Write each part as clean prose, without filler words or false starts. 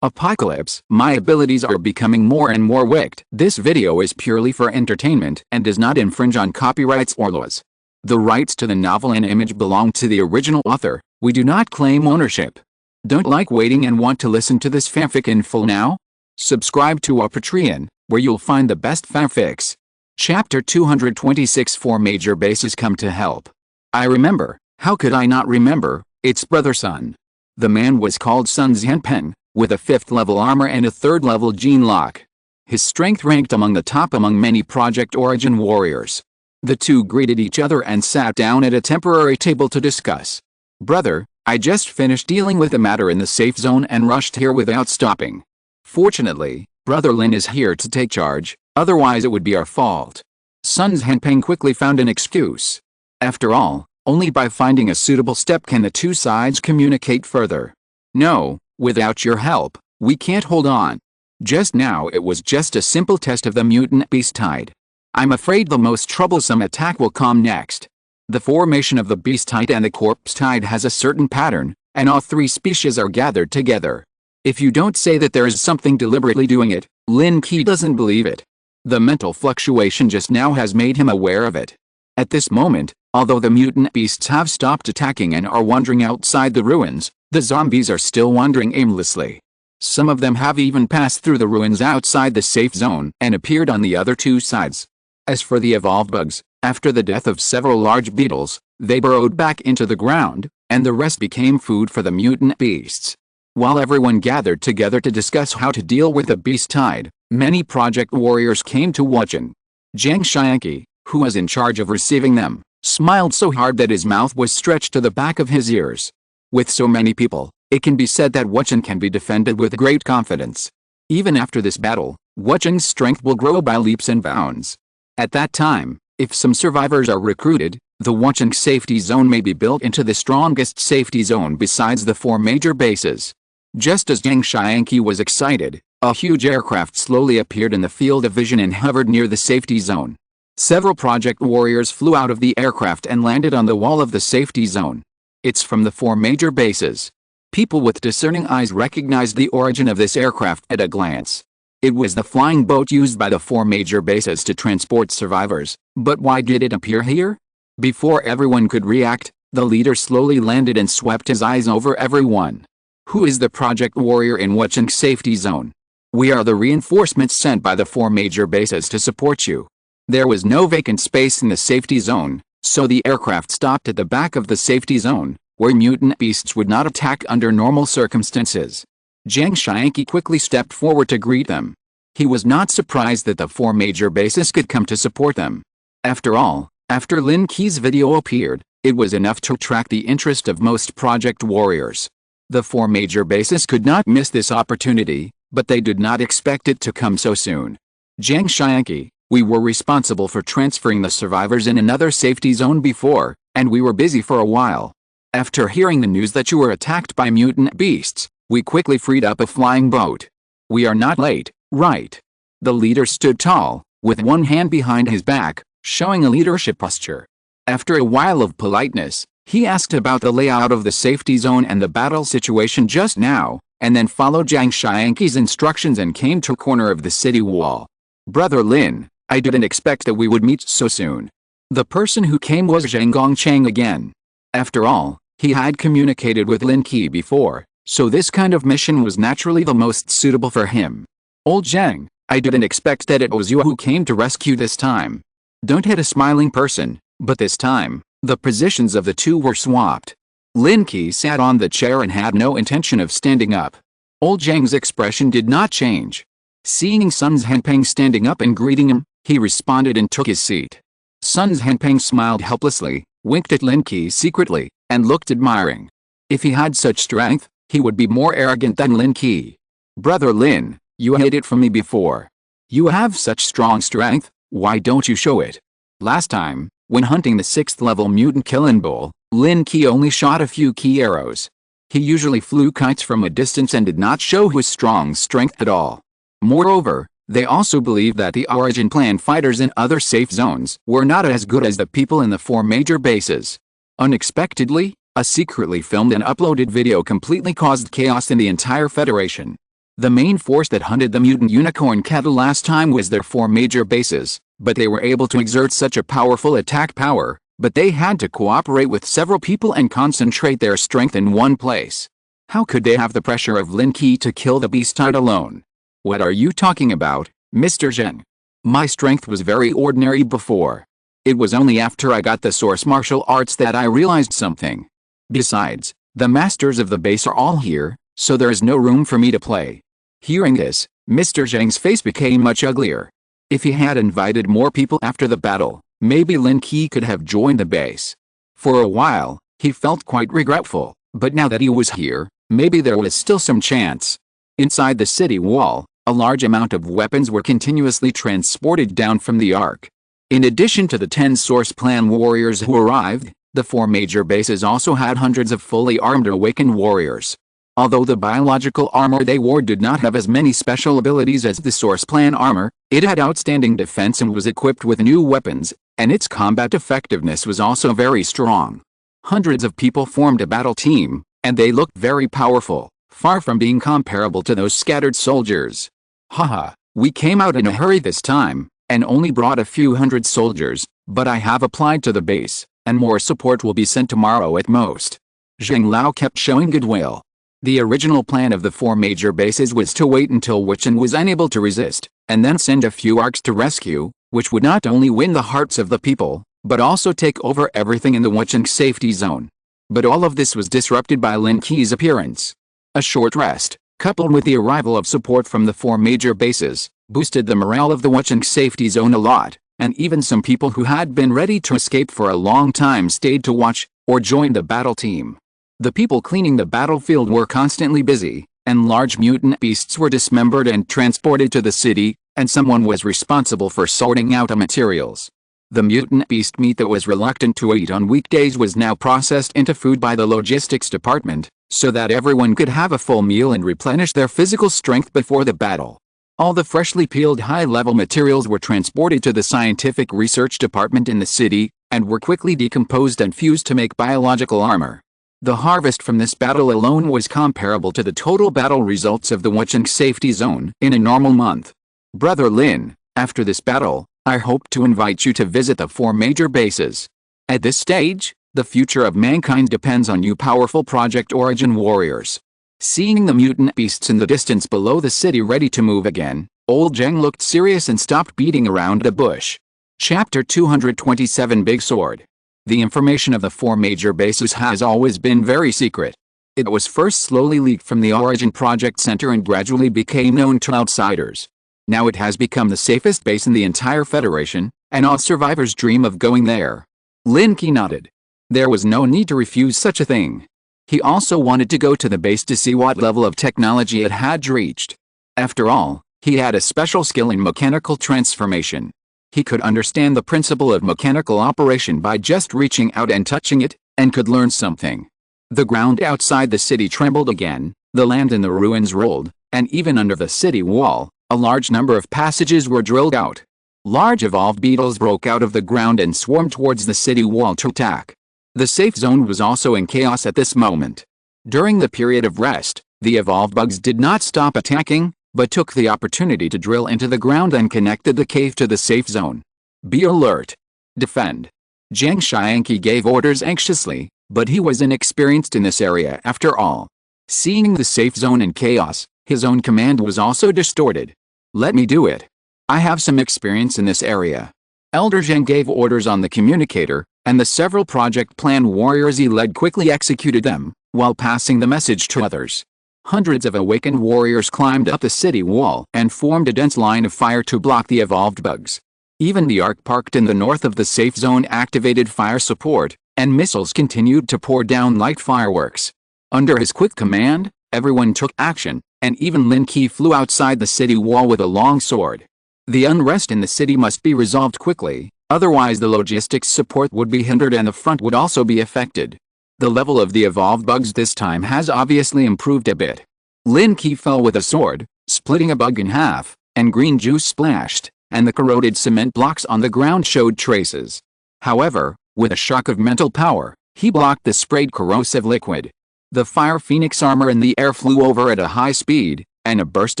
Apocalypse. My abilities are becoming more and more wicked. This video is purely for entertainment and does not infringe on copyrights or laws. The rights to the novel and image belong to the original author. We do not claim ownership. Don't like waiting and want to listen to this fanfic in full now? Subscribe to our Patreon, where you'll find the best fanfics. Chapter 226. 4 major bases come to help. I remember. How could I not remember? It's Brother Sun. The man was called Sun Zhenpeng, with a 5th level armor and a 3rd level gene lock. His strength ranked among the top among many Project Origin warriors. The two greeted each other and sat down at a temporary table to discuss. Brother, I just finished dealing with the matter in the safe zone and rushed here without stopping. Fortunately, Brother Lin is here to take charge, otherwise it would be our fault. Sun Zhenpeng quickly found an excuse. After all, only by finding a suitable step can the two sides communicate further. No, without your help, we can't hold on. Just now it was just a simple test of the mutant beast tide. I'm afraid the most troublesome attack will come next. The formation of the beast tide and the corpse tide has a certain pattern, and all three species are gathered together. If you don't say that there is something deliberately doing it, Lin Qi doesn't believe it. The mental fluctuation just now has made him aware of it. At this moment, although the mutant beasts have stopped attacking and are wandering outside the ruins, the zombies are still wandering aimlessly. Some of them have even passed through the ruins outside the safe zone and appeared on the other two sides. As for the evolved bugs, after the death of several large beetles, they burrowed back into the ground, and the rest became food for the mutant beasts. While everyone gathered together to discuss how to deal with the beast tide, many project warriors came to Wuchen. Zhang Xiangqi, who was in charge of receiving them, smiled so hard that his mouth was stretched to the back of his ears. With so many people, it can be said that Wuchen can be defended with great confidence. Even after this battle, Wuchen's strength will grow by leaps and bounds. At that time, if some survivors are recruited, the Wuchen safety zone may be built into the strongest safety zone besides the 4 major bases. Just as Zhang Xiangqi was excited, a huge aircraft slowly appeared in the field of vision and hovered near the safety zone. Several project warriors flew out of the aircraft and landed on the wall of the safety zone. It's from the 4 major bases. People with discerning eyes recognized the origin of this aircraft at a glance. It was the flying boat used by the 4 major bases to transport survivors, but why did it appear here? Before everyone could react, the leader slowly landed and swept his eyes over everyone. Who is the project warrior in Wuchen's safety zone? We are the reinforcements sent by the 4 major bases to support you. There was no vacant space in the safety zone, so the aircraft stopped at the back of the safety zone, where mutant beasts would not attack under normal circumstances. Zhang Xiangqi quickly stepped forward to greet them. He was not surprised that the 4 major bases could come to support them. After all, after Lin Qi's video appeared, it was enough to attract the interest of most project warriors. The 4 major bases could not miss this opportunity, but they did not expect it to come so soon. Zhang Xiangqi, we were responsible for transferring the survivors in another safety zone before, and we were busy for a while. After hearing the news that you were attacked by mutant beasts, we quickly freed up a flying boat. We are not late, right? The leader stood tall, with one hand behind his back, showing a leadership posture. After a while of politeness, he asked about the layout of the safety zone and the battle situation just now, and then followed Zhang Xiangqi's instructions and came to a corner of the city wall. Brother Lin, I didn't expect that we would meet so soon. The person who came was Zhang Gongchang again. After all, he had communicated with Lin Qi before, so this kind of mission was naturally the most suitable for him. Old Zhang, I didn't expect that it was you who came to rescue this time. Don't hit a smiling person, but this time, the positions of the two were swapped. Lin Qi sat on the chair and had no intention of standing up. Old Zhang's expression did not change. Seeing Sun Zhenpeng standing up and greeting him, he responded and took his seat. Sun Zhenpeng smiled helplessly, winked at Lin Qi secretly, and looked admiring. If he had such strength, he would be more arrogant than Lin Qi. Brother Lin, you hid it from me before. You have such strong strength, why don't you show it? Last time, when hunting the 6th level mutant killing bull, Lin Qi only shot a few key arrows. He usually flew kites from a distance and did not show his strong strength at all. Moreover, they also believed that the Origin Plan fighters in other safe zones were not as good as the people in the 4 major bases. Unexpectedly, a secretly filmed and uploaded video completely caused chaos in the entire Federation. The main force that hunted the mutant unicorn cattle last time was their 4 major bases, but they were able to exert such a powerful attack power, but they had to cooperate with several people and concentrate their strength in one place. How could they have the pressure of Lin Qi to kill the beast alone? What are you talking about, Mr. Zheng? My strength was very ordinary before. It was only after I got the source martial arts that I realized something. Besides, the masters of the base are all here, so there is no room for me to play. Hearing this, Mr. Zheng's face became much uglier. If he had invited more people after the battle, maybe Lin Qi could have joined the base. For a while, he felt quite regretful, but now that he was here, maybe there was still some chance. Inside the city wall, a large amount of weapons were continuously transported down from the Ark. In addition to the 10 Source Plan warriors who arrived, the 4 major bases also had hundreds of fully armed awakened warriors. Although the biological armor they wore did not have as many special abilities as the Source Plan armor, it had outstanding defense and was equipped with new weapons, and its combat effectiveness was also very strong. Hundreds of people formed a battle team, and they looked very powerful, far from being comparable to those scattered soldiers. Haha, we came out in a hurry this time, and only brought a few hundred soldiers, but I have applied to the base, and more support will be sent tomorrow at most. Zheng Lao kept showing goodwill. The original plan of the 4 major bases was to wait until Wuchen was unable to resist, and then send a few arcs to rescue, which would not only win the hearts of the people, but also take over everything in the Wuchen safety zone. But all of this was disrupted by Lin Qi's appearance. A short rest, coupled with the arrival of support from the 4 major bases, boosted the morale of the Wuchen safety zone a lot, and even some people who had been ready to escape for a long time stayed to watch, or joined the battle team. The people cleaning the battlefield were constantly busy, and large mutant beasts were dismembered and transported to the city, and someone was responsible for sorting out the materials. The mutant beast meat that was reluctant to eat on weekdays was now processed into food by the logistics department, so that everyone could have a full meal and replenish their physical strength before the battle. All the freshly peeled high-level materials were transported to the scientific research department in the city, and were quickly decomposed and fused to make biological armor. The harvest from this battle alone was comparable to the total battle results of the Wuchen safety zone in a normal month. Brother Lin, after this battle, I hope to invite you to visit the 4 major bases. At this stage, the future of mankind depends on you powerful Project Origin warriors. Seeing the mutant beasts in the distance below the city ready to move again, old Zheng looked serious and stopped beating around the bush. Chapter 227 Big Sword. The information of the 4 major bases has always been very secret. It was first slowly leaked from the Origin Project Center and gradually became known to outsiders. Now it has become the safest base in the entire Federation, and all survivors dream of going there. Lin Qi nodded. There was no need to refuse such a thing. He also wanted to go to the base to see what level of technology it had reached. After all, he had a special skill in mechanical transformation. He could understand the principle of mechanical operation by just reaching out and touching it, and could learn something. The ground outside the city trembled again, the land in the ruins rolled, and even under the city wall, a large number of passages were drilled out. Large evolved beetles broke out of the ground and swarmed towards the city wall to attack. The safe zone was also in chaos at this moment. During the period of rest, the evolved bugs did not stop attacking, but took the opportunity to drill into the ground and connected the cave to the safe zone. Be alert. Defend. Zhang Xiangqi gave orders anxiously, but he was inexperienced in this area after all. Seeing the safe zone in chaos, his own command was also distorted. Let me do it. I have some experience in this area. Elder Zheng gave orders on the communicator, and the several project plan warriors he led quickly executed them, while passing the message to others. Hundreds of awakened warriors climbed up the city wall and formed a dense line of fire to block the evolved bugs. Even the Ark parked in the north of the safe zone activated fire support, and missiles continued to pour down like fireworks. Under his quick command, everyone took action, and even Lin Qi flew outside the city wall with a long sword. The unrest in the city must be resolved quickly, otherwise the logistics support would be hindered and the front would also be affected. The level of the evolved bugs this time has obviously improved a bit. Lin Qi fell with a sword, splitting a bug in half, and green juice splashed, and the corroded cement blocks on the ground showed traces. However, with a shock of mental power, he blocked the sprayed corrosive liquid. The Fire Phoenix armor in the air flew over at a high speed, and a burst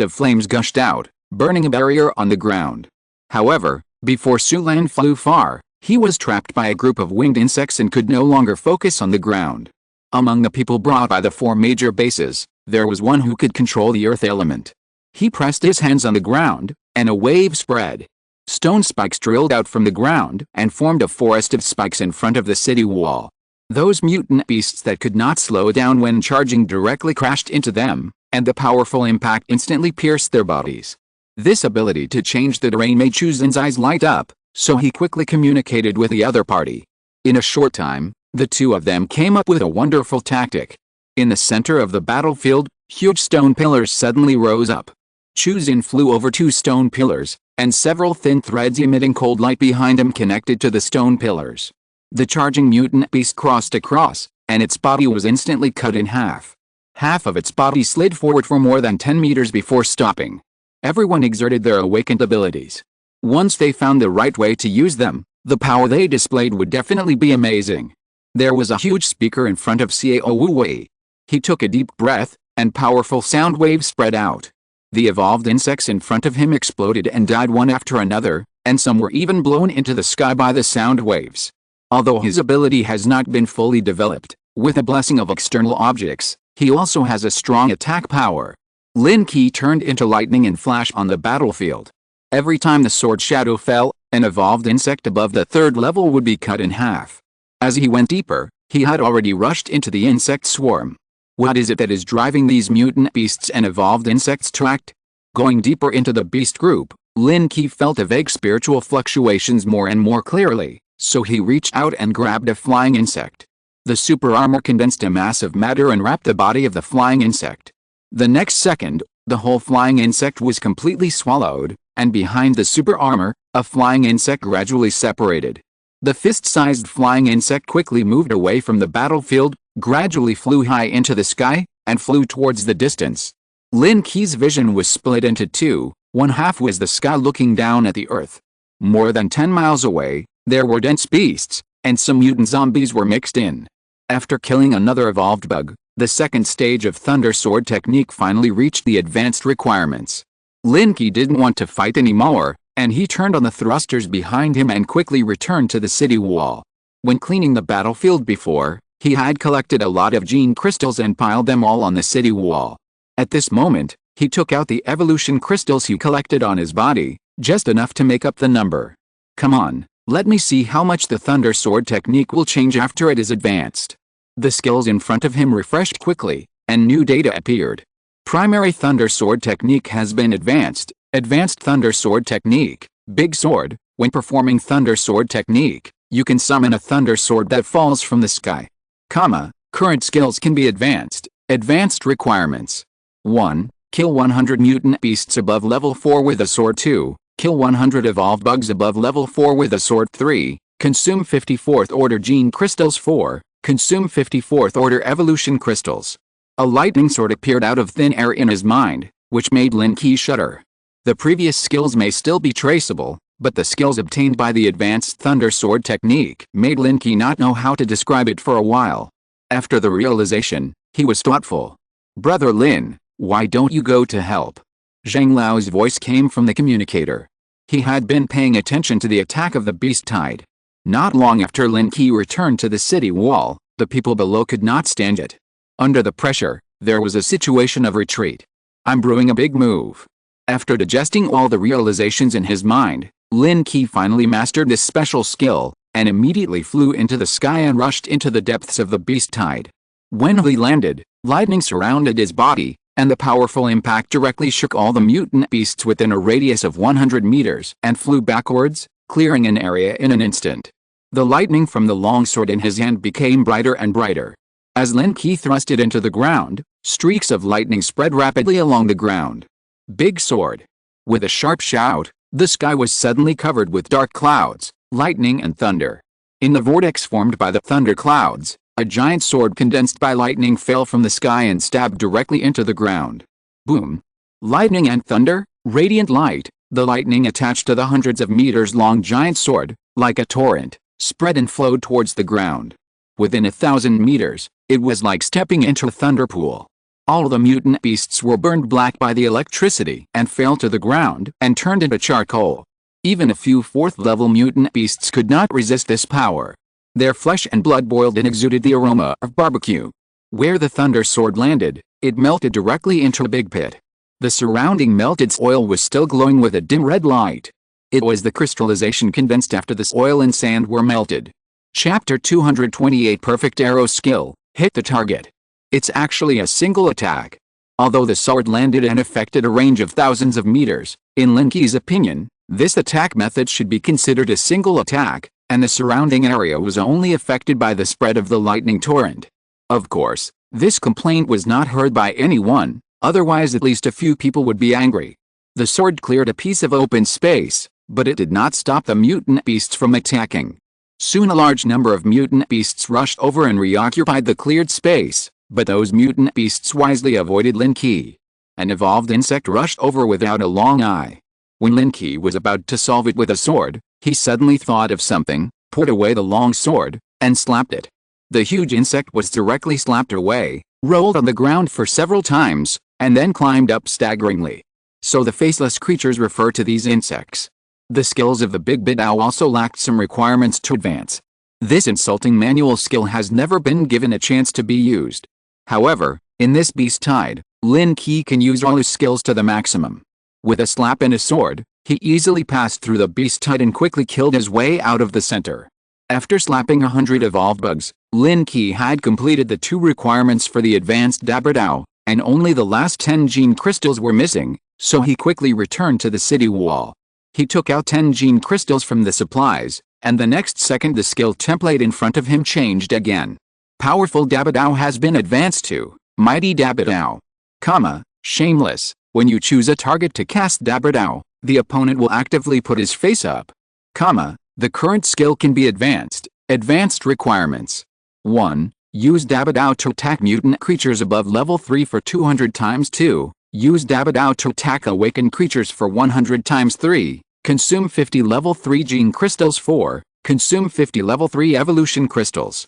of flames gushed out, burning a barrier on the ground. However, before Su Lan flew far, he was trapped by a group of winged insects and could no longer focus on the ground. Among the people brought by the 4 major bases, there was one who could control the earth element. He pressed his hands on the ground, and a wave spread. Stone spikes drilled out from the ground and formed a forest of spikes in front of the city wall. Those mutant beasts that could not slow down when charging directly crashed into them, and the powerful impact instantly pierced their bodies. This ability to change the terrain made Chu Xin's eyes light up, so he quickly communicated with the other party. In a short time, the two of them came up with a wonderful tactic. In the center of the battlefield, huge stone pillars suddenly rose up. Chu Xin flew over 2 stone pillars, and several thin threads emitting cold light behind him connected to the stone pillars. The charging mutant beast crossed across, and its body was instantly cut in half. Half of its body slid forward for more than 10 meters before stopping. Everyone exerted their awakened abilities. Once they found the right way to use them, the power they displayed would definitely be amazing. There was a huge speaker in front of Xiao Wu Wei. He took a deep breath, and powerful sound waves spread out. The evolved insects in front of him exploded and died one after another, and some were even blown into the sky by the sound waves. Although his ability has not been fully developed, with the blessing of external objects, he also has a strong attack power. Lin Qi turned into lightning and flash on the battlefield. Every time the sword shadow fell, an evolved insect above the 3rd level would be cut in half. As he went deeper, he had already rushed into the insect swarm. What is it that is driving these mutant beasts and evolved insects to act? Going deeper into the beast group, Lin Qi felt the vague spiritual fluctuations more and more clearly, so he reached out and grabbed a flying insect. The super armor condensed a mass of matter and wrapped the body of the flying insect. The next second, the whole flying insect was completely swallowed, and behind the super armor, a flying insect gradually separated. The fist-sized flying insect quickly moved away from the battlefield, gradually flew high into the sky, and flew towards the distance. Lin Qi's vision was split into 2, one half was the sky looking down at the earth. More than 10 miles away, there were dense beasts, and some mutant zombies were mixed in. After killing another evolved bug, the 2nd stage of Thunder Sword technique finally reached the advanced requirements. Lin Qi didn't want to fight anymore, and he turned on the thrusters behind him and quickly returned to the city wall. When cleaning the battlefield before, he had collected a lot of gene crystals and piled them all on the city wall. At this moment, he took out the evolution crystals he collected on his body, just enough to make up the number. Come on, let me see how much the Thunder Sword technique will change after it is advanced. The skills in front of him refreshed quickly, and new data appeared. Primary Thunder Sword technique has been advanced. Advanced Thunder Sword technique, Big Sword. When performing Thunder Sword technique, you can summon a Thunder Sword that falls from the sky. Current skills can be advanced. Advanced requirements. 1. Kill 100 mutant beasts above level 4 with a sword. 2. Kill 100 evolved bugs above level 4 with a sword. 3. Consume 54th order gene crystals. 4. Consume 54th order evolution crystals. A lightning sword appeared out of thin air in his mind, which made Lin Qi shudder. The previous skills may still be traceable, but the skills obtained by the advanced Thunder Sword technique made Lin Qi not know how to describe it for a while. After the realization, he was thoughtful. Brother Lin, why don't you go to help? Zhang Lao's voice came from the communicator. He had been paying attention to the attack of the beast tide. Not long after Lin Qi returned to the city wall, the people below could not stand it. Under the pressure, there was a situation of retreat. I'm brewing a big move. After digesting all the realizations in his mind, Lin Qi finally mastered this special skill, and immediately flew into the sky and rushed into the depths of the beast tide. When he landed, lightning surrounded his body, and the powerful impact directly shook all the mutant beasts within a radius of 100 meters and flew backwards, clearing an area in an instant. The lightning from the longsword in his hand became brighter and brighter. As Lin Qi thrust it into the ground, streaks of lightning spread rapidly along the ground. Big Sword. With a sharp shout, the sky was suddenly covered with dark clouds, lightning and thunder. In the vortex formed by the thunder clouds, a giant sword condensed by lightning fell from the sky and stabbed directly into the ground. Boom! Lightning and thunder, radiant light, the lightning attached to the hundreds of meters long giant sword, like a torrent, spread and flowed towards the ground. Within 1,000 meters, it was like stepping into a thunder pool. All the mutant beasts were burned black by the electricity and fell to the ground and turned into charcoal. Even a few 4th-level mutant beasts could not resist this power. Their flesh and blood boiled and exuded the aroma of barbecue. Where the thunder sword landed, it melted directly into a big pit. The surrounding melted soil was still glowing with a dim red light. It was the crystallization condensed after the oil and sand were melted. Chapter 228 Perfect Arrow Skill, Hit the Target. It's actually a single attack. Although the sword landed and affected a range of thousands of meters, in Lin Qi's opinion, this attack method should be considered a single attack, and the surrounding area was only affected by the spread of the lightning torrent. Of course, this complaint was not heard by anyone, otherwise at least a few people would be angry. The sword cleared a piece of open space, but it did not stop the mutant beasts from attacking. Soon a large number of mutant beasts rushed over and reoccupied the cleared space, but those mutant beasts wisely avoided Lin Qi. An evolved insect rushed over without a long eye. When Lin Qi was about to solve it with a sword, he suddenly thought of something, put away the long sword, and slapped it. The huge insect was directly slapped away, rolled on the ground for several times, and then climbed up staggeringly. So the faceless creatures refer to these insects. The skills of the Big Bad Owl also lacked some requirements to advance. This insulting manual skill has never been given a chance to be used. However, in this beast tide, Lin Qi can use all his skills to the maximum. With a slap and a sword, he easily passed through the beast tide and quickly killed his way out of the center. After slapping 100 evolved bugs, Lin Qi had completed the 2 requirements for the advanced Dabadao, and only the last 10 gene crystals were missing, so he quickly returned to the city wall. He took out 10 gene crystals from the supplies, and the next second the skill template in front of him changed again. Powerful Dabadao has been advanced to Mighty Dabadao. Shameless. When you choose a target to cast Dabadao, the opponent will actively put his face up. The current skill can be advanced. Advanced requirements. 1. Use Dabadao to attack mutant creatures above level 3 for 200 times 2. Use Dabadao to attack awakened creatures for 100 times 3. Consume 50 level 3 gene crystals 4. Consume 50 level 3 evolution crystals.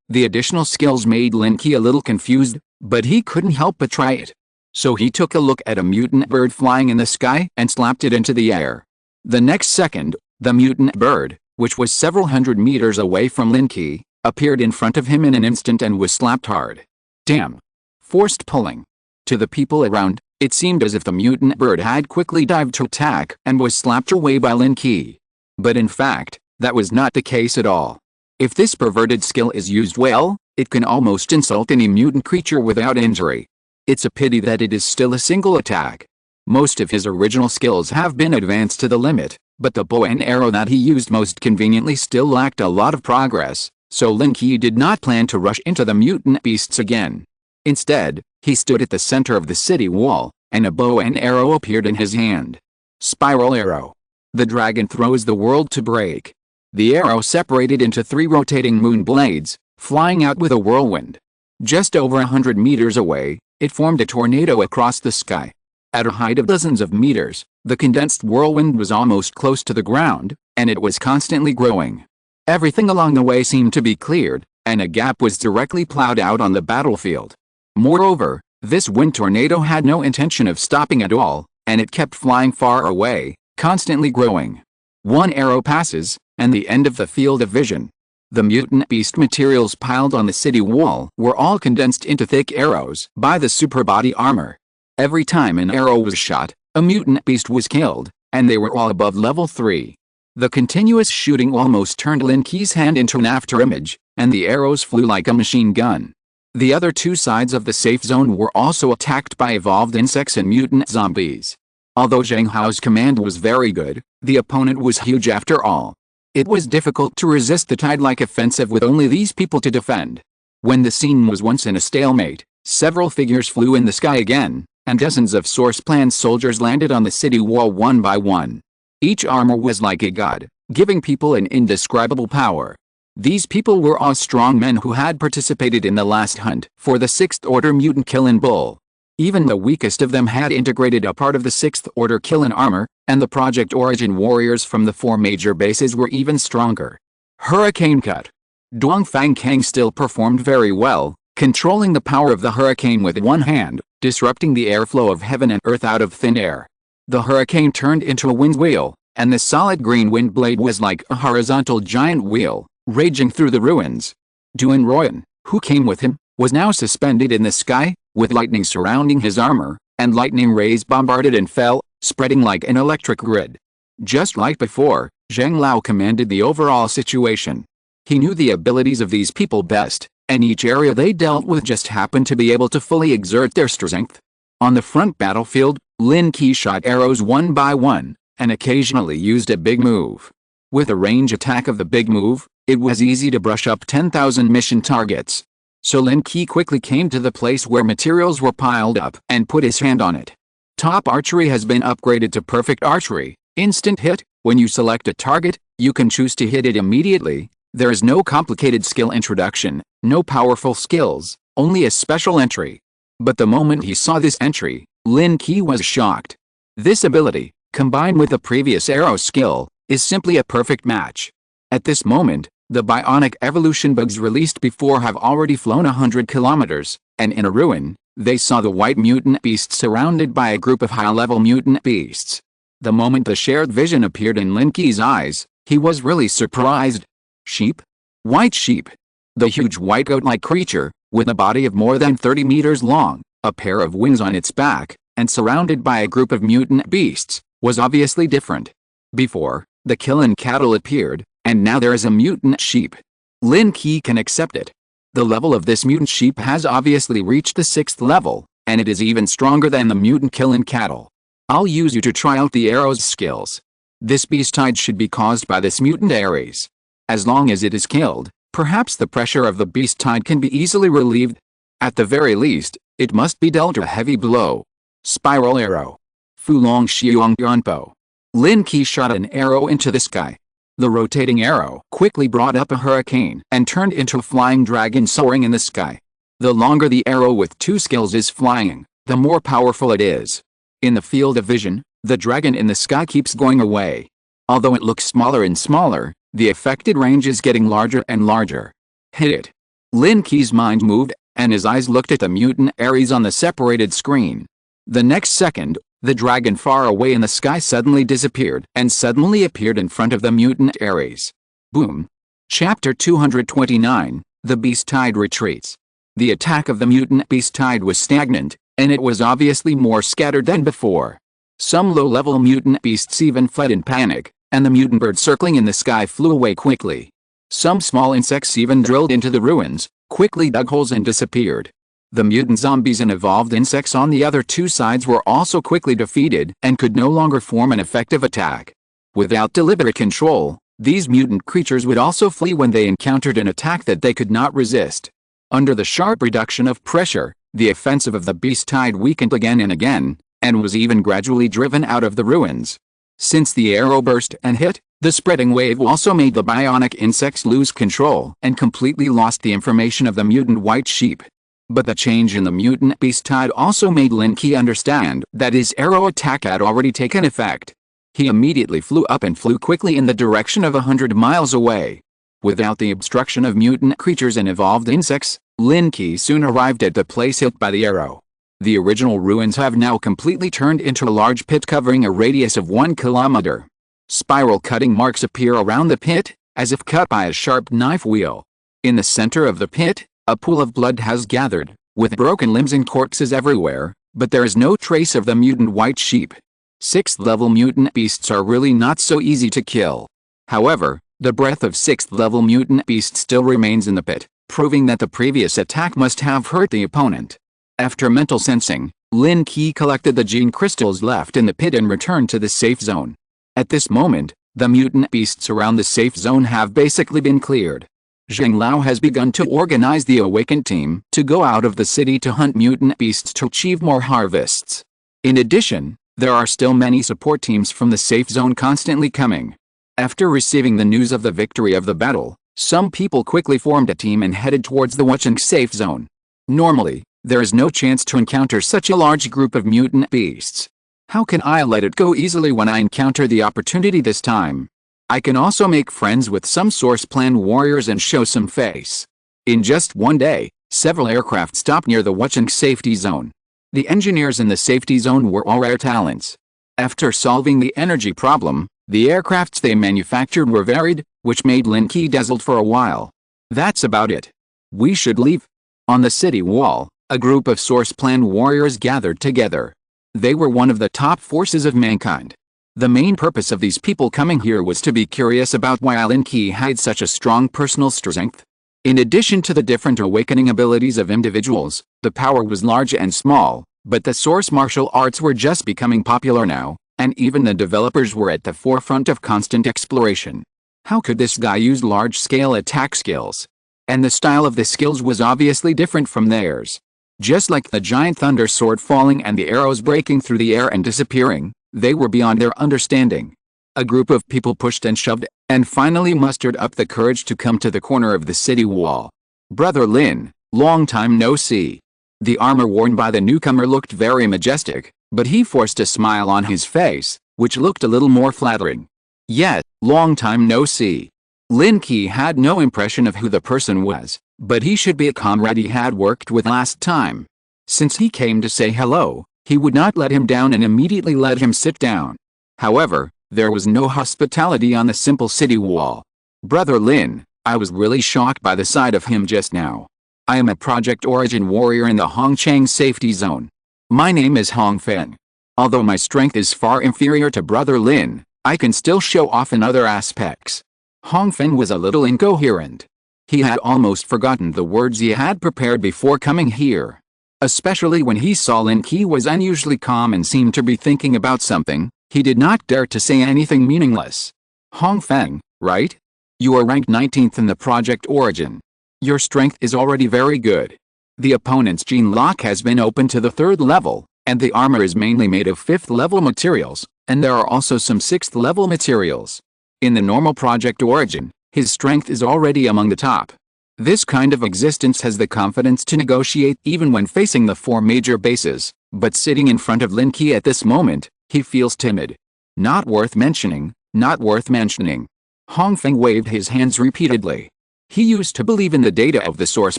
The additional skills made Lin Qi a little confused, but he couldn't help but try it. So he took a look at a mutant bird flying in the sky and slapped it into the air. The next second, the mutant bird, which was several hundred meters away from Lin Qi, appeared in front of him in an instant and was slapped hard. Damn! Forced pulling. To the people around, it seemed as if the mutant bird had quickly dived to attack and was slapped away by Lin Qi. But in fact, that was not the case at all. If this perverted skill is used well, it can almost insult any mutant creature without injury. It's a pity that it is still a single attack. Most of his original skills have been advanced to the limit, but the bow and arrow that he used most conveniently still lacked a lot of progress, so Lin Qi did not plan to rush into the mutant beasts again. Instead, he stood at the center of the city wall, and a bow and arrow appeared in his hand. Spiral arrow. The dragon throws the world to break. The arrow separated into 3 rotating moon blades, flying out with a whirlwind. Just over 100 meters away, it formed a tornado across the sky. At a height of dozens of meters, the condensed whirlwind was almost close to the ground, and it was constantly growing. Everything along the way seemed to be cleared, and a gap was directly plowed out on the battlefield. Moreover, this wind tornado had no intention of stopping at all, and it kept flying far away, constantly growing. One arrow passes, and the end of the field of vision. The mutant beast materials piled on the city wall were all condensed into thick arrows by the super body armor. Every time an arrow was shot, a mutant beast was killed, and they were all above level 3. The continuous shooting almost turned Lin Qi's hand into an afterimage, and the arrows flew like a machine gun. The other 2 sides of the safe zone were also attacked by evolved insects and mutant zombies. Although Zhang Hao's command was very good, the opponent was huge after all. It was difficult to resist the tide-like offensive with only these people to defend. When the scene was once in a stalemate, several figures flew in the sky again, and dozens of Source Plan soldiers landed on the city wall one by one. Each armor was like a god, giving people an indescribable power. These people were all strong men who had participated in the last hunt for the 6th Order mutant Killing Bull. Even the weakest of them had integrated a part of the 6th Order Killing armor, and the Project Origin warriors from the 4 major bases were even stronger. Hurricane Cut. Dongfang Kang still performed very well, controlling the power of the hurricane with one hand, disrupting the airflow of heaven and earth out of thin air. The hurricane turned into a wind wheel, and the solid green wind blade was like a horizontal giant wheel, raging through the ruins. Duan Royan, who came with him, was now suspended in the sky, with lightning surrounding his armor, and lightning rays bombarded and fell, spreading like an electric grid. Just like before, Zhang Lao commanded the overall situation. He knew the abilities of these people best, and each area they dealt with just happened to be able to fully exert their strength. On the front battlefield, Lin Qi shot arrows one by one, and occasionally used a big move. With a range attack of the big move, it was easy to brush up 10,000 mission targets. So Lin Qi quickly came to the place where materials were piled up and put his hand on it. Top archery has been upgraded to perfect archery, instant hit. When you select a target, you can choose to hit it immediately. There is no complicated skill introduction, no powerful skills, only a special entry. But the moment he saw this entry, Lin Qi was shocked. This ability, combined with the previous arrow skill, is simply a perfect match. At this moment, the bionic evolution bugs released before have already flown 100 kilometers, and in a ruin, they saw the white mutant beast surrounded by a group of high-level mutant beasts. The moment the shared vision appeared in Lin Qi's eyes, he was really surprised. Sheep? White sheep. The huge white goat-like creature, with a body of more than 30 meters long, a pair of wings on its back, and surrounded by a group of mutant beasts, was obviously different. Before, the killing cattle appeared, and now there is a mutant sheep. Lin Qi can accept it. The level of this mutant sheep has obviously reached the 6th level, and it is even stronger than the mutant killing cattle. I'll use you to try out the arrow's skills. This beast-tide should be caused by this mutant Ares. As long as it is killed, perhaps the pressure of the beast-tide can be easily relieved. At the very least, it must be dealt a heavy blow. Spiral arrow. Fulong Xiong Yanpo. Lin Qi shot an arrow into the sky. The rotating arrow quickly brought up a hurricane and turned into a flying dragon soaring in the sky. The longer the arrow with 2 skills is flying, the more powerful it is. In the field of vision, the dragon in the sky keeps going away. Although it looks smaller and smaller, the affected range is getting larger and larger. Hit it. Lin Qi's mind moved, and his eyes looked at the mutant Ares on the separated screen. The next second, the dragon far away in the sky suddenly disappeared and suddenly appeared in front of the mutant Ares. Boom. Chapter 229, The Beast-Tide Retreats. The attack of the mutant beast-tide was stagnant, and it was obviously more scattered than before. Some low-level mutant beasts even fled in panic, and the mutant bird circling in the sky flew away quickly. Some small insects even drilled into the ruins, quickly dug holes and disappeared. The mutant zombies and evolved insects on the other 2 sides were also quickly defeated and could no longer form an effective attack. Without deliberate control, these mutant creatures would also flee when they encountered an attack that they could not resist. Under the sharp reduction of pressure, the offensive of the beast-tide weakened again and again, and was even gradually driven out of the ruins. Since the arrow burst and hit, the spreading wave also made the bionic insects lose control and completely lost the information of the mutant white sheep. But the change in the mutant beast-tide also made Lin Qi understand that his arrow attack had already taken effect. He immediately flew up and flew quickly in the direction of 100 miles away. Without the obstruction of mutant creatures and evolved insects, Lin Qi soon arrived at the place hit by the arrow. The original ruins have now completely turned into a large pit covering a radius of 1 kilometer. Spiral cutting marks appear around the pit, as if cut by a sharp knife wheel. In the center of the pit, a pool of blood has gathered, with broken limbs and corpses everywhere, but there is no trace of the mutant white sheep. 6th-level mutant beasts are really not so easy to kill. However, the breath of 6th-level mutant beast still remains in the pit, proving that the previous attack must have hurt the opponent. After mental sensing, Lin Qi collected the gene crystals left in the pit and returned to the safe zone. At this moment, the mutant beasts around the safe zone have basically been cleared. Zhang Lao has begun to organize the awaken team to go out of the city to hunt mutant beasts to achieve more harvests. In addition, there are still many support teams from the safe zone constantly coming. After receiving the news of the victory of the battle, some people quickly formed a team and headed towards the Wucheng safe zone. Normally, there is no chance to encounter such a large group of mutant beasts. How can I let it go easily when I encounter the opportunity this time? I can also make friends with some source plan warriors and show some face. In just one day, Several aircraft stopped near the watching safety zone. The engineers in the safety zone were all rare talents. After solving the energy problem, the aircrafts they manufactured were varied, which made Lin Qi dazzled for a while. That's about it. We should leave. On the city wall, a group of Source Plan warriors gathered together. They were one of the top forces of mankind. The main purpose of these people coming here was to be curious about why Lin Qi had such a strong personal strength. In addition to the different awakening abilities of individuals, the power was large and small, but the source martial arts were just becoming popular now, and even the developers were at the forefront of constant exploration. How could this guy use large-scale attack skills? And the style of the skills was obviously different from theirs. Just like the giant thunder sword falling and the arrows breaking through the air and disappearing, they were beyond their understanding. A group of people pushed and shoved, and finally mustered up the courage to come to the corner of the city wall. Brother Lin, long time no see. The armor worn by the newcomer looked very majestic, but he forced a smile on his face, which looked a little more flattering. Yes, long time no see. Lin Qi had no impression of who the person was, but he should be a comrade he had worked with last time. Since he came to say hello, he would not let him down and immediately let him sit down. However, there was no hospitality on the simple city wall. Brother Lin, I was really shocked by the sight of him just now. I am a Project Origin warrior in the Hongchang safety zone. My name is Hong Feng. Although my strength is far inferior to Brother Lin, I can still show off in other aspects. Hong Feng was a little incoherent. He had almost forgotten the words he had prepared before coming here. Especially when he saw Lin Qi was unusually calm and seemed to be thinking about something, he did not dare to say anything meaningless. Hong Feng, right? You are ranked 19th in the Project Origin. Your strength is already very good. The opponent's gene lock has been opened to the 3rd level, and the armor is mainly made of 5th level materials, and there are also some 6th level materials. In the normal Project Origin, his strength is already among the top. This kind of existence has the confidence to negotiate even when facing the 4 major bases, but sitting in front of Lin Qi at this moment, he feels timid. Not worth mentioning, not worth mentioning. Hong Feng waved his hands repeatedly. He used to believe in the data of the Source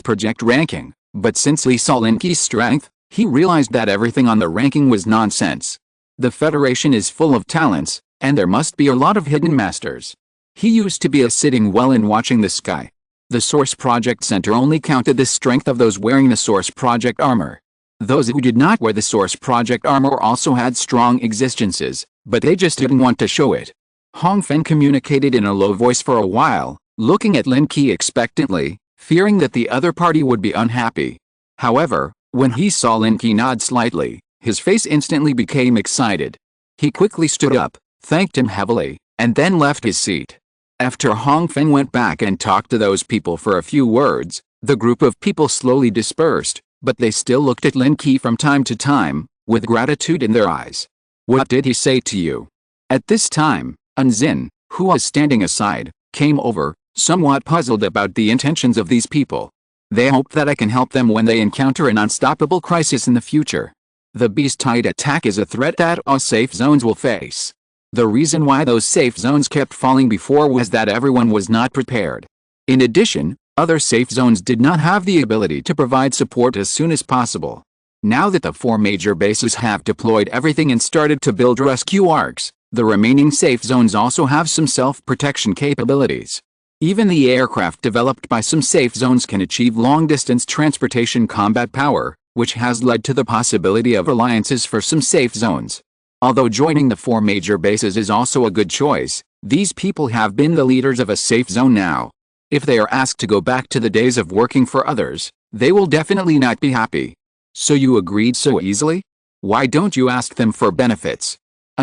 Project ranking, but since he saw Lin Qi's strength, he realized that everything on the ranking was nonsense. The Federation is full of talents, and there must be a lot of hidden masters. He used to be sitting well and watching the sky. The Source Project Center only counted the strength of those wearing the Source Project armor. Those who did not wear the Source Project armor also had strong existences, but they just didn't want to show it. Hong Feng communicated in a low voice for a while, looking at Lin Qi expectantly, fearing that the other party would be unhappy. However, when he saw Lin Qi nod slightly, his face instantly became excited. He quickly stood up, thanked him heavily, and then left his seat. After Hong Feng went back and talked to those people for a few words, the group of people slowly dispersed, but they still looked at Lin Qi from time to time, with gratitude in their eyes. What did he say to you? At this time, Zin, who was standing aside, came over, somewhat puzzled about the intentions of these people. They hope that I can help them when they encounter an unstoppable crisis in the future. The beast-tide attack is a threat that all safe zones will face. The reason why those safe zones kept falling before was that everyone was not prepared. In addition, other safe zones did not have the ability to provide support as soon as possible. Now that the 4 major bases have deployed everything and started to build rescue arcs, the remaining safe zones also have some self-protection capabilities. Even the aircraft developed by some safe zones can achieve long-distance transportation combat power, which has led to the possibility of alliances for some safe zones. Although joining the 4 major bases is also a good choice, these people have been the leaders of a safe zone now. If they are asked to go back to the days of working for others, they will definitely not be happy. So you agreed so easily? Why don't you ask them for benefits?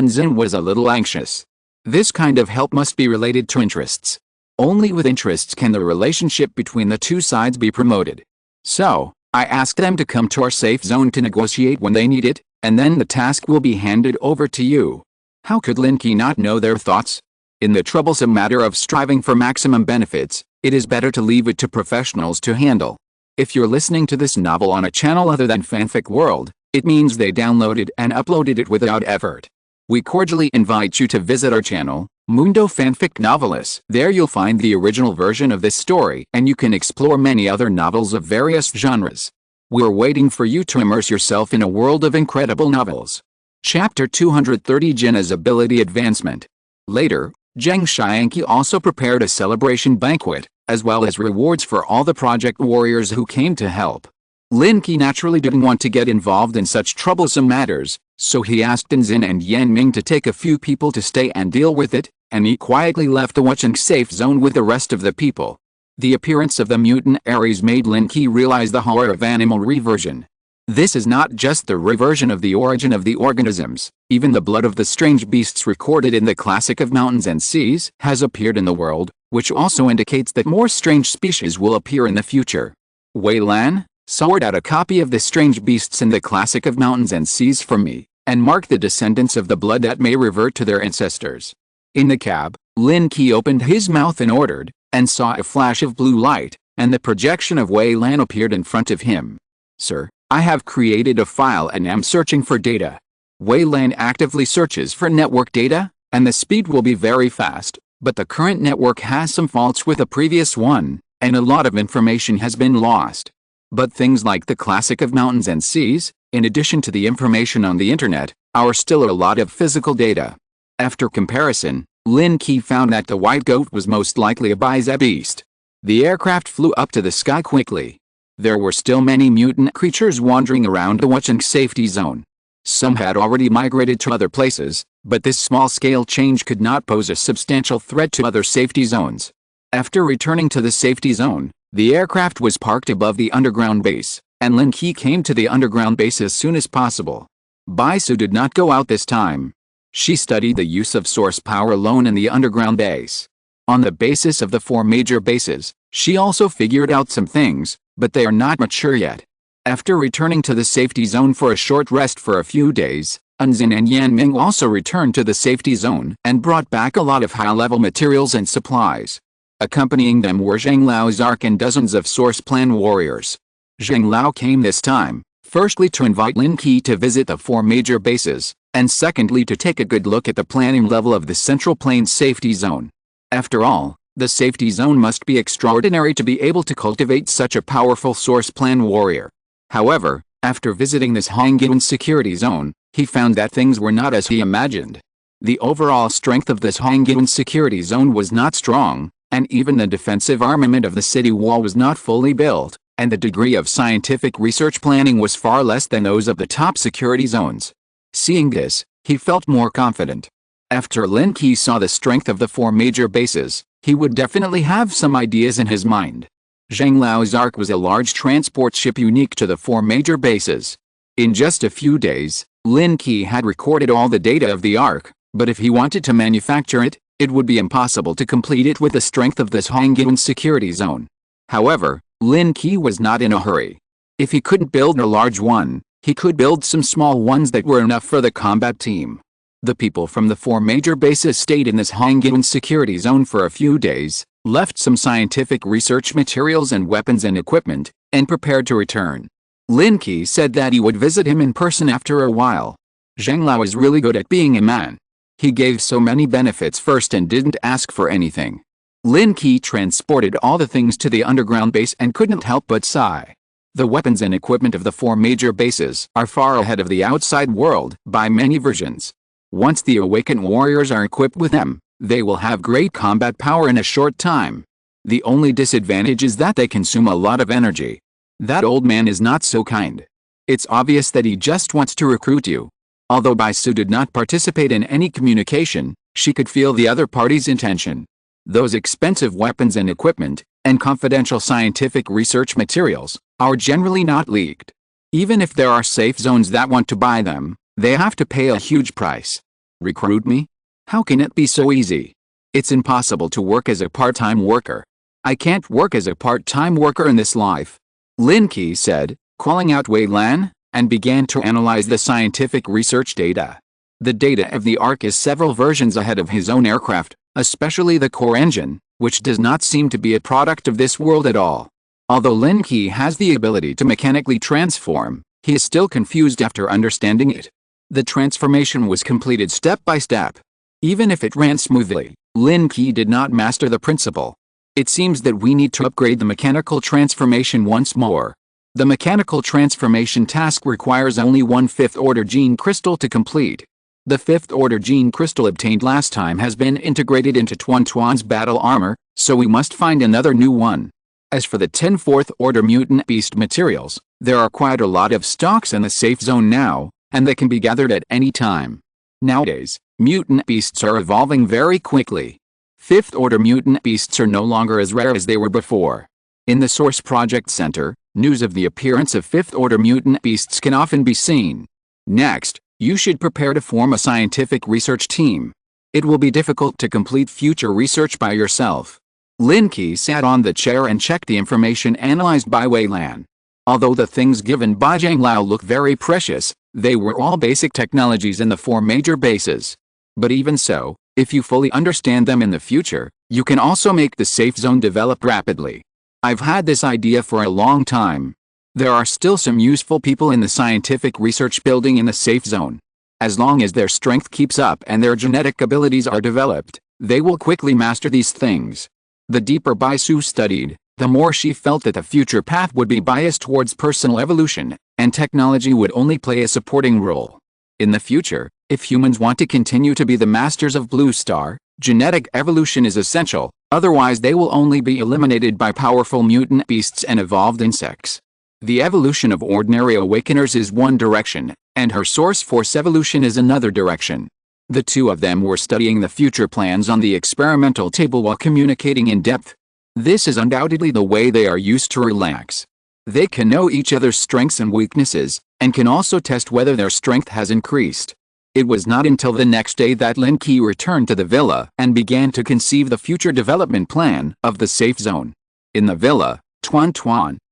Zin was a little anxious. This kind of help must be related to interests. Only with interests can the relationship between the two sides be promoted. So, I asked them to come to our safe zone to negotiate when they need it, and then the task will be handed over to you. How could Lin Qi not know their thoughts? In the troublesome matter of striving for maximum benefits, it is better to leave it to professionals to handle. If you're listening to this novel on a channel other than Fanfic World, it means they downloaded and uploaded it without effort. We cordially invite you to visit our channel, Mundo Fanfic Novelist. There you'll find the original version of this story, and you can explore many other novels of various genres. We're waiting for you to immerse yourself in a world of incredible novels. Chapter 230, Jinna's Ability Advancement. Later, Zheng Xiangqi also prepared a celebration banquet, as well as rewards for all the project warriors who came to help. Lin Qi naturally didn't want to get involved in such troublesome matters, so he asked Tenzin and Yan Ming to take a few people to stay and deal with it, and he quietly left the watching safe zone with the rest of the people. The appearance of the mutant Ares made Lin Qi realize the horror of animal reversion. This is not just the reversion of the origin of the organisms, even the blood of the strange beasts recorded in the Classic of Mountains and Seas has appeared in the world, which also indicates that more strange species will appear in the future. Wei Lan, sort out a copy of the strange beasts in the Classic of Mountains and Seas for me, and mark the descendants of the blood that may revert to their ancestors. In the cab, Lin Qi opened his mouth and ordered, and saw a flash of blue light, and the projection of Wei Lan appeared in front of him. Sir, I have created a file and am searching for data. Wei Lan actively searches for network data, and the speed will be very fast, but the current network has some faults with the previous one, and a lot of information has been lost. But things like the Classic of Mountains and Seas, in addition to the information on the internet, are still a lot of physical data. After comparison, Lin Qi found that the white goat was most likely a Biza beast. The aircraft flew up to the sky quickly. There were still many mutant creatures wandering around the watching safety zone. Some had already migrated to other places, but this small-scale change could not pose a substantial threat to other safety zones. After returning to the safety zone, the aircraft was parked above the underground base, and Lin Qi came to the underground base as soon as possible. Baisu did not go out this time. She studied the use of source power alone in the underground base. On the basis of the 4 major bases, she also figured out some things, but they are not mature yet. After returning to the safety zone for a short rest for a few days, Tenzin and Yan Ming also returned to the safety zone and brought back a lot of high-level materials and supplies. Accompanying them were Zheng Lao's arc and dozens of source plan warriors. Zheng Lao came this time, firstly to invite Lin Qi to visit the 4 major bases, and secondly to take a good look at the planning level of the Central Plains safety zone. After all, the safety zone must be extraordinary to be able to cultivate such a powerful source plan warrior. However, after visiting this Hongyan security zone, he found that things were not as he imagined. The overall strength of this Hongyan security zone was not strong, and even the defensive armament of the city wall was not fully built, and the degree of scientific research planning was far less than those of the top security zones. Seeing this, he felt more confident. After Lin Qi saw the strength of the 4 major bases, he would definitely have some ideas in his mind. Zheng Lao's ark was a large transport ship unique to the 4 major bases. In just a few days, Lin Qi had recorded all the data of the ark, but if he wanted to manufacture it, it would be impossible to complete it with the strength of this Hongyan security zone. However, Lin Qi was not in a hurry. If he couldn't build a large one, he could build some small ones that were enough for the combat team. The people from the 4 major bases stayed in this Hongyan security zone for a few days, left some scientific research materials and weapons and equipment, and prepared to return. Lin Qi said that he would visit him in person after a while. Zheng Lao is really good at being a man. He gave so many benefits first and didn't ask for anything. Lin Qi transported all the things to the underground base and couldn't help but sigh. The weapons and equipment of the 4 major bases are far ahead of the outside world by many versions. Once the awakened warriors are equipped with them, they will have great combat power in a short time. The only disadvantage is that they consume a lot of energy. That old man is not so kind. It's obvious that he just wants to recruit you. Although Baisu did not participate in any communication, she could feel the other party's intention. Those expensive weapons and equipment, and confidential scientific research materials, are generally not leaked. Even if there are safe zones that want to buy them, they have to pay a huge price. Recruit me? How can it be so easy? It's impossible to work as a part-time worker. I can't work as a part-time worker in this life. Lin Qi said, calling out Wei Lan, and began to analyze the scientific research data. The data of the Ark is several versions ahead of his own aircraft, especially the core engine, which does not seem to be a product of this world at all. Although Lin Qi has the ability to mechanically transform, he is still confused after understanding it. The transformation was completed step by step. Even if it ran smoothly, Lin Qi did not master the principle. It seems that we need to upgrade the mechanical transformation once more. The mechanical transformation task requires only one 5th-order gene crystal to complete. The 5th-order gene crystal obtained last time has been integrated into Tuan's battle armor, so we must find another new one. As for the 10 4th-order mutant beast materials, there are quite a lot of stocks in the safe zone now, and they can be gathered at any time. Nowadays, mutant beasts are evolving very quickly. 5th-order mutant beasts are no longer as rare as they were before. In the Source Project Center, news of the appearance of 5th-order mutant beasts can often be seen. Next, you should prepare to form a scientific research team. It will be difficult to complete future research by yourself. Lin Qi sat on the chair and checked the information analyzed by Wei Lan. Although the things given by Zhang Lao look very precious, they were all basic technologies in the 4 major bases. But even so, if you fully understand them in the future, you can also make the safe zone develop rapidly. I've had this idea for a long time. There are still some useful people in the scientific research building in the safe zone. As long as their strength keeps up and their genetic abilities are developed, they will quickly master these things. The deeper Baisu studied, the more she felt that the future path would be biased towards personal evolution, and technology would only play a supporting role. In the future, if humans want to continue to be the masters of Blue Star, genetic evolution is essential, otherwise they will only be eliminated by powerful mutant beasts and evolved insects. The evolution of ordinary awakeners is one direction, and her source force evolution is another direction. The two of them were studying the future plans on the experimental table while communicating in depth. This is undoubtedly the way they are used to relax. They can know each other's strengths and weaknesses, and can also test whether their strength has increased. It was not until the next day that Lin Qi returned to the villa and began to conceive the future development plan of the safe zone. In the villa, Tuan,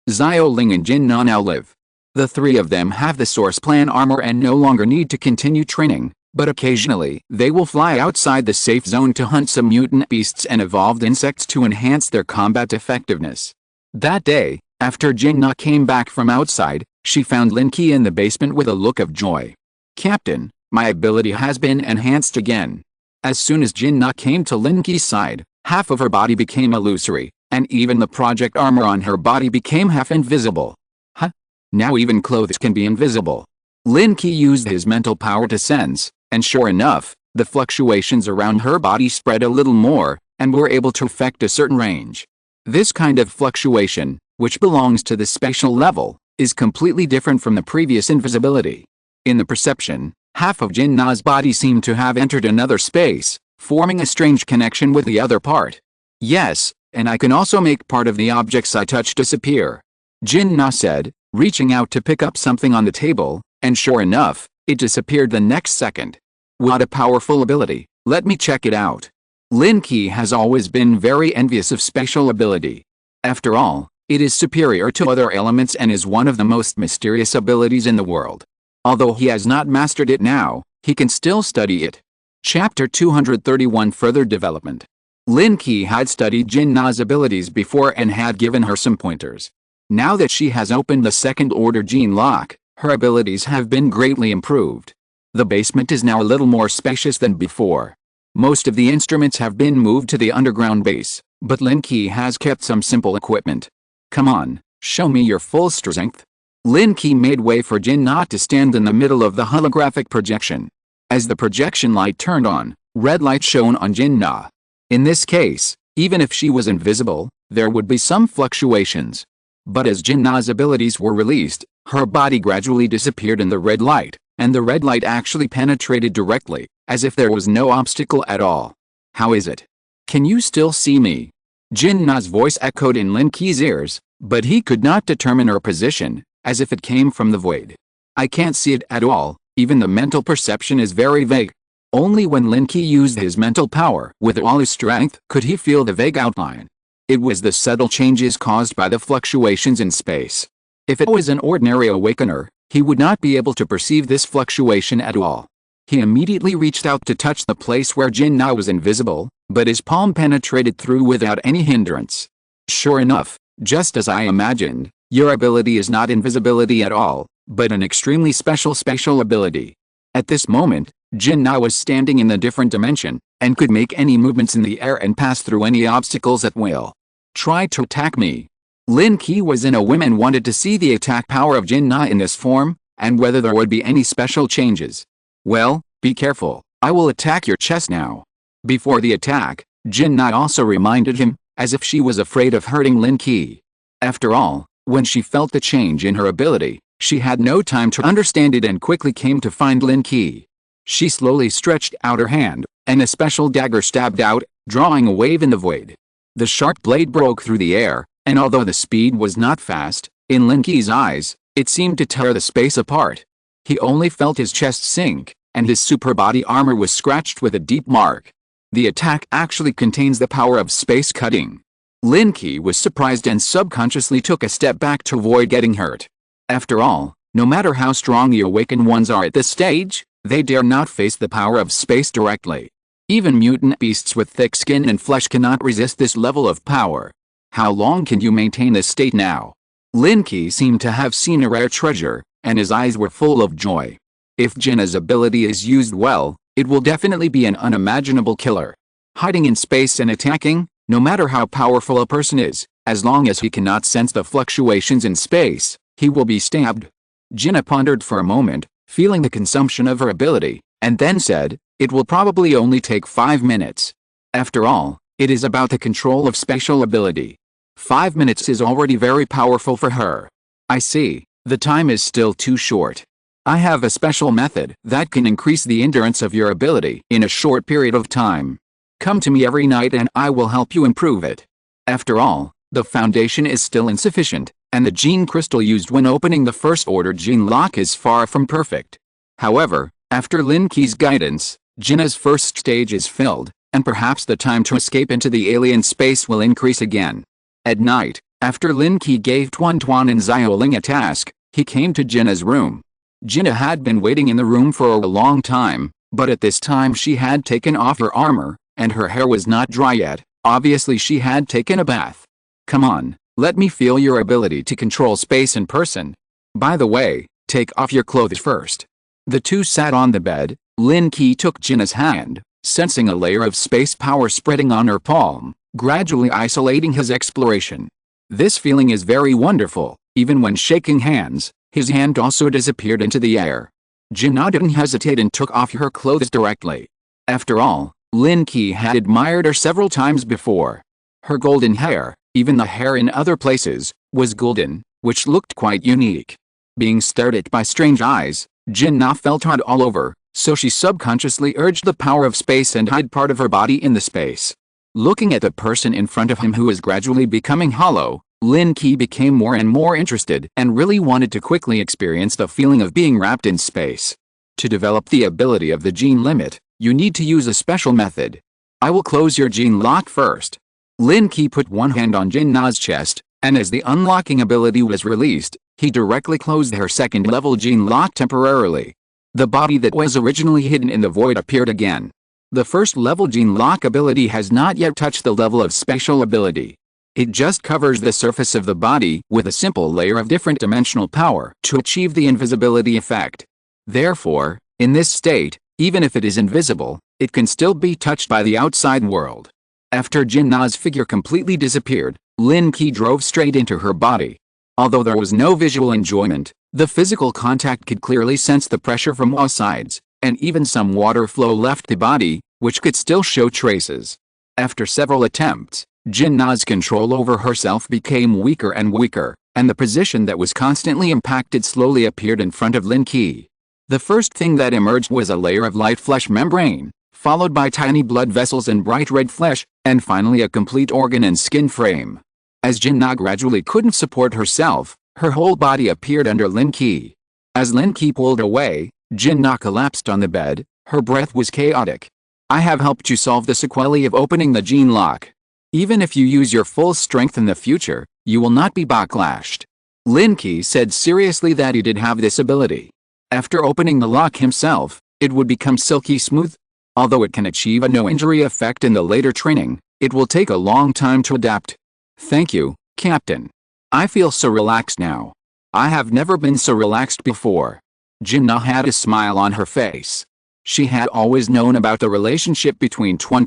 Xiao Ling and Jin Na now live. The 3 of them have the source plan armor and no longer need to continue training, but occasionally they will fly outside the safe zone to hunt some mutant beasts and evolved insects to enhance their combat effectiveness. That day, after Jin Na came back from outside, she found Lin Qi in the basement with a look of joy. "Captain, my ability has been enhanced again." As soon as Jin Na came to Lin Qi's side, half of her body became illusory, and even the project armor on her body became half invisible. Huh? Now even clothes can be invisible. Lin Qi used his mental power to sense, and sure enough, the fluctuations around her body spread a little more, and were able to affect a certain range. This kind of fluctuation, which belongs to the spatial level, is completely different from the previous invisibility. In the perception, half of Jin Na's body seemed to have entered another space, forming a strange connection with the other part. "Yes, and I can also make part of the objects I touch disappear," Jin Na said, reaching out to pick up something on the table, and sure enough, it disappeared the next second. "What a powerful ability, let me check it out." Lin Qi has always been very envious of spatial ability. After all, it is superior to other elements and is one of the most mysterious abilities in the world. Although he has not mastered it now, he can still study it. Chapter 231 Further Development. Lin Qi had studied Jin Na's abilities before and had given her some pointers. Now that she has opened the 2nd-order gene lock, her abilities have been greatly improved. The basement is now a little more spacious than before. Most of the instruments have been moved to the underground base, but Lin Qi has kept some simple equipment. "Come on, show me your full strength." Lin Qi made way for Jin Na to stand in the middle of the holographic projection. As the projection light turned on, red light shone on Jin Na. In this case, even if she was invisible, there would be some fluctuations. But as Jin Na's abilities were released, her body gradually disappeared in the red light, and the red light actually penetrated directly, as if there was no obstacle at all. "How is it? Can you still see me?" Jin Na's voice echoed in Lin Qi's ears, but he could not determine her position, as if it came from the void. "I can't see it at all, even the mental perception is very vague." Only when Lin Qi used his mental power with all his strength could he feel the vague outline. It was the subtle changes caused by the fluctuations in space. If it was an ordinary awakener, he would not be able to perceive this fluctuation at all. He immediately reached out to touch the place where Jin Na was invisible, but his palm penetrated through without any hindrance. "Sure enough, just as I imagined, your ability is not invisibility at all, but an extremely special spatial ability." At this moment, Jin Na was standing in a different dimension, and could make any movements in the air and pass through any obstacles at will. Try to attack me. Lin Qi was in a whim and wanted to see the attack power of Jin Na in this form, and whether there would be any special changes. Well, be careful, I will attack your chest now. Before the attack, Jin Na also reminded him, as if she was afraid of hurting Lin Qi. After all, when she felt the change in her ability, she had no time to understand it and quickly came to find Lin Qi. She slowly stretched out her hand, and a special dagger stabbed out, drawing a wave in the void. The sharp blade broke through the air, and although the speed was not fast, in Lin Qi's eyes, it seemed to tear the space apart. He only felt his chest sink, and his super body armor was scratched with a deep mark. The attack actually contains the power of space cutting. Lin Qi was surprised and subconsciously took a step back to avoid getting hurt. After all, no matter how strong the awakened ones are at this stage, they dare not face the power of space directly. Even mutant beasts with thick skin and flesh cannot resist this level of power. How long can you maintain this state now? Lin Qi seemed to have seen a rare treasure, and his eyes were full of joy. If Jin Na's ability is used well, it will definitely be an unimaginable killer. Hiding in space and attacking, no matter how powerful a person is, as long as he cannot sense the fluctuations in space, he will be stabbed. Jin Na pondered for a moment, feeling the consumption of her ability, and then said, "It will probably only take 5 minutes. After all, it is about the control of spatial ability. 5 minutes is already very powerful for her." "I see, the time is still too short. I have a special method that can increase the endurance of your ability in a short period of time. Come to me every night and I will help you improve it." After all, the foundation is still insufficient, and the gene crystal used when opening the first order gene lock is far from perfect. However, after Lin Qi's guidance, Jin Na's first stage is filled, and perhaps the time to escape into the alien space will increase again. At night, after Lin Qi gave Tuan Tuan and Xiaoling a task, he came to Jin Na's room. Jin Na had been waiting in the room for a long time, but at this time she had taken off her armor, and her hair was not dry yet. Obviously she had taken a bath. "Come on, let me feel your ability to control space in person. By the way, take off your clothes first." The two sat on the bed. Lin Qi took Jin Na's hand, sensing a layer of space power spreading on her palm, gradually isolating his exploration. This feeling is very wonderful. Even when shaking hands, his hand also disappeared into the air. Jin Na didn't hesitate and took off her clothes directly. After all, Lin Qi had admired her several times before. Her golden hair, even the hair in other places, was golden, which looked quite unique. Being stared at by strange eyes, Jin Na felt hot all over, so she subconsciously urged the power of space and hid part of her body in the space. Looking at the person in front of him who was gradually becoming hollow, Lin Qi became more and more interested and really wanted to quickly experience the feeling of being wrapped in space. To develop the ability of the gene limit, you need to use a special method. I will close your gene lock first. Lin Qi put one hand on Jin Na's chest, and as the unlocking ability was released, he directly closed her second-level gene lock temporarily. The body that was originally hidden in the void appeared again. The first-level gene lock ability has not yet touched the level of spatial ability. It just covers the surface of the body with a simple layer of different dimensional power to achieve the invisibility effect. Therefore, in this state, even if it is invisible, it can still be touched by the outside world. After Jin Na's figure completely disappeared, Lin Qi drove straight into her body. Although there was no visual enjoyment, the physical contact could clearly sense the pressure from all sides, and even some water flow left the body, which could still show traces. After several attempts, Jin Na's control over herself became weaker and weaker, and the position that was constantly impacted slowly appeared in front of Lin Qi. The first thing that emerged was a layer of light flesh membrane, followed by tiny blood vessels and bright red flesh, and finally a complete organ and skin frame. As Jin Na gradually couldn't support herself, her whole body appeared under Lin Qi. As Lin Qi pulled away, Jin Na collapsed on the bed. Her breath was chaotic. "I have helped you solve the sequelae of opening the gene lock. Even if you use your full strength in the future, you will not be backlashed." Lin Qi said seriously that he did have this ability. After opening the lock himself, it would become silky smooth. Although it can achieve a no-injury effect in the later training, it will take a long time to adapt. "Thank you, Captain. I feel so relaxed now. I have never been so relaxed before." Jin Na had a smile on her face. She had always known about the relationship between Tuan,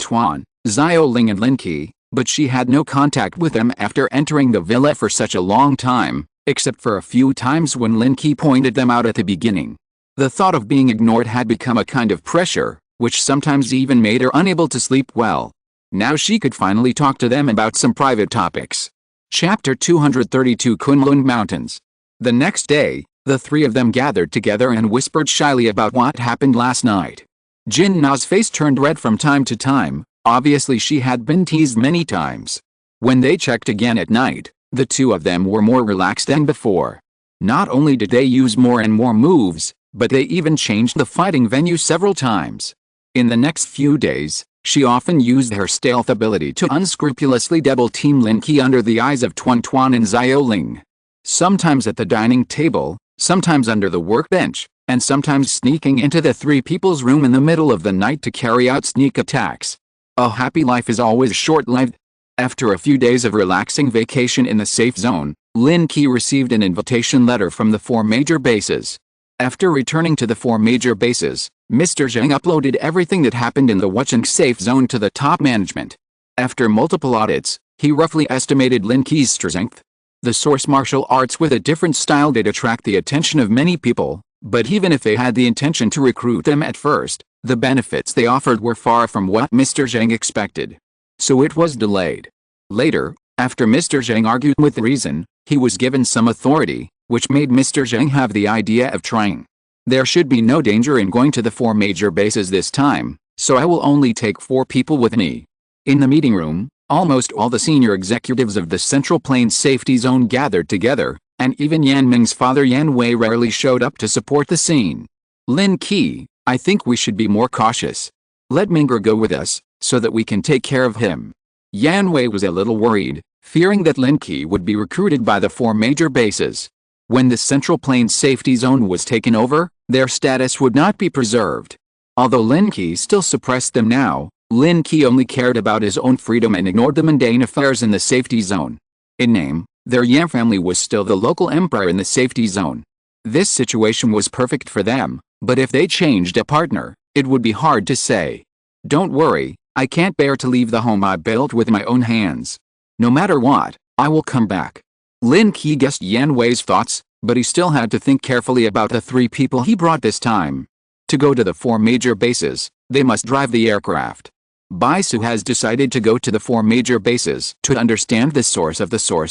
Xiaoling and Lin Qi, but she had no contact with them after entering the villa for such a long time, except for a few times when Lin Qi pointed them out at the beginning. The thought of being ignored had become a kind of pressure, which sometimes even made her unable to sleep well. Now she could finally talk to them about some private topics. Chapter 232 Kunlun Mountains. The next day, the three of them gathered together and whispered shyly about what happened last night. Jin Na's face turned red from time to time. Obviously she had been teased many times. When they checked again at night, the two of them were more relaxed than before. Not only did they use more and more moves, but they even changed the fighting venue several times. In the next few days, she often used her stealth ability to unscrupulously double-team Lin Qi under the eyes of Tuan and Xiaoling. Sometimes at the dining table, sometimes under the workbench, and sometimes sneaking into the three people's room in the middle of the night to carry out sneak attacks. A happy life is always short-lived. After a few days of relaxing vacation in the safe zone, Lin Qi received an invitation letter from the 4 major bases. After returning to the 4 major bases, Mr. Zhang uploaded everything that happened in the Wucheng safe zone to the top management. After multiple audits, he roughly estimated Lin Qi's strength. The source martial arts with a different style did attract the attention of many people, but even if they had the intention to recruit them at first, the benefits they offered were far from what Mr. Zhang expected. So it was delayed. Later, after Mr. Zhang argued with reason, he was given some authority, which made Mr. Zhang have the idea of trying. There should be no danger in going to the 4 major bases this time, so I will only take 4 people with me. In the meeting room, almost all the senior executives of the Central Plains Safety Zone gathered together, and even Yan Ming's father Yan Wei rarely showed up to support the scene. Lin Qi, I think we should be more cautious. Let Ming'er go with us, so that we can take care of him. Yan Wei was a little worried, fearing that Lin Qi would be recruited by the 4 major bases. When the Central Plains Safety Zone was taken over, their status would not be preserved. Although Lin Qi still suppressed them now, Lin Qi only cared about his own freedom and ignored the mundane affairs in the safety zone. In name, their Yan family was still the local emperor in the safety zone. This situation was perfect for them, but if they changed a partner, it would be hard to say. Don't worry, I can't bear to leave the home I built with my own hands. No matter what, I will come back. Lin Qi guessed Yan Wei's thoughts, but he still had to think carefully about the 3 people he brought this time. To go to the 4 major bases, they must drive the aircraft. Baisu has decided to go to the 4 major bases to understand the source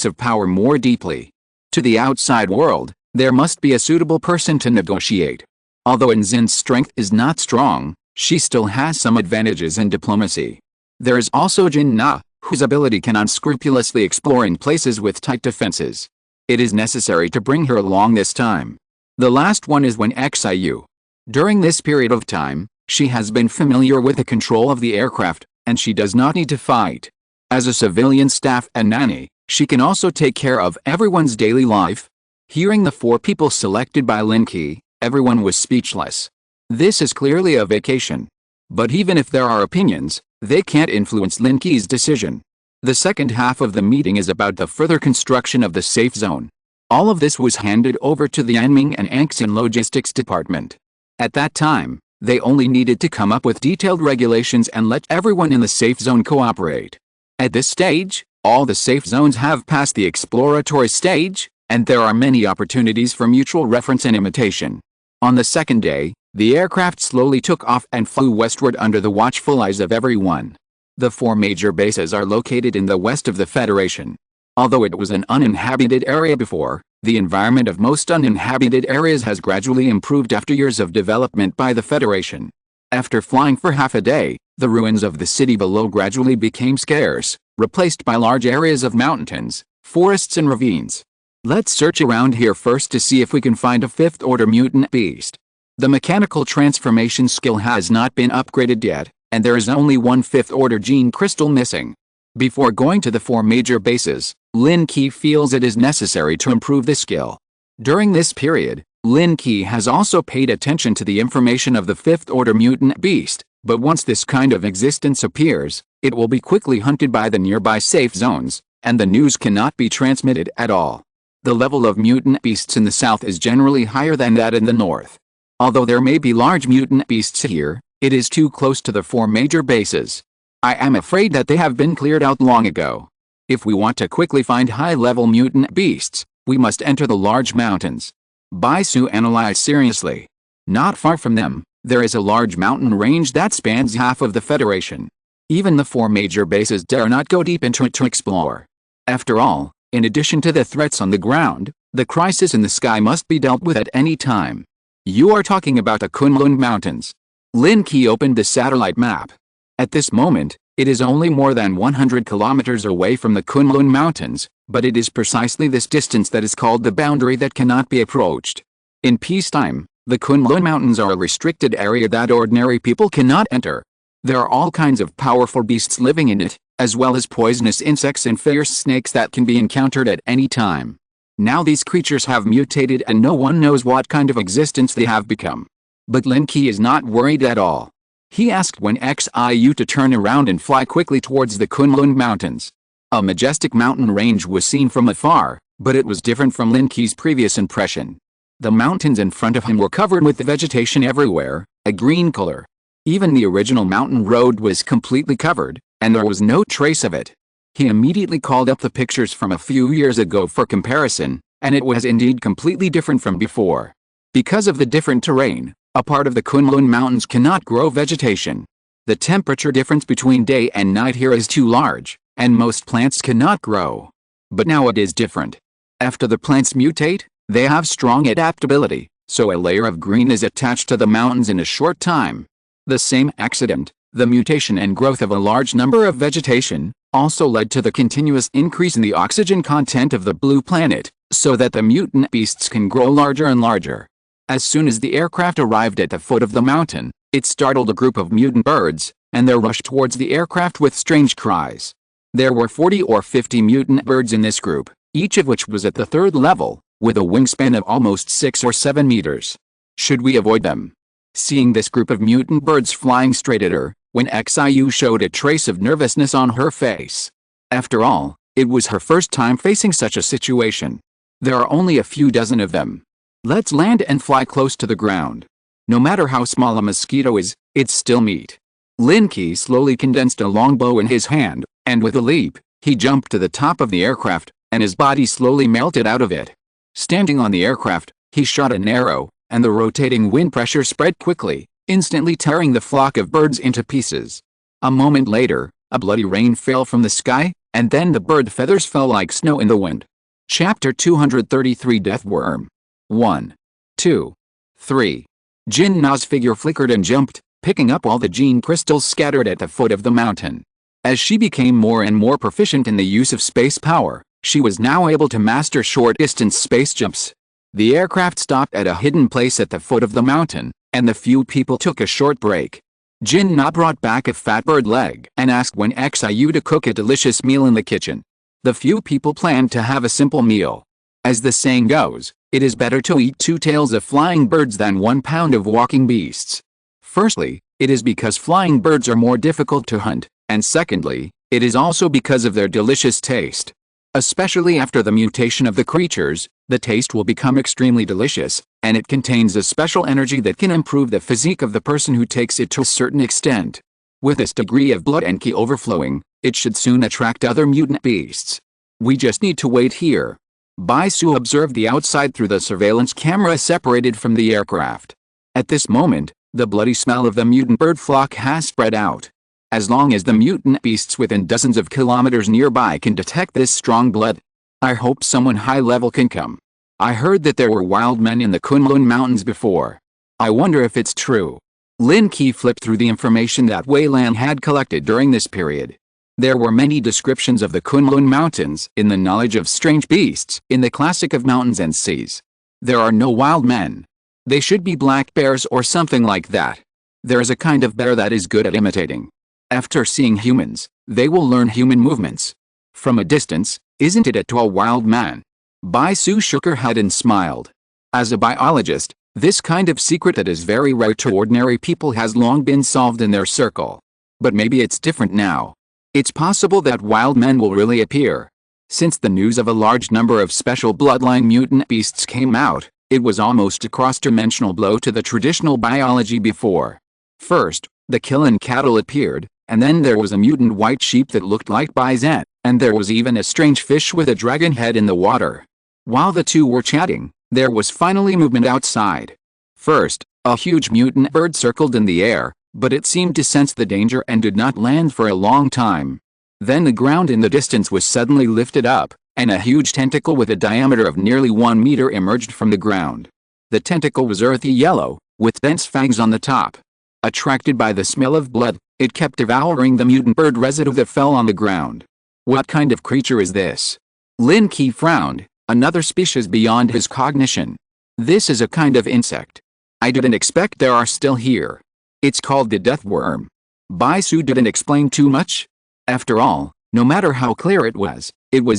of power more deeply. To the outside world, there must be a suitable person to negotiate. Although Enzin's strength is not strong, she still has some advantages in diplomacy. There is also Jin Na, whose ability can unscrupulously explore in places with tight defenses. It is necessary to bring her along this time. The last one is Wen Xiu. During this period of time, she has been familiar with the control of the aircraft, and she does not need to fight. As a civilian staff and nanny, she can also take care of everyone's daily life. Hearing the 4 people selected by Lin Qi, everyone was speechless. This is clearly a vacation. But even if there are opinions, they can't influence Lin Qi's decision. The second half of the meeting is about the further construction of the safe zone. All of this was handed over to the Anming and Angxin Logistics Department. At that time, they only needed to come up with detailed regulations and let everyone in the safe zone cooperate. At this stage, all the safe zones have passed the exploratory stage, and there are many opportunities for mutual reference and imitation. On the second day, the aircraft slowly took off and flew westward under the watchful eyes of everyone. The 4 major bases are located in the west of the Federation. Although it was an uninhabited area before, the environment of most uninhabited areas has gradually improved after years of development by the Federation. After flying for half a day, the ruins of the city below gradually became scarce, replaced by large areas of mountains, forests and ravines. Let's search around here first to see if we can find a 5th-order mutant beast. The mechanical transformation skill has not been upgraded yet, and there is only 1 5th-order gene crystal missing. Before going to the 4 major bases, Lin Qi feels it is necessary to improve the skill. During this period, Lin Qi has also paid attention to the information of the 5th-order mutant beast, but once this kind of existence appears, it will be quickly hunted by the nearby safe zones, and the news cannot be transmitted at all. The level of mutant beasts in the south is generally higher than that in the north. Although there may be large mutant beasts here, it is too close to the 4 major bases. I am afraid that they have been cleared out long ago. If we want to quickly find high-level mutant beasts, we must enter the large mountains. Baisu analyzed seriously. Not far from them, there is a large mountain range that spans half of the Federation. Even the 4 major bases dare not go deep into it to explore. After all, in addition to the threats on the ground, the crisis in the sky must be dealt with at any time. You are talking about the Kunlun Mountains. Lin Qi opened the satellite map. At this moment, it is only more than 100 kilometers away from the Kunlun Mountains, but it is precisely this distance that is called the boundary that cannot be approached. In peacetime, the Kunlun Mountains are a restricted area that ordinary people cannot enter. There are all kinds of powerful beasts living in it, as well as poisonous insects and fierce snakes that can be encountered at any time. Now these creatures have mutated and no one knows what kind of existence they have become. But Lin Qi is not worried at all. He asked when Xiu to turn around and fly quickly towards the Kunlun Mountains. A majestic mountain range was seen from afar, but it was different from Lin Qi's previous impression. The mountains in front of him were covered with vegetation everywhere, a green color. Even the original mountain road was completely covered, and there was no trace of it. He immediately called up the pictures from a few years ago for comparison, and it was indeed completely different from before. Because of the different terrain, a part of the Kunlun Mountains cannot grow vegetation. The temperature difference between day and night here is too large, and most plants cannot grow. But now it is different. After the plants mutate, they have strong adaptability, so a layer of green is attached to the mountains in a short time. The same accident, the mutation and growth of a large number of vegetation, also led to the continuous increase in the oxygen content of the blue planet, so that the mutant beasts can grow larger and larger. As soon as the aircraft arrived at the foot of the mountain, it startled a group of mutant birds, and they rushed towards the aircraft with strange cries. There were 40 or 50 mutant birds in this group, each of which was at the 3rd level, with a wingspan of almost 6 or 7 meters. Should we avoid them? Seeing this group of mutant birds flying straight at her, when Xiu showed a trace of nervousness on her face. After all, it was her first time facing such a situation. There are only a few dozen of them. Let's land and fly close to the ground. No matter how small a mosquito is, it's still meat. Lin Qi slowly condensed a long bow in his hand, and with a leap, he jumped to the top of the aircraft, and his body slowly melted out of it. Standing on the aircraft, he shot an arrow, and the rotating wind pressure spread quickly, instantly tearing the flock of birds into pieces. A moment later, a bloody rain fell from the sky, and then the bird feathers fell like snow in the wind. Chapter 233 Death Worm. 1, 2, 3. Jin Na's figure flickered and jumped, picking up all the gene crystals scattered at the foot of the mountain. As she became more and more proficient in the use of space power, she was now able to master short-distance space jumps. The aircraft stopped at a hidden place at the foot of the mountain, and the few people took a short break. Jin Na brought back a fat bird leg and asked when Xiu to cook a delicious meal in the kitchen. The few people planned to have a simple meal. As the saying goes, it is better to eat 2 tails of flying birds than 1 pound of walking beasts. Firstly, it is because flying birds are more difficult to hunt, and secondly, it is also because of their delicious taste. Especially after the mutation of the creatures, the taste will become extremely delicious, and it contains a special energy that can improve the physique of the person who takes it to a certain extent. With this degree of blood and Qi overflowing, it should soon attract other mutant beasts. We just need to wait here. Baisu observed the outside through the surveillance camera separated from the aircraft. At this moment, the bloody smell of the mutant bird flock has spread out. As long as the mutant beasts within dozens of kilometers nearby can detect this strong blood, I hope someone high-level can come. I heard that there were wild men in the Kunlun Mountains before. I wonder if it's true. Lin Qi flipped through the information that Wei Lan had collected during this period. There were many descriptions of the Kunlun Mountains in the knowledge of strange beasts in the classic of mountains and seas. There are no wild men. They should be black bears or something like that. There is a kind of bear that is good at imitating. After seeing humans, they will learn human movements. From a distance, isn't it a tall wild man? Baisu shook her head and smiled. As a biologist, this kind of secret that is very rare to ordinary people has long been solved in their circle. But maybe it's different now. It's possible that wild men will really appear. Since the news of a large number of special bloodline mutant beasts came out, It was almost a cross-dimensional blow to the traditional biology before. First, the killing cattle appeared, and then there was a mutant white sheep that looked like bison, and there was even a strange fish with a dragon head in the water. While the two were chatting, there was finally movement outside. First, a huge mutant bird circled in the air, but it seemed to sense the danger and did not land for a long time. Then the ground in the distance was suddenly lifted up, and a huge tentacle with a diameter of nearly 1 meter emerged from the ground. The tentacle was earthy yellow, with dense fangs on the top. Attracted by the smell of blood, it kept devouring the mutant bird residue that fell on the ground. What kind of creature is this? Lin Qi frowned, another species beyond his cognition. This is a kind of insect. I didn't expect there are still here. It's called the death worm. Bai Su didn't explain too much. After all, no matter how clear it was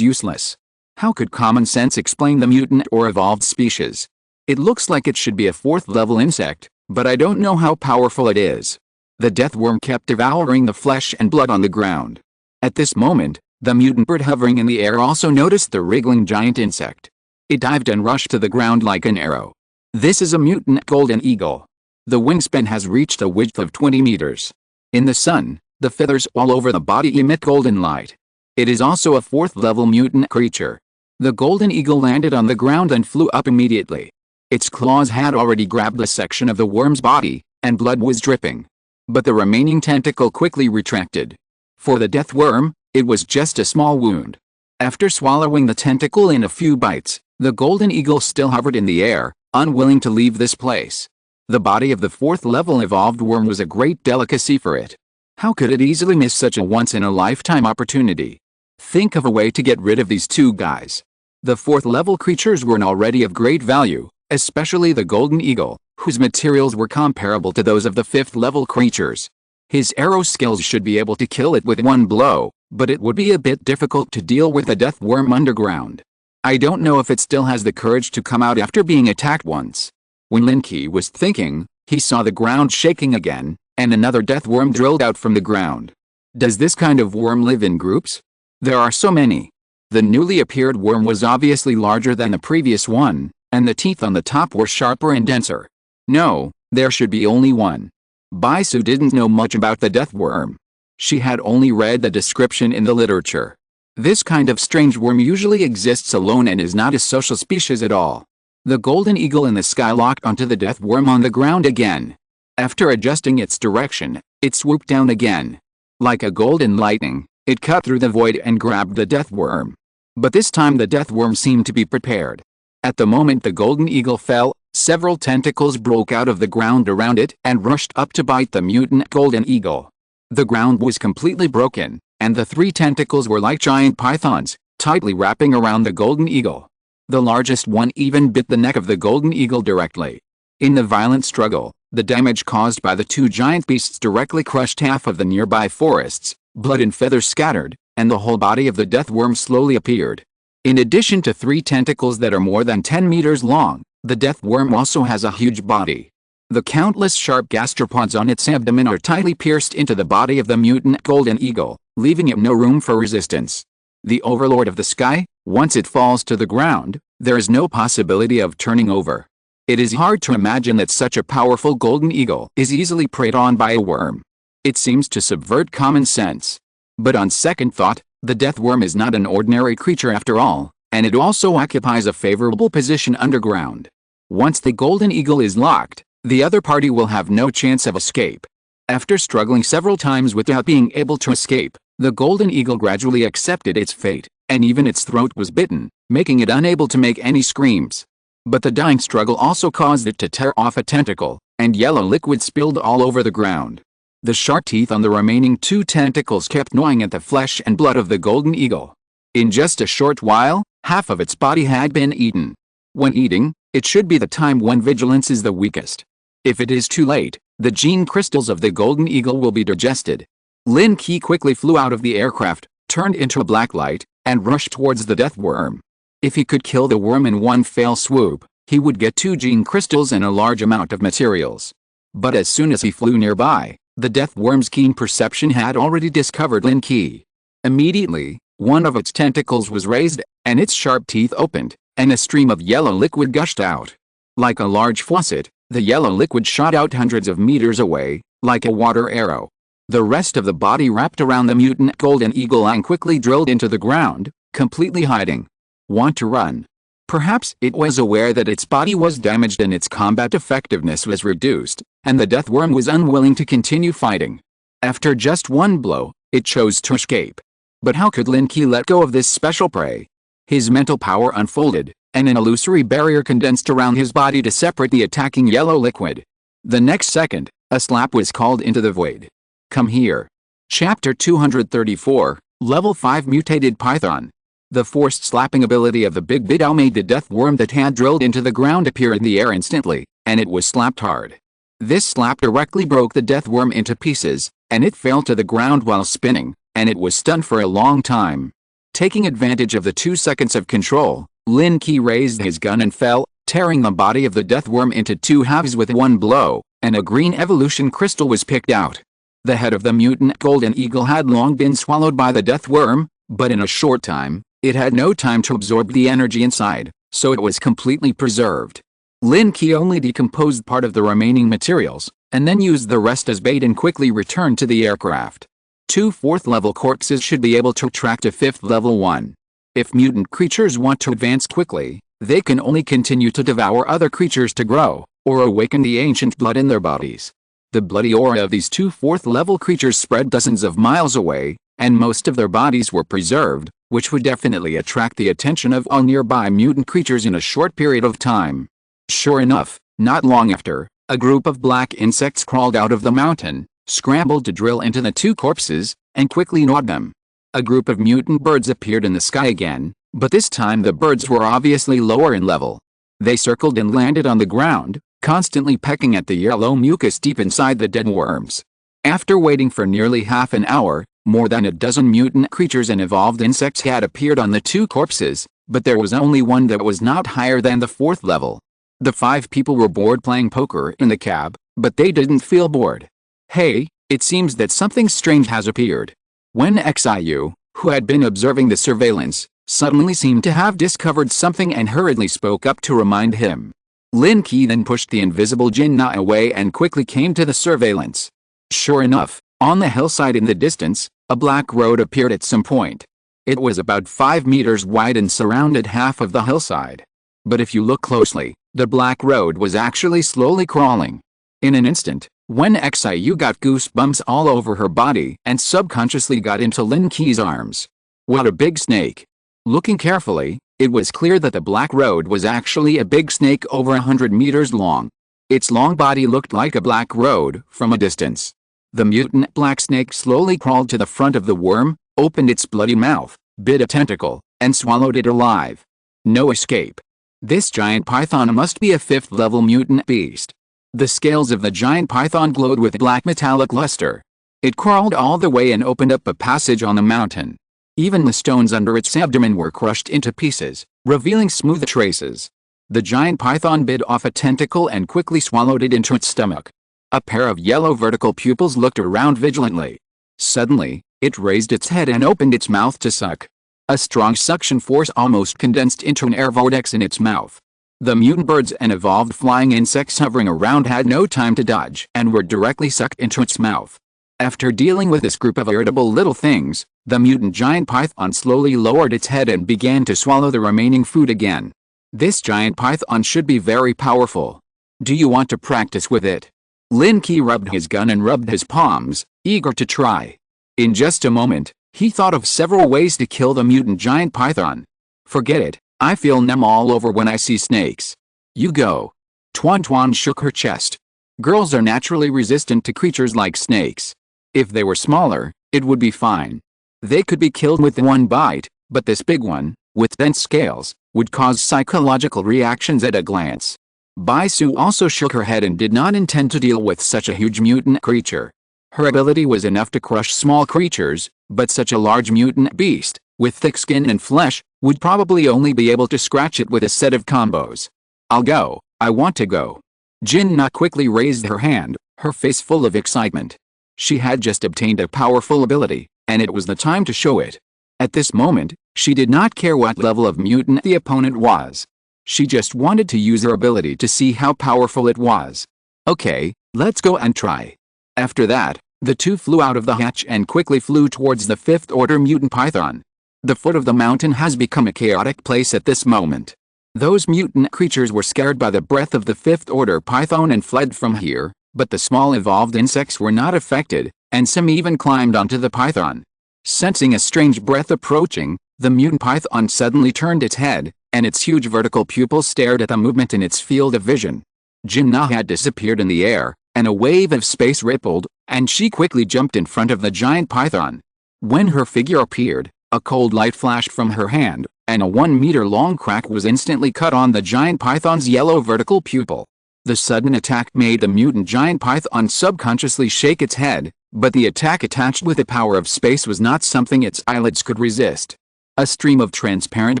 useless. How could common sense explain the mutant or evolved species? It looks like it should be a 4th-level insect, but I don't know how powerful it is. The death worm kept devouring the flesh and blood on the ground. At this moment, the mutant bird hovering in the air also noticed the wriggling giant insect. It dived and rushed to the ground like an arrow. This is a mutant golden eagle. The wingspan has reached a width of 20 meters. In the sun, the feathers all over the body emit golden light. It is also a 4th-level mutant creature. The golden eagle landed on the ground and flew up immediately. Its claws had already grabbed a section of the worm's body, and blood was dripping. But the remaining tentacle quickly retracted. For the death worm, it was just a small wound. After swallowing the tentacle in a few bites, the golden eagle still hovered in the air, unwilling to leave this place. The body of the 4th-level evolved worm was a great delicacy for it. How could it easily miss such a once-in-a-lifetime opportunity? Think of a way to get rid of these two guys. The 4th-level creatures were already of great value, especially the golden eagle, whose materials were comparable to those of the 5th-level creatures. His arrow skills should be able to kill it with one blow, but it would be a bit difficult to deal with a death worm underground. I don't know if it still has the courage to come out after being attacked once. When Lin Qi was thinking, he saw the ground shaking again, and another death worm drilled out from the ground. Does this kind of worm live in groups? There are so many. The newly appeared worm was obviously larger than the previous one, and the teeth on the top were sharper and denser. No, there should be only one. Bai Su didn't know much about the death worm. She had only read the description in the literature. This kind of strange worm usually exists alone and is not a social species at all. The golden eagle in the sky locked onto the death worm on the ground again. After adjusting its direction, it swooped down again. Like a golden lightning, it cut through the void and grabbed the death worm. But this time the death worm seemed to be prepared. At the moment the golden eagle fell, several tentacles broke out of the ground around it and rushed up to bite the mutant golden eagle. The ground was completely broken, and the 3 tentacles were like giant pythons, tightly wrapping around the golden eagle. The largest one even bit the neck of the golden eagle directly. In the violent struggle, the damage caused by the 2 giant beasts directly crushed half of the nearby forests, blood and feathers scattered, and the whole body of the death worm slowly appeared. In addition to 3 tentacles that are more than 10 meters long, the death worm also has a huge body. The countless sharp gastropods on its abdomen are tightly pierced into the body of the mutant golden eagle, leaving it no room for resistance. The overlord of the sky, once it falls to the ground, there is no possibility of turning over. It is hard to imagine that such a powerful golden eagle is easily preyed on by a worm. It seems to subvert common sense. But on second thought, the death worm is not an ordinary creature after all, and it also occupies a favorable position underground. Once the golden eagle is locked, the other party will have no chance of escape. After struggling several times without being able to escape, the golden eagle gradually accepted its fate, and even its throat was bitten, making it unable to make any screams. But the dying struggle also caused it to tear off a tentacle, and yellow liquid spilled all over the ground. The sharp teeth on the remaining 2 tentacles kept gnawing at the flesh and blood of the golden eagle. In just a short while, half of its body had been eaten. When eating, it should be the time when vigilance is the weakest. If it is too late, the gene crystals of the golden eagle will be digested. Lin Qi quickly flew out of the aircraft, turned into a black light, and rushed towards the death worm. If he could kill the worm in one fell swoop, he would get 2 gene crystals and a large amount of materials. But as soon as he flew nearby, the death worm's keen perception had already discovered Lin Qi. Immediately, one of its tentacles was raised, and its sharp teeth opened, and a stream of yellow liquid gushed out. Like a large faucet, the yellow liquid shot out hundreds of meters away, like a water arrow. The rest of the body wrapped around the mutant golden eagle and quickly drilled into the ground, completely hiding. Want to run? Perhaps it was aware that its body was damaged and its combat effectiveness was reduced, and the death worm was unwilling to continue fighting. After just one blow, it chose to escape. But how could Lin Qi let go of this special prey? His mental power unfolded, and an illusory barrier condensed around his body to separate the attacking yellow liquid. The next second, a slap was called into the void. Come here. Chapter 234, Level 5 Mutated Python. The forced slapping ability of the Big Bidao made the death worm that had drilled into the ground appear in the air instantly, and it was slapped hard. This slap directly broke the death worm into pieces, and it fell to the ground while spinning, and it was stunned for a long time. Taking advantage of the 2 seconds of control, Lin Qi raised his gun and fell, tearing the body of the death worm into 2 halves with one blow, and a green evolution crystal was picked out. The head of the mutant golden eagle had long been swallowed by the death worm, but in a short time, it had no time to absorb the energy inside, so it was completely preserved. Lin Qi only decomposed part of the remaining materials, and then used the rest as bait and quickly returned to the aircraft. 2 4th-level corpses should be able to track to 5th level 1. If mutant creatures want to advance quickly, they can only continue to devour other creatures to grow, or awaken the ancient blood in their bodies. The bloody aura of these 2 4th-level creatures spread dozens of miles away, and most of their bodies were preserved, which would definitely attract the attention of all nearby mutant creatures in a short period of time. Sure enough, not long after, a group of black insects crawled out of the mountain, scrambled to drill into the 2 corpses, and quickly gnawed them. A group of mutant birds appeared in the sky again, but this time the birds were obviously lower in level. They circled and landed on the ground, constantly pecking at the yellow mucus deep inside the dead worms. After waiting for nearly half an hour, more than a dozen mutant creatures and evolved insects had appeared on the 2 corpses, but there was only one that was not higher than the 4th level. The 5 people were bored playing poker in the cab, but they didn't feel bored. Hey, it seems that something strange has appeared. When Xiu, who had been observing the surveillance, suddenly seemed to have discovered something and hurriedly spoke up to remind him. Lin Qi then pushed the invisible Jinnah away and quickly came to the surveillance. Sure enough, on the hillside in the distance, a black road appeared at some point. It was about 5 meters wide and surrounded half of the hillside. But if you look closely, the black road was actually slowly crawling. In an instant, when Xiu got goosebumps all over her body and subconsciously got into Lin Qi's arms. What a big snake! Looking carefully, it was clear that the black road was actually a big snake over 100 meters long. Its long body looked like a black road from a distance. The mutant black snake slowly crawled to the front of the worm, opened its bloody mouth, bit a tentacle, and swallowed it alive. No escape. This giant python must be a 5th-level mutant beast. The scales of the giant python glowed with black metallic luster. It crawled all the way and opened up a passage on the mountain. Even the stones under its abdomen were crushed into pieces, revealing smooth traces. The giant python bit off a tentacle and quickly swallowed it into its stomach. A pair of yellow vertical pupils looked around vigilantly. Suddenly, it raised its head and opened its mouth to suck. A strong suction force almost condensed into an air vortex in its mouth. The mutant birds and evolved flying insects hovering around had no time to dodge and were directly sucked into its mouth. After dealing with this group of irritable little things, the mutant giant python slowly lowered its head and began to swallow the remaining food again. This giant python should be very powerful. Do you want to practice with it? Lin Qi rubbed his gun and rubbed his palms, eager to try. In just a moment, he thought of several ways to kill the mutant giant python. Forget it, I feel numb all over when I see snakes. You go. Tuan Tuan shook her chest. Girls are naturally resistant to creatures like snakes. If they were smaller, it would be fine. They could be killed with one bite, but this big one, with dense scales, would cause psychological reactions at a glance. Bai Su also shook her head and did not intend to deal with such a huge mutant creature. Her ability was enough to crush small creatures, but such a large mutant beast, with thick skin and flesh, would probably only be able to scratch it with a set of combos. I'll go, I want to go. Jinnah quickly raised her hand, her face full of excitement. She had just obtained a powerful ability, and it was the time to show it. At this moment, she did not care what level of mutant the opponent was. She just wanted to use her ability to see how powerful it was. Okay, let's go and try. After that, the two flew out of the hatch and quickly flew towards the fifth-order mutant python. The foot of the mountain has become a chaotic place at this moment. Those mutant creatures were scared by the breath of the fifth-order python and fled from here, but the small evolved insects were not affected, and some even climbed onto the python. Sensing a strange breath approaching, the mutant python suddenly turned its head, and its huge vertical pupils stared at the movement in its field of vision. Jin-Na had disappeared in the air, and a wave of space rippled, and she quickly jumped in front of the giant python. When her figure appeared, a cold light flashed from her hand, and a 1-meter-long crack was instantly cut on the giant python's yellow vertical pupil. The sudden attack made the mutant giant python subconsciously shake its head, but the attack attached with the power of space was not something its eyelids could resist. A stream of transparent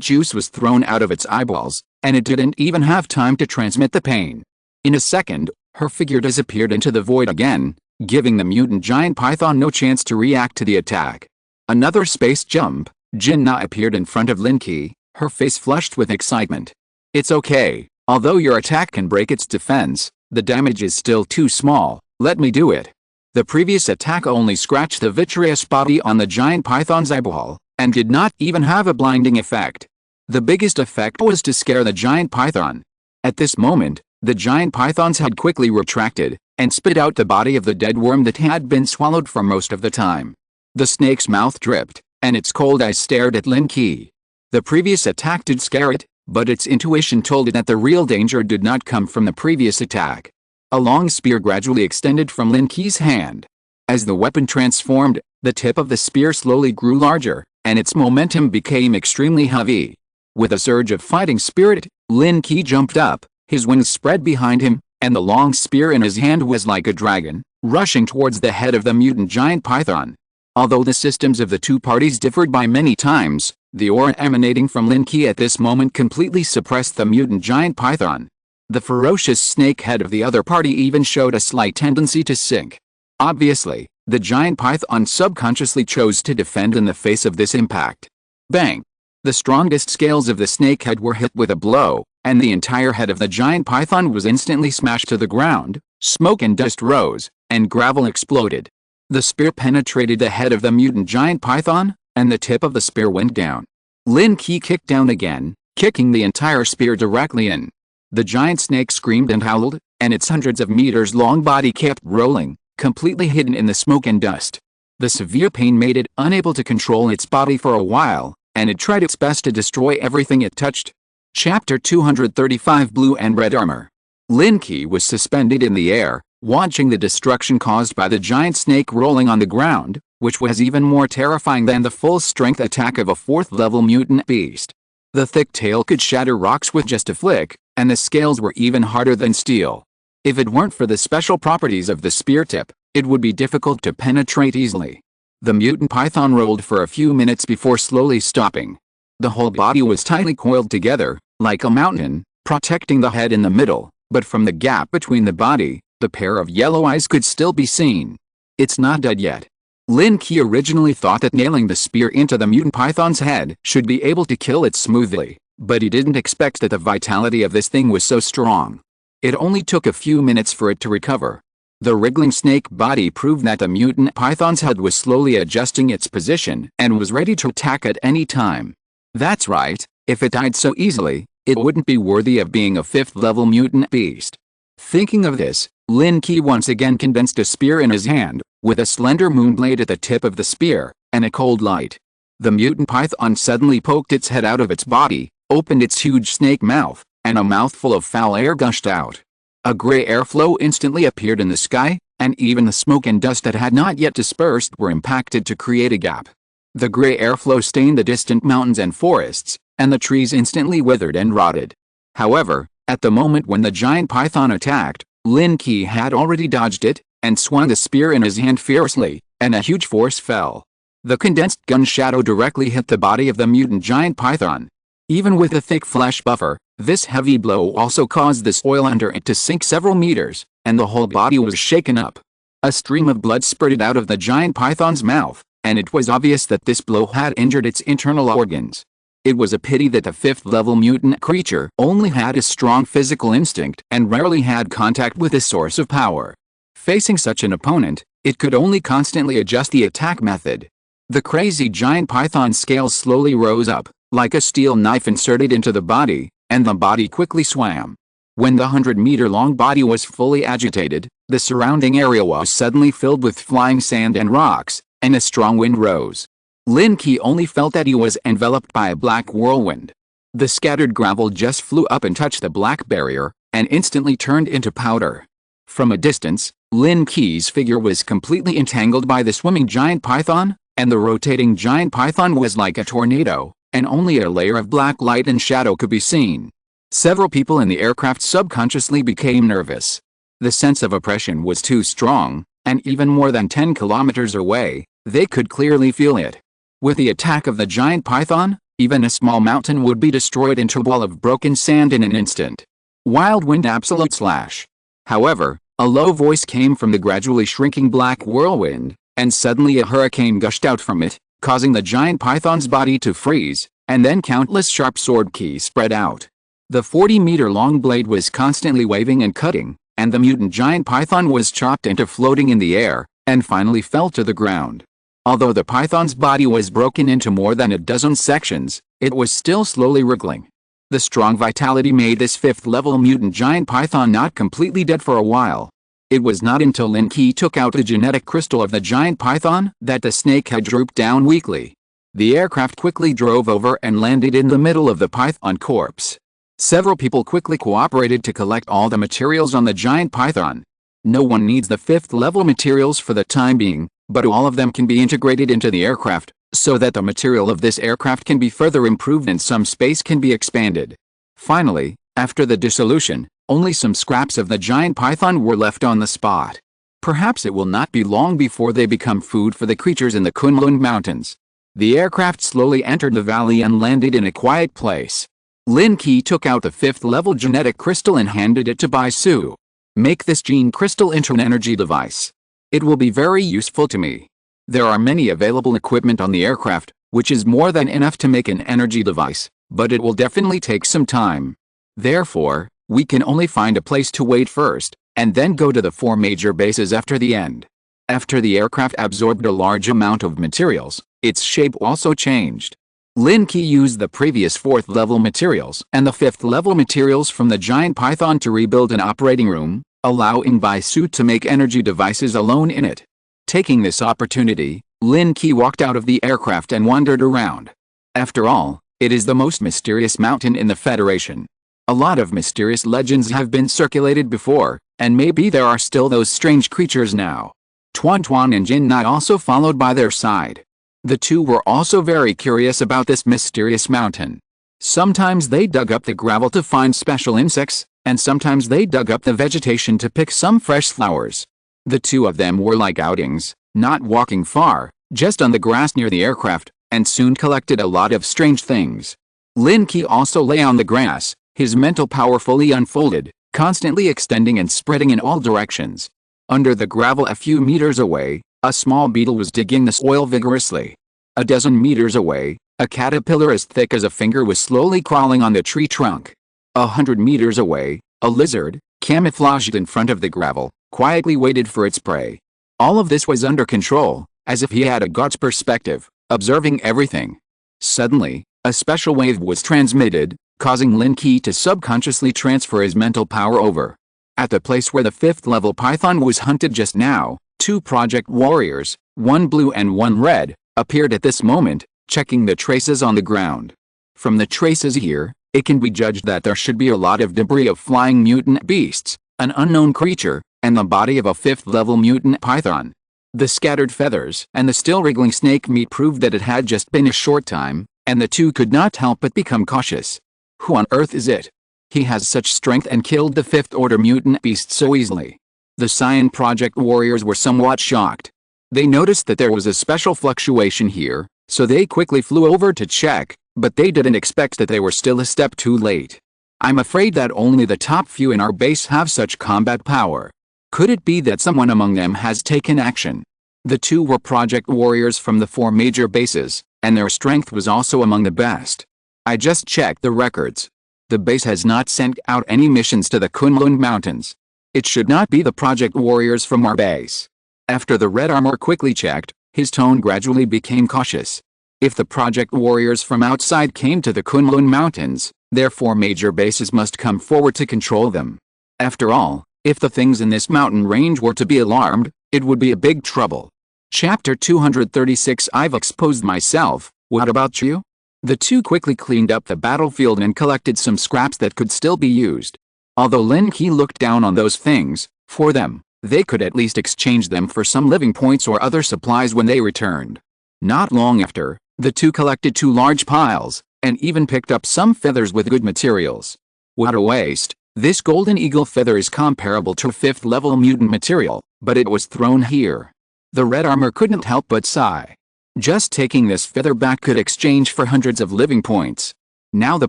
juice was thrown out of its eyeballs, and it didn't even have time to transmit the pain. In a second, her figure disappeared into the void again, giving the mutant giant python no chance to react to the attack. Another space jump, Jin-Na appeared in front of Lin Qi, her face flushed with excitement. It's okay, although your attack can break its defense, the damage is still too small, let me do it. The previous attack only scratched the vitreous body on the giant python's eyeball, and did not even have a blinding effect. The biggest effect was to scare the giant python. At this moment, the giant python's head quickly retracted, and spit out the body of the dead worm that had been swallowed for most of the time. The snake's mouth dripped, and its cold eyes stared at Lin Qi. The previous attack did scare it, but its intuition told it that the real danger did not come from the previous attack. A long spear gradually extended from Lin Qi's hand. As the weapon transformed, the tip of the spear slowly grew larger, and its momentum became extremely heavy. With a surge of fighting spirit, Lin Qi jumped up, his wings spread behind him, and the long spear in his hand was like a dragon, rushing towards the head of the mutant giant python. Although the systems of the two parties differed by many times, the aura emanating from Lin Qi at this moment completely suppressed the mutant giant python. The ferocious snake head of the other party even showed a slight tendency to sink. Obviously, the giant python subconsciously chose to defend in the face of this impact. Bang! The strongest scales of the snake head were hit with a blow, and the entire head of the giant python was instantly smashed to the ground. Smoke and dust rose, and gravel exploded. The spear penetrated the head of the mutant giant python, and the tip of the spear went down. Lin Qi kicked down again, kicking the entire spear directly in. The giant snake screamed and howled, and its hundreds of meters long body kept rolling, completely hidden in the smoke and dust. The severe pain made it unable to control its body for a while, and it tried its best to destroy everything it touched. Chapter 235 Blue and Red Armor. Lin Qi was suspended in the air, watching the destruction caused by the giant snake rolling on the ground, which was even more terrifying than the full-strength attack of a fourth-level mutant beast. The thick tail could shatter rocks with just a flick, and the scales were even harder than steel. If it weren't for the special properties of the spear tip, it would be difficult to penetrate easily. The mutant python rolled for a few minutes before slowly stopping. The whole body was tightly coiled together, like a mountain, protecting the head in the middle, but from the gap between the body, the pair of yellow eyes could still be seen. It's not dead yet. Lin Qi originally thought that nailing the spear into the mutant python's head should be able to kill it smoothly, but he didn't expect that the vitality of this thing was so strong. It only took a few minutes for it to recover. The wriggling snake body proved that the mutant python's head was slowly adjusting its position and was ready to attack at any time. That's right, if it died so easily, it wouldn't be worthy of being a fifth-level mutant beast. Thinking of this, Lin Qi once again condensed a spear in his hand, with a slender moon blade at the tip of the spear, and a cold light. The mutant python suddenly poked its head out of its body, opened its huge snake mouth, and a mouthful of foul air gushed out. A gray airflow instantly appeared in the sky, and even the smoke and dust that had not yet dispersed were impacted to create a gap. The gray airflow stained the distant mountains and forests, and the trees instantly withered and rotted. However, at the moment when the giant python attacked, Lin Qi had already dodged it, and swung the spear in his hand fiercely, and a huge force fell. The condensed gun shadow directly hit the body of the mutant giant python. Even with a thick flesh buffer, this heavy blow also caused the soil under it to sink several meters, and the whole body was shaken up. A stream of blood spurted out of the giant python's mouth, and it was obvious that this blow had injured its internal organs. It was a pity that the fifth-level mutant creature only had a strong physical instinct and rarely had contact with a source of power. Facing such an opponent, it could only constantly adjust the attack method. The crazy giant python's scales slowly rose up, like a steel knife inserted into the body, and the body quickly swam. When the 100-meter-long body was fully agitated, the surrounding area was suddenly filled with flying sand and rocks, and a strong wind rose. Lin Qi only felt that he was enveloped by a black whirlwind. The scattered gravel just flew up and touched the black barrier, and instantly turned into powder. From a distance, Lin Qi's figure was completely entangled by the swimming giant python, and the rotating giant python was like a tornado, and only a layer of black light and shadow could be seen. Several people in the aircraft subconsciously became nervous. The sense of oppression was too strong, and even more than 10 kilometers away, they could clearly feel it. With the attack of the giant python, even a small mountain would be destroyed into a ball of broken sand in an instant. Wild wind absolute slash. However, a low voice came from the gradually shrinking black whirlwind, and suddenly a hurricane gushed out from it, causing the giant python's body to freeze, and then countless sharp sword keys spread out. The 40-meter-long blade was constantly waving and cutting, and the mutant giant python was chopped into floating in the air, and finally fell to the ground. Although the python's body was broken into more than a dozen sections, it was still slowly wriggling. The strong vitality made this fifth-level mutant giant python not completely dead for a while. It was not until Lin Qi took out the genetic crystal of the giant python that the snakehead drooped down weakly. The aircraft quickly drove over and landed in the middle of the python corpse. Several people quickly cooperated to collect all the materials on the giant python. No one needs the fifth-level materials for the time being, but all of them can be integrated into the aircraft, so that the material of this aircraft can be further improved and some space can be expanded. Finally, after the dissolution, only some scraps of the giant python were left on the spot. Perhaps it will not be long before they become food for the creatures in the Kunlun Mountains. The aircraft slowly entered the valley and landed in a quiet place. Lin Qi took out the fifth-level genetic crystal and handed it to Bai Su. Make this gene crystal into an energy device. It will be very useful to me. There are many available equipment on the aircraft, which is more than enough to make an energy device, but it will definitely take some time. Therefore, we can only find a place to wait first, and then go to the 4 major bases after the end. After the aircraft absorbed a large amount of materials, its shape also changed. Lin Qi used the previous 4th-level materials and the 5th-level materials from the giant python to rebuild an operating room, allowing Bai Su to make energy devices alone in it. Taking this opportunity, Lin Qi walked out of the aircraft and wandered around. After all, it is the most mysterious mountain in the Federation. A lot of mysterious legends have been circulated before, and maybe there are still those strange creatures now. Tuan Tuan and Jin Nai also followed by their side. The two were also very curious about this mysterious mountain. Sometimes they dug up the gravel to find special insects, and sometimes they dug up the vegetation to pick some fresh flowers. The two of them were like outings, not walking far, just on the grass near the aircraft, and soon collected a lot of strange things. Lin Qi also lay on the grass, his mental power fully unfolded, constantly extending and spreading in all directions. Under the gravel a few meters away, a small beetle was digging the soil vigorously. A dozen meters away, a caterpillar as thick as a finger was slowly crawling on the tree trunk. 100 meters away, a lizard, camouflaged in front of the gravel, quietly waited for its prey. All of this was under control, as if he had a God's perspective, observing everything. Suddenly, a special wave was transmitted, causing Lin Qi to subconsciously transfer his mental power over. At the place where the 5th-level python was hunted just now, 2 project warriors, one blue and one red, appeared at this moment, checking the traces on the ground. From the traces here, it can be judged that there should be a lot of debris of flying mutant beasts, an unknown creature, and the body of a 5th-level mutant python. The scattered feathers and the still wriggling snake meat proved that it had just been a short time, and the two could not help but become cautious. Who on earth is it? He has such strength and killed the 5th-order mutant beast so easily. The Cyan Project warriors were somewhat shocked. They noticed that there was a special fluctuation here, so they quickly flew over to check, but they didn't expect that they were still a step too late. I'm afraid that only the top few in our base have such combat power. Could it be that someone among them has taken action? The two were project warriors from the 4 major bases, and their strength was also among the best. I just checked the records. The base has not sent out any missions to the Kunlun Mountains. It should not be the Project Warriors from our base. After the Red Armor quickly checked, his tone gradually became cautious. If the Project Warriors from outside came to the Kunlun Mountains, their 4 major bases must come forward to control them. After all, if the things in this mountain range were to be alarmed, it would be a big trouble. Chapter 236. I've exposed myself, what about you? The two quickly cleaned up the battlefield and collected some scraps that could still be used. Although Lin Qi looked down on those things, for them, they could at least exchange them for some living points or other supplies when they returned. Not long after, the two collected 2 large piles, and even picked up some feathers with good materials. What a waste! This golden eagle feather is comparable to 5th level mutant material, but it was thrown here. The Red Armor couldn't help but sigh. Just taking this feather back could exchange for hundreds of living points. Now the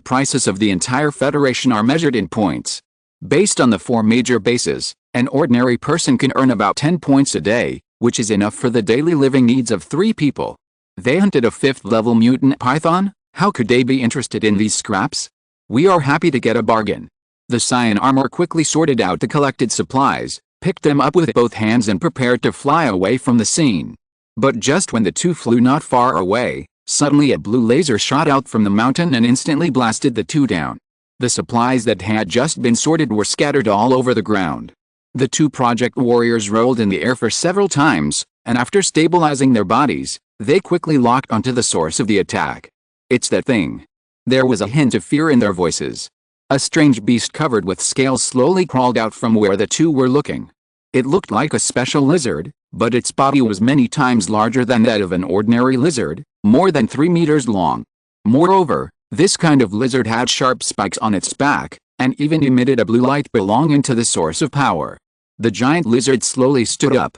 prices of the entire Federation are measured in points. Based on the 4 major bases, an ordinary person can earn about 10 points a day, which is enough for the daily living needs of 3 people. They hunted a 5th level mutant python? How could they be interested in these scraps? We are happy to get a bargain. The Cyan Armor quickly sorted out the collected supplies, picked them up with both hands and prepared to fly away from the scene. But just when the two flew not far away, suddenly a blue laser shot out from the mountain and instantly blasted the two down. The supplies that had just been sorted were scattered all over the ground. The 2 Project Warriors rolled in the air for several times, and after stabilizing their bodies, they quickly locked onto the source of the attack. It's that thing. There was a hint of fear in their voices. A strange beast covered with scales slowly crawled out from where the two were looking. It looked like a special lizard, but its body was many times larger than that of an ordinary lizard, more than 3 meters long. Moreover, this kind of lizard had sharp spikes on its back, and even emitted a blue light belonging to the source of power. The giant lizard slowly stood up,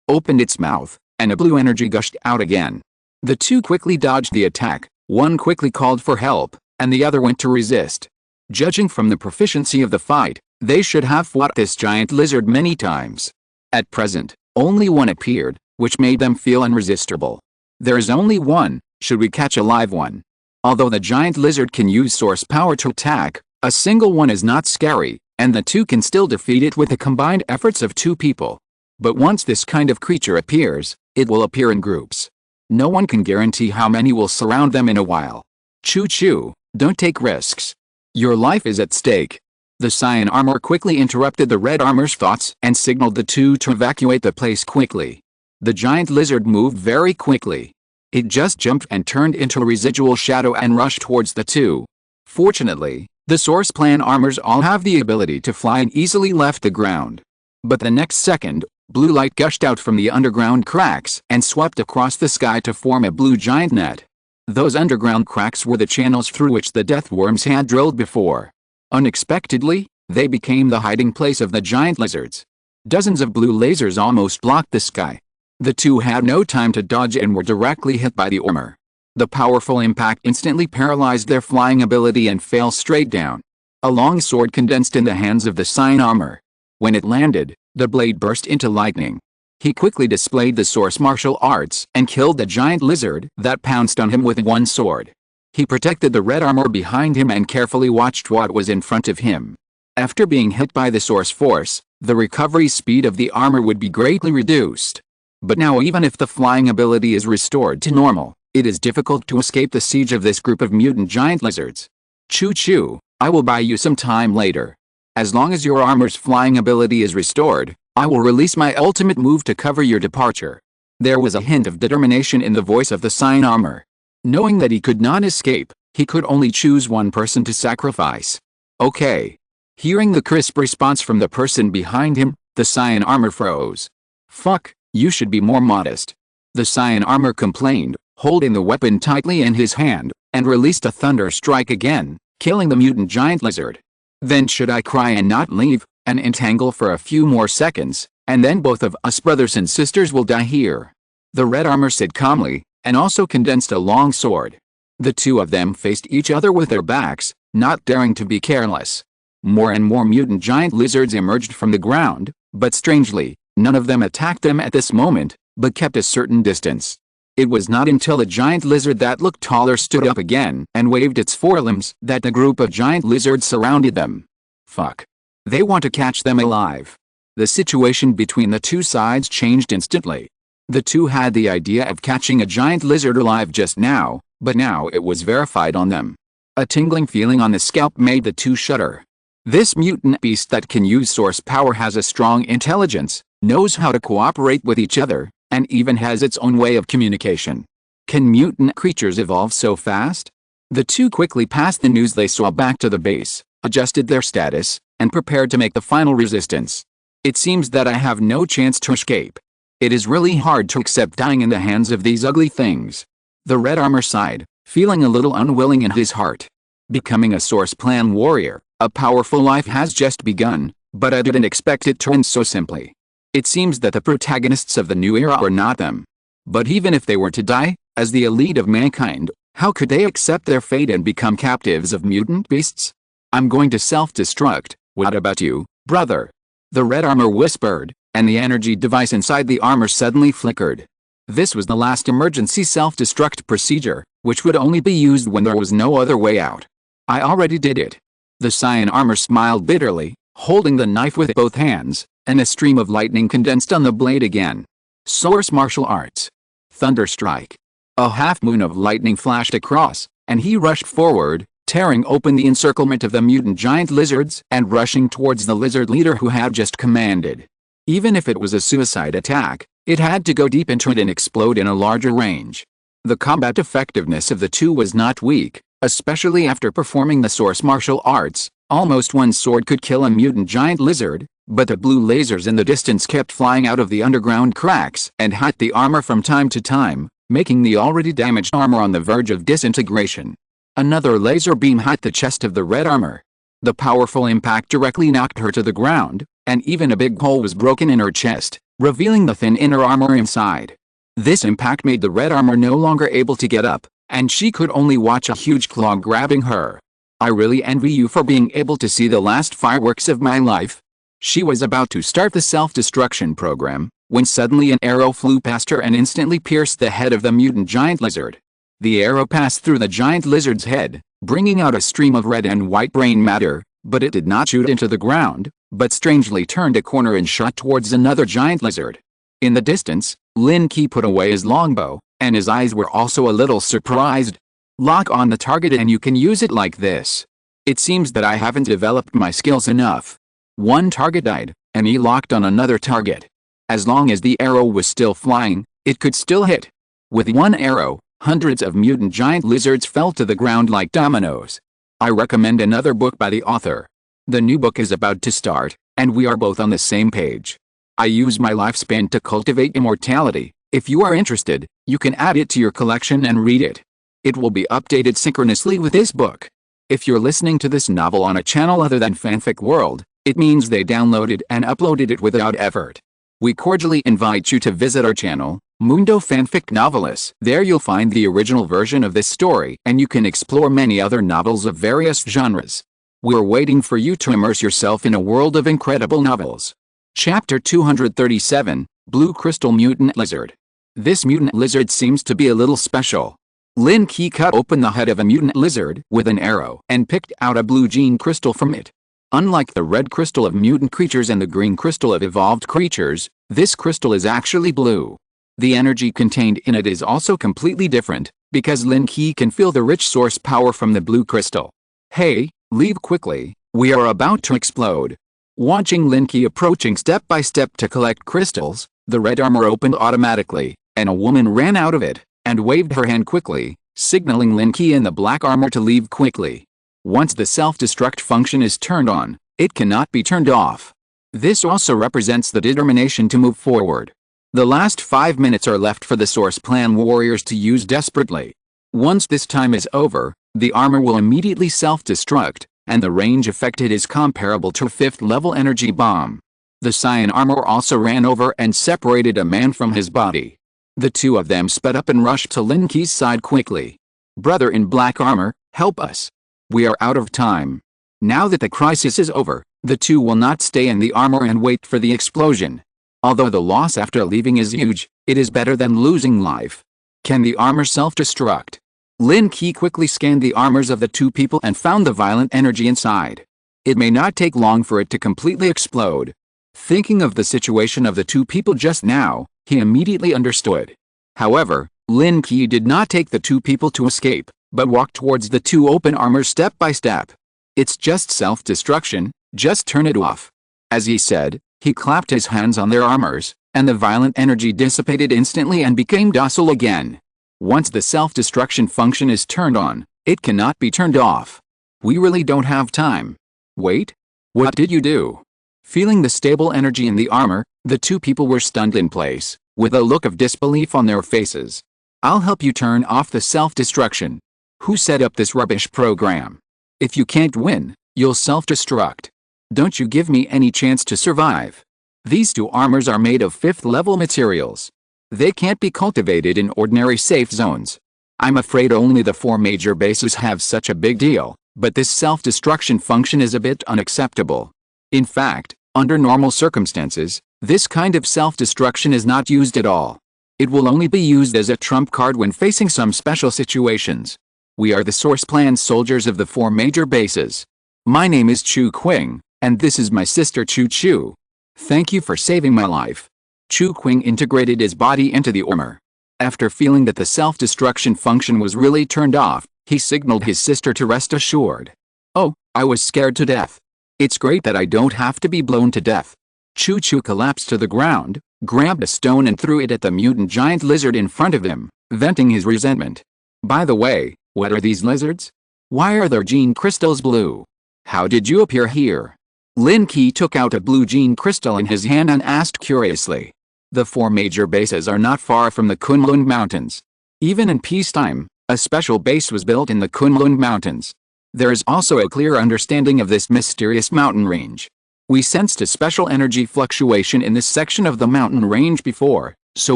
opened its mouth, and a blue energy gushed out again. The two quickly dodged the attack, one quickly called for help, and the other went to resist. Judging from the proficiency of the fight, they should have fought this giant lizard many times. At present, only one appeared, which made them feel irresistible. There is only one, should we catch a live one? Although the giant lizard can use source power to attack, a single one is not scary, and the two can still defeat it with the combined efforts of 2 people. But once this kind of creature appears, it will appear in groups. No one can guarantee how many will surround them in a while. Choo-choo, don't take risks. Your life is at stake. The Cyan Armor quickly interrupted the Red Armor's thoughts and signaled the two to evacuate the place quickly. The giant lizard moved very quickly. It just jumped and turned into a residual shadow and rushed towards the two. Fortunately, the Source Plan armors all have the ability to fly and easily left the ground. But the next second, blue light gushed out from the underground cracks and swept across the sky to form a blue giant net. Those underground cracks were the channels through which the death worms had drilled before. Unexpectedly, they became the hiding place of the giant lizards. Dozens of blue lasers almost blocked the sky. The two had no time to dodge and were directly hit by the armor. The powerful impact instantly paralyzed their flying ability and fell straight down. A long sword condensed in the hands of the Cyan Armor. When it landed, the blade burst into lightning. He quickly displayed the source martial arts and killed the giant lizard that pounced on him with one sword. He protected the Red Armor behind him and carefully watched what was in front of him. After being hit by the source force, the recovery speed of the armor would be greatly reduced. But now even if the flying ability is restored to normal, it is difficult to escape the siege of this group of mutant giant lizards. Choo-choo, I will buy you some time later. As long as your armor's flying ability is restored, I will release my ultimate move to cover your departure. There was a hint of determination in the voice of the Cyan Armor. Knowing that he could not escape, he could only choose one person to sacrifice. Okay. Hearing the crisp response from the person behind him, the Cyan Armor froze. Fuck, you should be more modest. The Cyan Armor complained, holding the weapon tightly in his hand, and released a thunder strike again, killing the mutant giant lizard. Then should I cry and not leave, and entangle for a few more seconds, and then both of us brothers and sisters will die here? The Red Armor said calmly, and also condensed a long sword. The two of them faced each other with their backs, not daring to be careless. More and more mutant giant lizards emerged from the ground, but strangely, none of them attacked them at this moment, but kept a certain distance. It was not until a giant lizard that looked taller stood up again and waved its forelimbs that the group of giant lizards surrounded them. Fuck. They want to catch them alive. The situation between the two sides changed instantly. The two had the idea of catching a giant lizard alive just now, but now it was verified on them. A tingling feeling on the scalp made the two shudder. This mutant beast that can use source power has a strong intelligence, knows how to cooperate with each other, and even has its own way of communication. Can mutant creatures evolve so fast? The two quickly passed the news they saw back to the base, adjusted their status, and prepared to make the final resistance. It seems that I have no chance to escape. It is really hard to accept dying in the hands of these ugly things. The Red Armor sighed, feeling a little unwilling in his heart. Becoming a source plan warrior, a powerful life has just begun, but I didn't expect it to end so simply. It seems that the protagonists of the new era are not them. But even if they were to die, as the elite of mankind, how could they accept their fate and become captives of mutant beasts? I'm going to self-destruct. What about you, brother? The Red Armor whispered, and the energy device inside the armor suddenly flickered. This was the last emergency self-destruct procedure, which would only be used when there was no other way out. I already did it. The Cyan armor smiled bitterly, holding the knife with both hands, and a stream of lightning condensed on the blade again. Source martial arts. Thunderstrike. A half-moon of lightning flashed across, and he rushed forward, tearing open the encirclement of the mutant giant lizards and rushing towards the lizard leader who had just commanded. Even if it was a suicide attack, it had to go deep into it and explode in a larger range. The combat effectiveness of the two was not weak, especially after performing the source martial arts. Almost one sword could kill a mutant giant lizard, but the blue lasers in the distance kept flying out of the underground cracks and hit the armor from time to time, making the already damaged armor on the verge of disintegration. Another laser beam hit the chest of the Red Armor. The powerful impact directly knocked her to the ground, and even a big hole was broken in her chest, revealing the thin inner armor inside. This impact made the Red Armor no longer able to get up, and she could only watch a huge claw grabbing her. I really envy you for being able to see the last fireworks of my life. She was about to start the self-destruction program, when suddenly an arrow flew past her and instantly pierced the head of the mutant giant lizard. The arrow passed through the giant lizard's head, bringing out a stream of red and white brain matter, but it did not shoot into the ground, but strangely turned a corner and shot towards another giant lizard. In the distance, Lin Qi put away his longbow, and his eyes were also a little surprised. Lock on the target and you can use it like this. It seems that I haven't developed my skills enough. One target died, and he locked on another target. As long as the arrow was still flying, it could still hit. With one arrow, hundreds of mutant giant lizards fell to the ground like dominoes. I recommend another book by the author. The new book is about to start, and we are both on the same page. I use my lifespan to cultivate immortality. If you are interested, you can add it to your collection and read it. It will be updated synchronously with this book. If you're listening to this novel on a channel other than Fanfic World, it means they downloaded and uploaded it without effort. We cordially invite you to visit our channel, Mundo Fanfic Novelis. There you'll find the original version of this story, and you can explore many other novels of various genres. We're waiting for you to immerse yourself in a world of incredible novels. Chapter 237, Blue Crystal Mutant Lizard. This mutant lizard seems to be a little special. Lin Qi cut open the head of a mutant lizard with an arrow and picked out a blue gene crystal from it. Unlike the red crystal of mutant creatures and the green crystal of evolved creatures, this crystal is actually blue. The energy contained in it is also completely different, because Lin Qi can feel the rich source power from the blue crystal. Hey, leave quickly, we are about to explode. Watching Lin Qi approaching step by step to collect crystals, the Red Armor opened automatically, and a woman ran out of it, and waved her hand quickly, signaling Lin Qi in the black armor to leave quickly. Once the self-destruct function is turned on, it cannot be turned off. This also represents the determination to move forward. The last 5 minutes are left for the source plan warriors to use desperately. Once this time is over, the armor will immediately self-destruct, and the range affected is comparable to a 5th-level energy bomb. The Cyan armor also ran over and separated a man from his body. The two of them sped up and rushed to Lin Qi's side quickly. Brother in black armor, help us. We are out of time. Now that the crisis is over, the two will not stay in the armor and wait for the explosion. Although the loss after leaving is huge, it is better than losing life. Can the armor self-destruct? Lin Qi quickly scanned the armors of the two people and found the violent energy inside. It may not take long for it to completely explode. Thinking of the situation of the two people just now, he immediately understood. However, Lin Qi did not take the two people to escape, but walked towards the two open armors step by step. It's just self-destruction, just turn it off. As he said, he clapped his hands on their armors, and the violent energy dissipated instantly and became docile again. Once the self-destruction function is turned on, it cannot be turned off. We really don't have time. Wait? What did you do? Feeling the stable energy in the armor, the two people were stunned in place, with a look of disbelief on their faces. I'll help you turn off the self-destruction. Who set up this rubbish program? If you can't win, you'll self-destruct. Don't you give me any chance to survive. These two armors are made of 5th-level materials. They can't be cultivated in ordinary safe zones. I'm afraid only the 4 major bases have such a big deal, but this self-destruction function is a bit unacceptable. In fact, under normal circumstances, this kind of self-destruction is not used at all. It will only be used as a trump card when facing some special situations. We are the source plan soldiers of the 4 major bases. My name is Chu Qing, and this is my sister Chu Chu. Thank you for saving my life. Chu Qing integrated his body into the armor. After feeling that the self-destruction function was really turned off, he signaled his sister to rest assured. Oh, I was scared to death. It's great that I don't have to be blown to death. Chu Chu collapsed to the ground, grabbed a stone and threw it at the mutant giant lizard in front of him, venting his resentment. By the way, what are these lizards? Why are their gene crystals blue? How did you appear here? Lin Qi took out a blue gene crystal in his hand and asked curiously. The 4 major bases are not far from the Kunlun Mountains. Even in peacetime, a special base was built in the Kunlun Mountains. There is also a clear understanding of this mysterious mountain range. We sensed a special energy fluctuation in this section of the mountain range before, so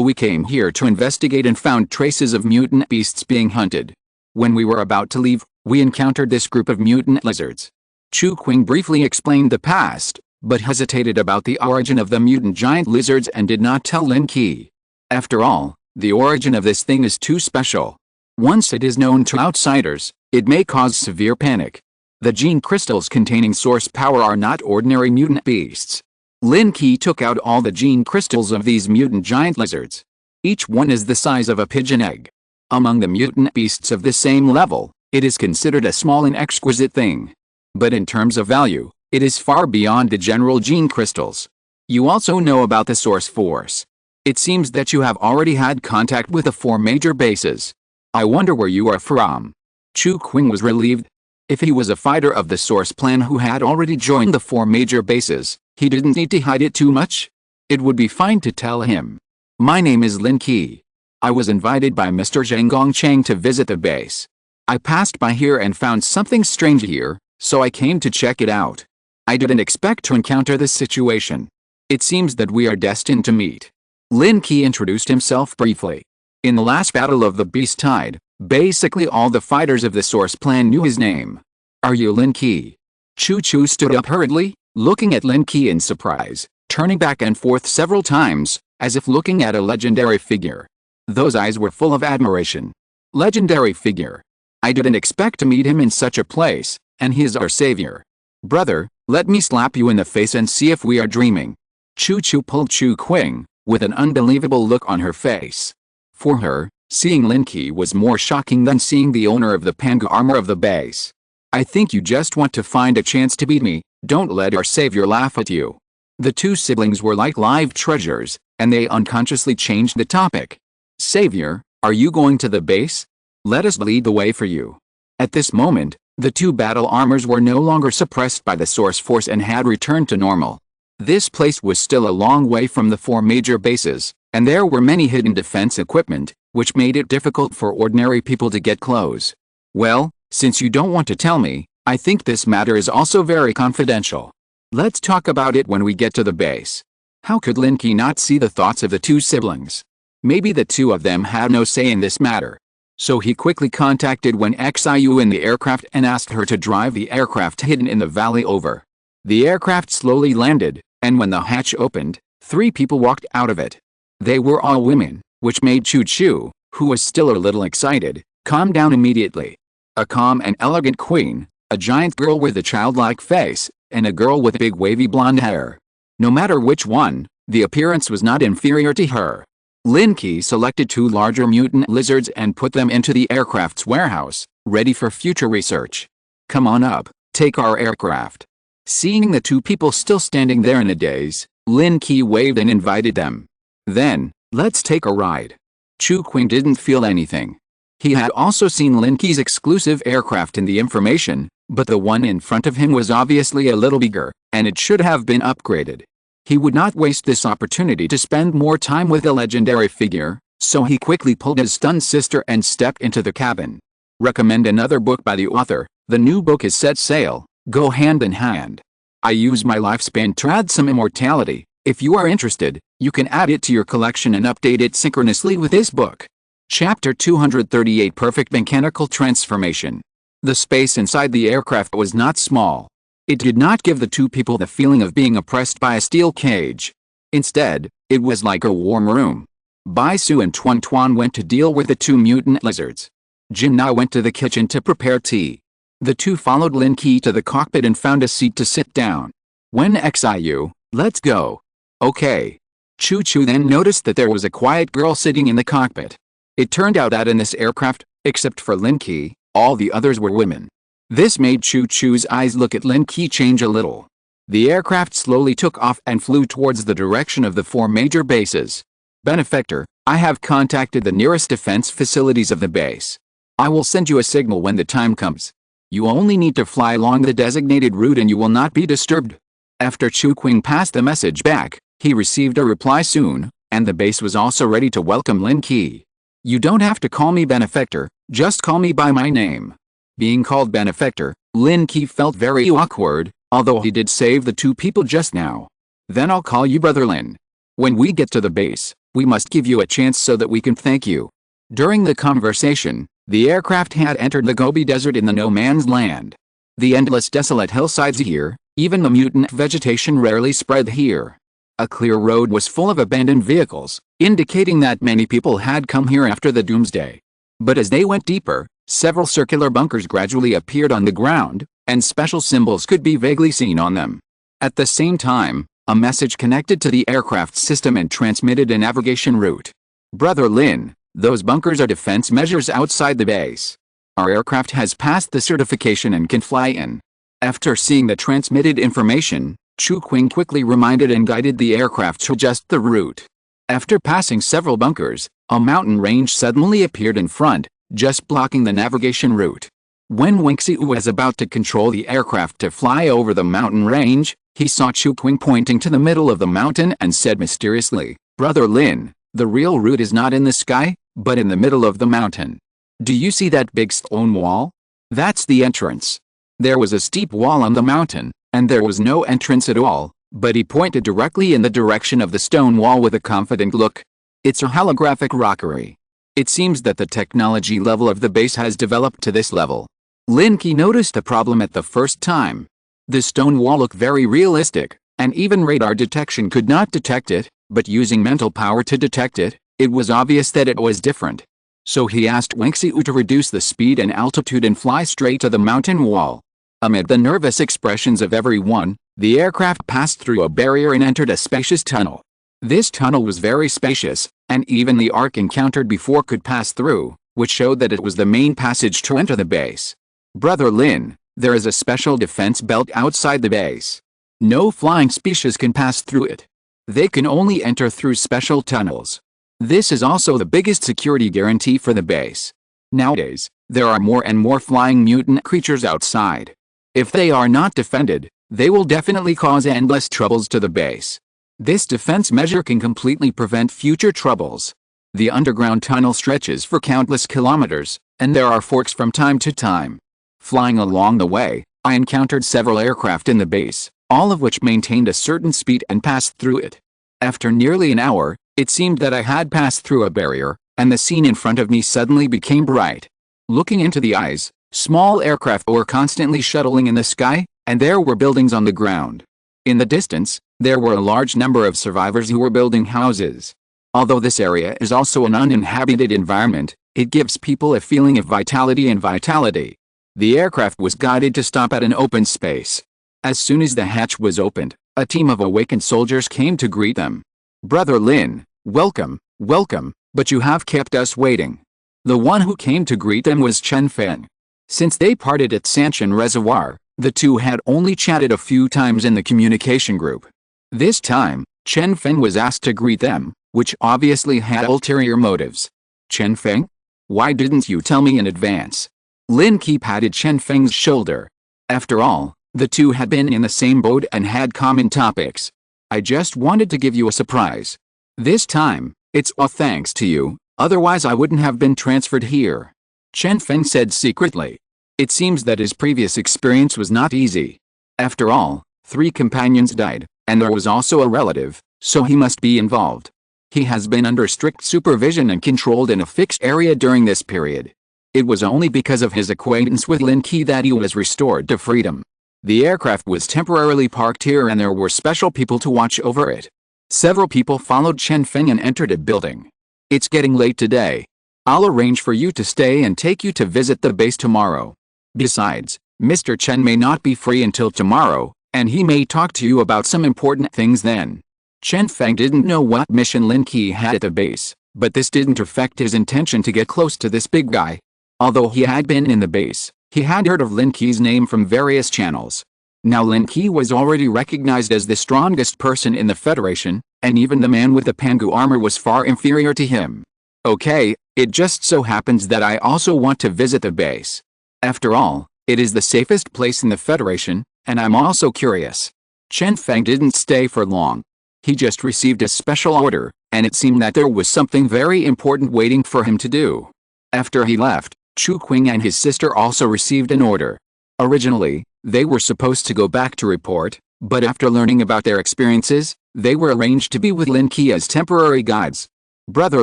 we came here to investigate and found traces of mutant beasts being hunted. When we were about to leave, we encountered this group of mutant lizards. Chu Qing briefly explained the past, but hesitated about the origin of the mutant giant lizards and did not tell Lin Qi. After all, the origin of this thing is too special. Once it is known to outsiders, it may cause severe panic. The gene crystals containing source power are not ordinary mutant beasts. Lin Qi took out all the gene crystals of these mutant giant lizards. Each one is the size of a pigeon egg. Among the mutant beasts of the same level, it is considered a small and exquisite thing. But in terms of value, it is far beyond the general gene crystals. You also know about the source force. It seems that you have already had contact with the 4 major bases. I wonder where you are from. Chu Qing was relieved. If he was a fighter of the source plan who had already joined the 4 major bases, he didn't need to hide it too much. It would be fine to tell him. My name is Lin Qi. I was invited by Mr. Zhang Gongchang to visit the base. I passed by here and found something strange here, so I came to check it out. I didn't expect to encounter this situation. It seems that we are destined to meet. Lin Qi introduced himself briefly. In the last battle of the Beast Tide, basically all the fighters of the source plan knew his name. Are you Lin Qi? Chu Chu stood up hurriedly, looking at Lin Qi in surprise, turning back and forth several times, as if looking at a legendary figure. Those eyes were full of admiration. Legendary figure. I didn't expect to meet him in such a place, and he is our savior. Brother, let me slap you in the face and see if we are dreaming. Chu Chu pulled Chu Qing, with an unbelievable look on her face. For her, seeing Lin Qi was more shocking than seeing the owner of the Panga armor of the base. I think you just want to find a chance to beat me, don't let our savior laugh at you. The two siblings were like live treasures, and they unconsciously changed the topic. Savior, are you going to the base? Let us lead the way for you. At this moment, the 2 battle armors were no longer suppressed by the source force and had returned to normal. This place was still a long way from the 4 major bases, and there were many hidden defense equipment, which made it difficult for ordinary people to get close. Well, since you don't want to tell me, I think this matter is also very confidential. Let's talk about it when we get to the base. How could Lin Qi not see the thoughts of the 2 siblings? Maybe the 2 of them had no say in this matter. So he quickly contacted Wen Xiu in the aircraft and asked her to drive the aircraft hidden in the valley over. The aircraft slowly landed, and when the hatch opened, 3 people walked out of it. They were all women, which made Chu Chu, who was still a little excited, calmed down immediately. A calm and elegant queen, a giant girl with a childlike face, and a girl with big wavy blonde hair. No matter which one, the appearance was not inferior to her. Lin Qi selected 2 larger mutant lizards and put them into the aircraft's warehouse, ready for future research. Come on up, take our aircraft. Seeing the 2 people still standing there in a daze, Lin Qi waved and invited them. Then, let's take a ride. Chu Qing didn't feel anything. He had also seen Lin Qi's exclusive aircraft in the information, but the one in front of him was obviously a little bigger, and it should have been upgraded. He would not waste this opportunity to spend more time with the legendary figure, so he quickly pulled his stunned sister and stepped into the cabin. Recommend another book by the author. The new book is set sail, go hand in hand. I use my lifespan to add some immortality. If you are interested, you can add it to your collection and update it synchronously with this book. Chapter 238 Perfect Mechanical Transformation. The space inside the aircraft was not small. It did not give the 2 people the feeling of being oppressed by a steel cage. Instead, it was like a warm room. Bai Su and Tuan Tuan went to deal with the 2 mutant lizards. Jin Na went to the kitchen to prepare tea. The 2 followed Lin Qi to the cockpit and found a seat to sit down. When Xiu, let's go. Okay. Chu Chu then noticed that there was a quiet girl sitting in the cockpit. It turned out that in this aircraft, except for Lin Qi, all the others were women. This made Chu Chu's eyes look at Lin Qi change a little. The aircraft slowly took off and flew towards the direction of the 4 major bases. Benefactor, I have contacted the nearest defense facilities of the base. I will send you a signal when the time comes. You only need to fly along the designated route and you will not be disturbed. After Chu Qing passed the message back, he received a reply soon, and the base was also ready to welcome Lin Qi. You don't have to call me Benefactor, just call me by my name. Being called Benefactor, Lin Qi felt very awkward, although he did save the 2 people just now. Then I'll call you Brother Lin. When we get to the base, we must give you a chance so that we can thank you. During the conversation, the aircraft had entered the Gobi Desert in the no man's land. The endless desolate hillsides here, even the mutant vegetation rarely spread here. A clear road was full of abandoned vehicles, indicating that many people had come here after the doomsday. But as they went deeper, several circular bunkers gradually appeared on the ground, and special symbols could be vaguely seen on them. At the same time, a message connected to the aircraft system and transmitted a navigation route. Brother Lin, those bunkers are defense measures outside the base. Our aircraft has passed the certification and can fly in. After seeing the transmitted information, Chu Qing quickly reminded and guided the aircraft to adjust the route. After passing several bunkers, a mountain range suddenly appeared in front, just blocking the navigation route. When Xiu was about to control the aircraft to fly over the mountain range, he saw Chu Qing pointing to the middle of the mountain and said mysteriously, Brother Lin, the real route is not in the sky, but in the middle of the mountain. Do you see that big stone wall? That's the entrance. There was a steep wall on the mountain, and there was no entrance at all, but he pointed directly in the direction of the stone wall with a confident look. It's a holographic rockery. It seems that the technology level of the base has developed to this level. Lin Qi noticed the problem at the first time. The stone wall looked very realistic, and even radar detection could not detect it, but using mental power to detect it, it was obvious that it was different. So he asked Xiu to reduce the speed and altitude and fly straight to the mountain wall. Amid the nervous expressions of everyone, the aircraft passed through a barrier and entered a spacious tunnel. This tunnel was very spacious, and even the arc encountered before could pass through, which showed that it was the main passage to enter the base. Brother Lin, there is a special defense belt outside the base. No flying species can pass through it. They can only enter through special tunnels. This is also the biggest security guarantee for the base. Nowadays, there are more and more flying mutant creatures outside. If they are not defended, they will definitely cause endless troubles to the base. This defense measure can completely prevent future troubles. The underground tunnel stretches for countless kilometers, and there are forks from time to time. Flying along the way, I encountered several aircraft in the base, all of which maintained a certain speed and passed through it. After nearly an hour, it seemed that I had passed through a barrier, and the scene in front of me suddenly became bright. Looking into the eyes, small aircraft were constantly shuttling in the sky, and there were buildings on the ground. In the distance, there were a large number of survivors who were building houses. Although this area is also an uninhabited environment, it gives people a feeling of vitality and vitality. The aircraft was guided to stop at an open space. As soon as the hatch was opened, a team of awakened soldiers came to greet them. "Brother Lin, welcome, welcome, but you have kept us waiting." The one who came to greet them was Chen Feng. Since they parted at Sanshan Reservoir, the two had only chatted a few times in the communication group. This time, Chen Feng was asked to greet them, which obviously had ulterior motives. "Chen Feng? Why didn't you tell me in advance?" Lin Qi patted Chen Feng's shoulder. After all, the two had been in the same boat and had common topics. "I just wanted to give you a surprise. This time, it's all thanks to you, otherwise I wouldn't have been transferred here," Chen Feng said secretly. It seems that his previous experience was not easy. After all, 3 companions died, and there was also a relative, so he must be involved. He has been under strict supervision and controlled in a fixed area during this period. It was only because of his acquaintance with Lin Qi that he was restored to freedom. The aircraft was temporarily parked here and there were special people to watch over it. Several people followed Chen Feng and entered a building. "It's getting late today. I'll arrange for you to stay and take you to visit the base tomorrow. Besides, Mr. Chen may not be free until tomorrow, and he may talk to you about some important things then." Chen Feng didn't know what mission Lin Qi had at the base, but this didn't affect his intention to get close to this big guy. Although he had been in the base, he had heard of Lin Qi's name from various channels. Now Lin Qi was already recognized as the strongest person in the Federation, and even the man with the Pangu armor was far inferior to him. "Okay, it just so happens that I also want to visit the base. After all, it is the safest place in the Federation, and I'm also curious." Chen Feng didn't stay for long. He just received a special order, and it seemed that there was something very important waiting for him to do. After he left, Chu Qing and his sister also received an order. Originally, they were supposed to go back to report, but after learning about their experiences, they were arranged to be with Lin Qi as temporary guides. "Brother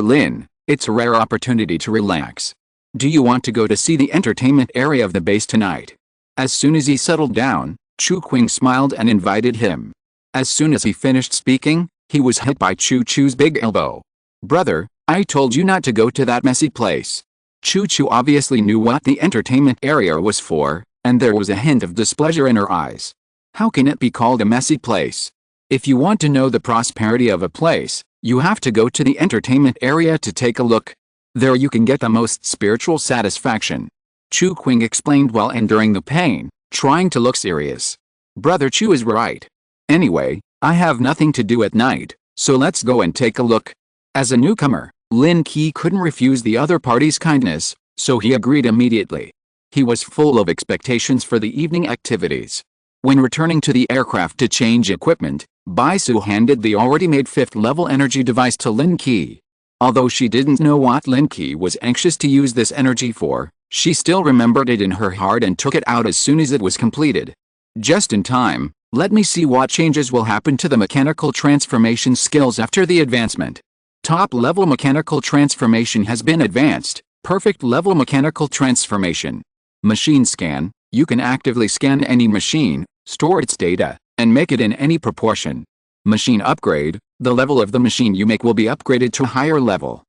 Lin, it's a rare opportunity to relax. Do you want to go to see the entertainment area of the base tonight?" As soon as he settled down, Chu Qing smiled and invited him. As soon as he finished speaking, he was hit by Chu Chu's big elbow. "Brother, I told you not to go to that messy place." Chu Chu obviously knew what the entertainment area was for, and there was a hint of displeasure in her eyes. How can it be called a messy place? If you want to know the prosperity of a place, you have to go to the entertainment area to take a look. There you can get the most spiritual satisfaction. Chu Qing explained while enduring the pain, trying to look serious. Brother Chu is right. Anyway, I have nothing to do at night, so let's go and take a look. As a newcomer, Lin Qi couldn't refuse the other party's kindness, so he agreed immediately. He was full of expectations for the evening activities. When returning to the aircraft to change equipment, Bai Su handed the already made 5th-level energy device to Lin Qi. Although she didn't know what Lin Qi was anxious to use this energy for, she still remembered it in her heart and took it out as soon as it was completed. Just in time, let me see what changes will happen to the mechanical transformation skills after the advancement. Top-level mechanical transformation has been advanced. Perfect-level mechanical transformation. Machine scan. You can actively scan any machine, store its data, and make it in any proportion. Machine upgrade. The level of the machine you make will be upgraded to a higher level.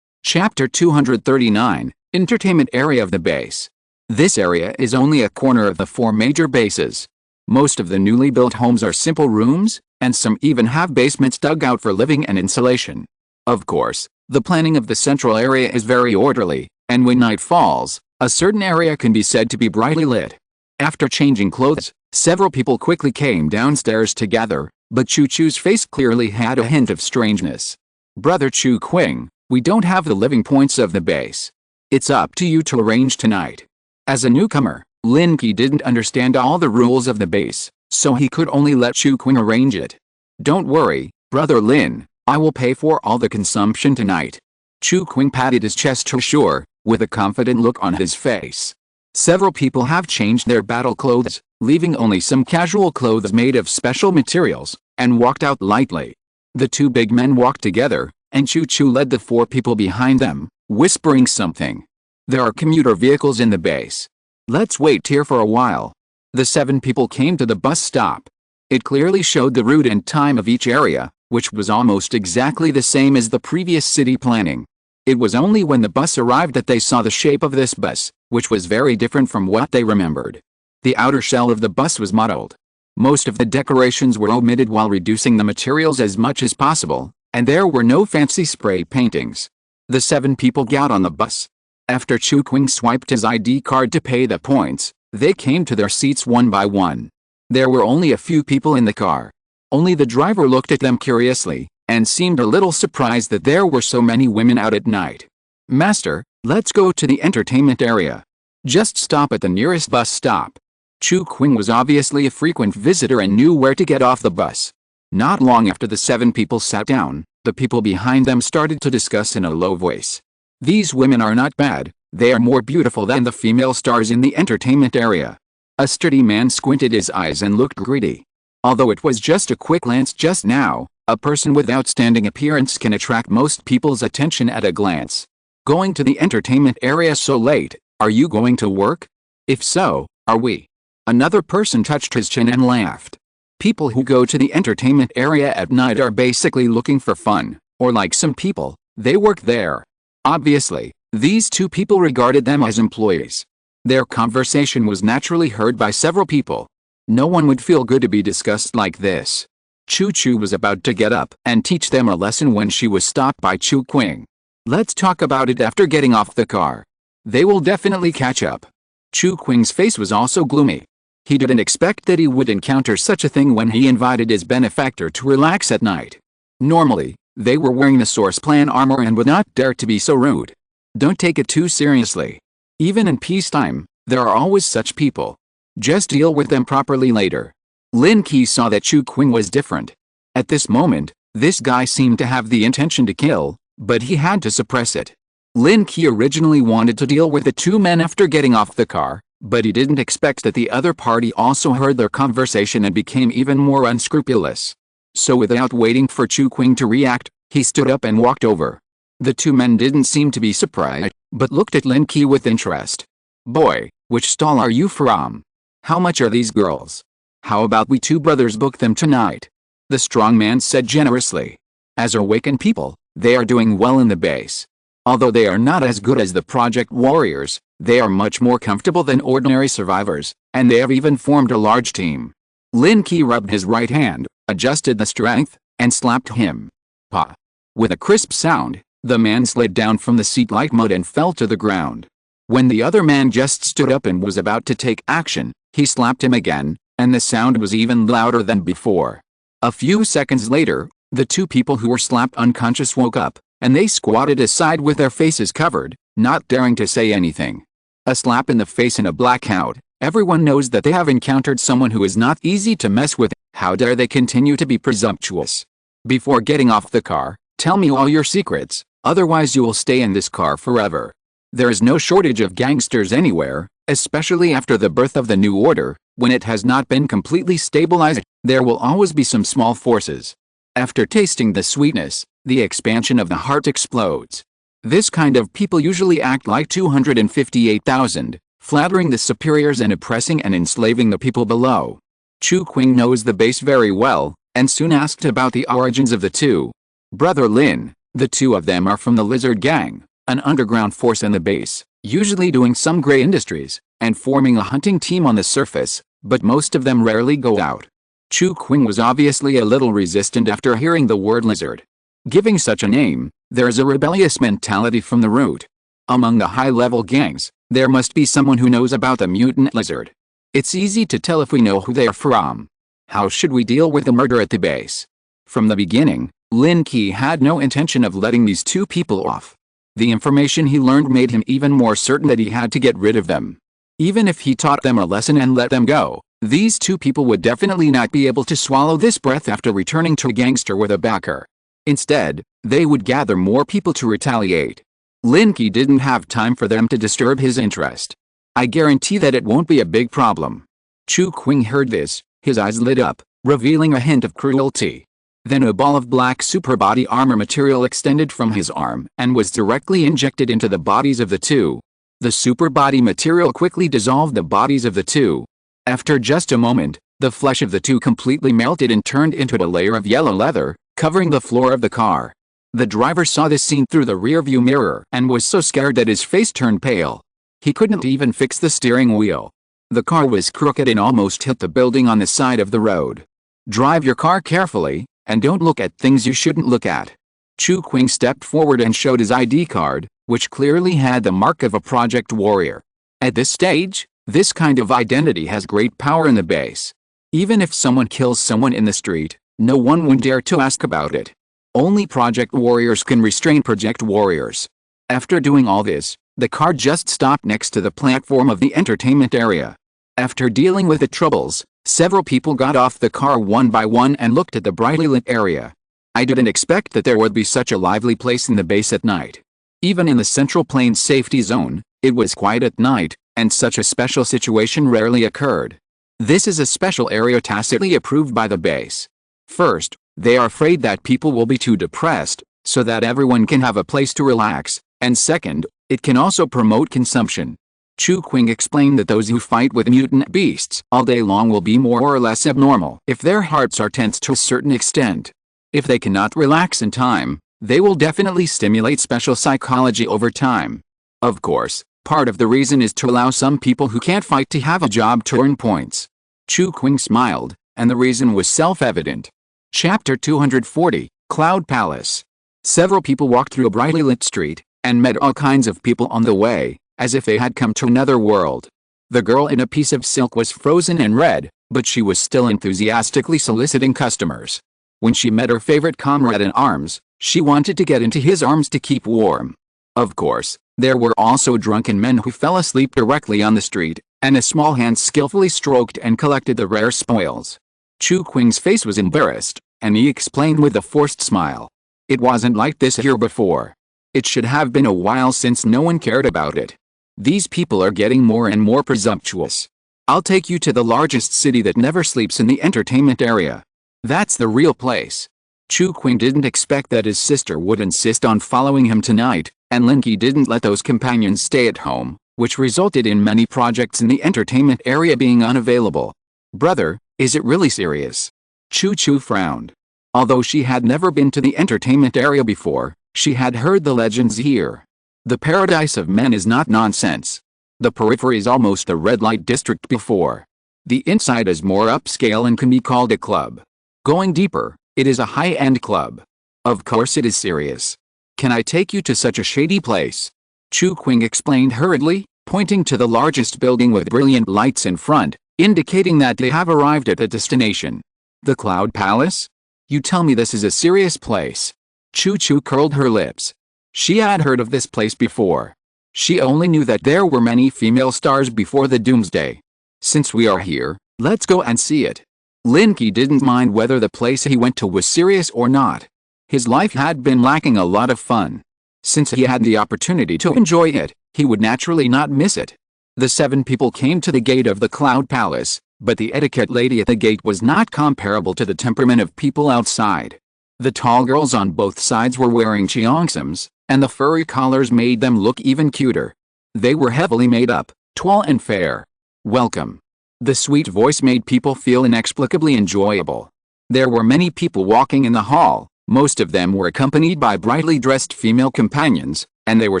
Chapter 239, Entertainment Area of the Base. This area is only a corner of the 4 major bases. Most of the newly built homes are simple rooms, and some even have basements dug out for living and insulation. Of course, the planning of the central area is very orderly, and when night falls, a certain area can be said to be brightly lit. After changing clothes, several people quickly came downstairs to gather, but Chu Chu's face clearly had a hint of strangeness. Brother Chu Qing, we don't have the living points of the base. It's up to you to arrange tonight. As a newcomer, Lin Qi didn't understand all the rules of the base, so he could only let Chu Qing arrange it. Don't worry, Brother Lin, I will pay for all the consumption tonight. Chu Qing patted his chest to assure, with a confident look on his face. Several people have changed their battle clothes, leaving only some casual clothes made of special materials, and walked out lightly. The 2 big men walked together, and Chu Chu led the 4 people behind them, whispering something. There are commuter vehicles in the base. Let's wait here for a while. The 7 people came to the bus stop. It clearly showed the route and time of each area, which was almost exactly the same as the previous city planning. It was only when the bus arrived that they saw the shape of this bus, which was very different from what they remembered. The outer shell of the bus was mottled. Most of the decorations were omitted while reducing the materials as much as possible, and there were no fancy spray paintings. The 7 people got on the bus. After Chu Qing swiped his ID card to pay the points, they came to their seats one by one. There were only a few people in the car. Only the driver looked at them curiously, and seemed a little surprised that there were so many women out at night. "Master, let's go to the entertainment area. Just stop at the nearest bus stop." Chu Qing was obviously a frequent visitor and knew where to get off the bus. Not long after the 7 people sat down, the people behind them started to discuss in a low voice. "These women are not bad, they are more beautiful than the female stars in the entertainment area." A sturdy man squinted his eyes and looked greedy. Although it was just a quick glance just now, a person with outstanding appearance can attract most people's attention at a glance. "Going to the entertainment area so late, are you going to work? If so, are we?" Another person touched his chin and laughed. People who go to the entertainment area at night are basically looking for fun, or like some people, they work there. Obviously, these 2 people regarded them as employees. Their conversation was naturally heard by several people. No one would feel good to be discussed like this. Chu Chu was about to get up and teach them a lesson when she was stopped by Chu Qing. "Let's talk about it after getting off the car. They will definitely catch up." Chu Qing's face was also gloomy. He didn't expect that he would encounter such a thing when he invited his benefactor to relax at night. Normally, they were wearing the source plan armor and would not dare to be so rude. Don't take it too seriously. Even in peacetime, there are always such people. Just deal with them properly later. Lin Qi saw that Chu Qing was different. At this moment, this guy seemed to have the intention to kill, but he had to suppress it. Lin Qi originally wanted to deal with the 2 men after getting off the car, but he didn't expect that the other party also heard their conversation and became even more unscrupulous. So without waiting for Chu Qing to react, he stood up and walked over. The 2 men didn't seem to be surprised, but looked at Lin Qi with interest. "Boy, which stall are you from? How much are these girls? How about we 2 brothers book them tonight?" The strong man said generously. As awakened people, they are doing well in the base. Although they are not as good as the Project Warriors, they are much more comfortable than ordinary survivors, and they have even formed a large team. Lin Qi rubbed his right hand, adjusted the strength, and slapped him. "Pa!" With a crisp sound, the man slid down from the seat like mud and fell to the ground. When the other man just stood up and was about to take action, he slapped him again, and the sound was even louder than before. A few seconds later, the 2 people who were slapped unconscious woke up, and they squatted aside with their faces covered, not daring to say anything. A slap in the face and a blackout. Everyone knows that they have encountered someone who is not easy to mess with. How dare they continue to be presumptuous? Before getting off the car, tell me all your secrets, otherwise you will stay in this car forever. There is no shortage of gangsters anywhere, especially after the birth of the new order. When it has not been completely stabilized, there will always be some small forces. After tasting the sweetness, the expansion of the heart explodes. This kind of people usually act like 258,000, flattering the superiors and oppressing and enslaving the people below. Chu Qing knows the base very well, and soon asked about the origins of the 2. Brother Lin, the 2 of them are from the Lizard Gang, an underground force in the base, usually doing some gray industries, and forming a hunting team on the surface, but most of them rarely go out. Chu Qing was obviously a little resistant after hearing the word lizard. Giving such a name, there is a rebellious mentality from the root. Among the high-level gangs, there must be someone who knows about the mutant lizard. It's easy to tell if we know who they are from. How should we deal with the murder at the base? From the beginning, Lin Qi had no intention of letting these 2 people off. The information he learned made him even more certain that he had to get rid of them. Even if he taught them a lesson and let them go, these 2 people would definitely not be able to swallow this breath after returning to a gangster with a backer. Instead, they would gather more people to retaliate. Lin Qi didn't have time for them to disturb his interest. "I guarantee that it won't be a big problem." Chu Qing heard this, his eyes lit up, revealing a hint of cruelty. Then a ball of black super body armor material extended from his arm and was directly injected into the bodies of the 2. The super body material quickly dissolved the bodies of the 2. After just a moment, the flesh of the 2 completely melted and turned into a layer of yellow leather, covering the floor of the car. The driver saw this scene through the rearview mirror and was so scared that his face turned pale. He couldn't even fix the steering wheel. The car was crooked and almost hit the building on the side of the road. Drive your car carefully, and don't look at things you shouldn't look at. Chu Qing stepped forward and showed his ID card, which clearly had the mark of a Project Warrior. At this stage, this kind of identity has great power in the base. Even if someone kills someone in the street, no one would dare to ask about it. Only Project Warriors can restrain Project Warriors. After doing all this, the car just stopped next to the platform of the entertainment area. After dealing with the troubles, several people got off the car one by one and looked at the brightly lit area. I didn't expect that there would be such a lively place in the base at night. Even in the Central Plains safety zone, it was quiet at night, and such a special situation rarely occurred. This is a special area tacitly approved by the base. First, they are afraid that people will be too depressed, so that everyone can have a place to relax, and second, it can also promote consumption. Chu Qing explained that those who fight with mutant beasts all day long will be more or less abnormal if their hearts are tense to a certain extent. If they cannot relax in time, they will definitely stimulate special psychology over time. Of course, part of the reason is to allow some people who can't fight to have a job to earn points. Chu Qing smiled, and the reason was self-evident. Chapter 240, Cloud Palace. Several people walked through a brightly lit street, and met all kinds of people on the way, as if they had come to another world. The girl in a piece of silk was frozen and red, but she was still enthusiastically soliciting customers. When she met her favorite comrade in arms, she wanted to get into his arms to keep warm. Of course, there were also drunken men who fell asleep directly on the street, and a small hand skillfully stroked and collected the rare spoils. Chu Qing's face was embarrassed, and he explained with a forced smile. It wasn't like this here before. It should have been a while since no one cared about it. These people are getting more and more presumptuous. I'll take you to the largest city that never sleeps in the entertainment area. That's the real place. Chu Qing didn't expect that his sister would insist on following him tonight, and Lin Qi didn't let those companions stay at home, which resulted in many projects in the entertainment area being unavailable. Brother, is it really serious? Chu frowned. Although she had never been to the entertainment area before, she had heard the legends here. The paradise of men is not nonsense. The periphery is almost the red light district before. The inside is more upscale and can be called a club. Going deeper, it is a high-end club. Of course it is serious. Can I take you to such a shady place? Chu Qing explained hurriedly, pointing to the largest building with brilliant lights in front, indicating that they have arrived at the destination. The Cloud Palace? You tell me this is a serious place. Chu curled her lips. She had heard of this place before. She only knew that there were many female stars before the doomsday. Since we are here, let's go and see it. Lin Qi didn't mind whether the place he went to was serious or not. His life had been lacking a lot of fun. Since he had the opportunity to enjoy it, he would naturally not miss it. The 7 people came to the gate of the Cloud Palace, but the etiquette lady at the gate was not comparable to the temperament of people outside. The tall girls on both sides were wearing cheongsams, and the furry collars made them look even cuter. They were heavily made up, tall and fair. Welcome. The sweet voice made people feel inexplicably enjoyable. There were many people walking in the hall, most of them were accompanied by brightly dressed female companions, and they were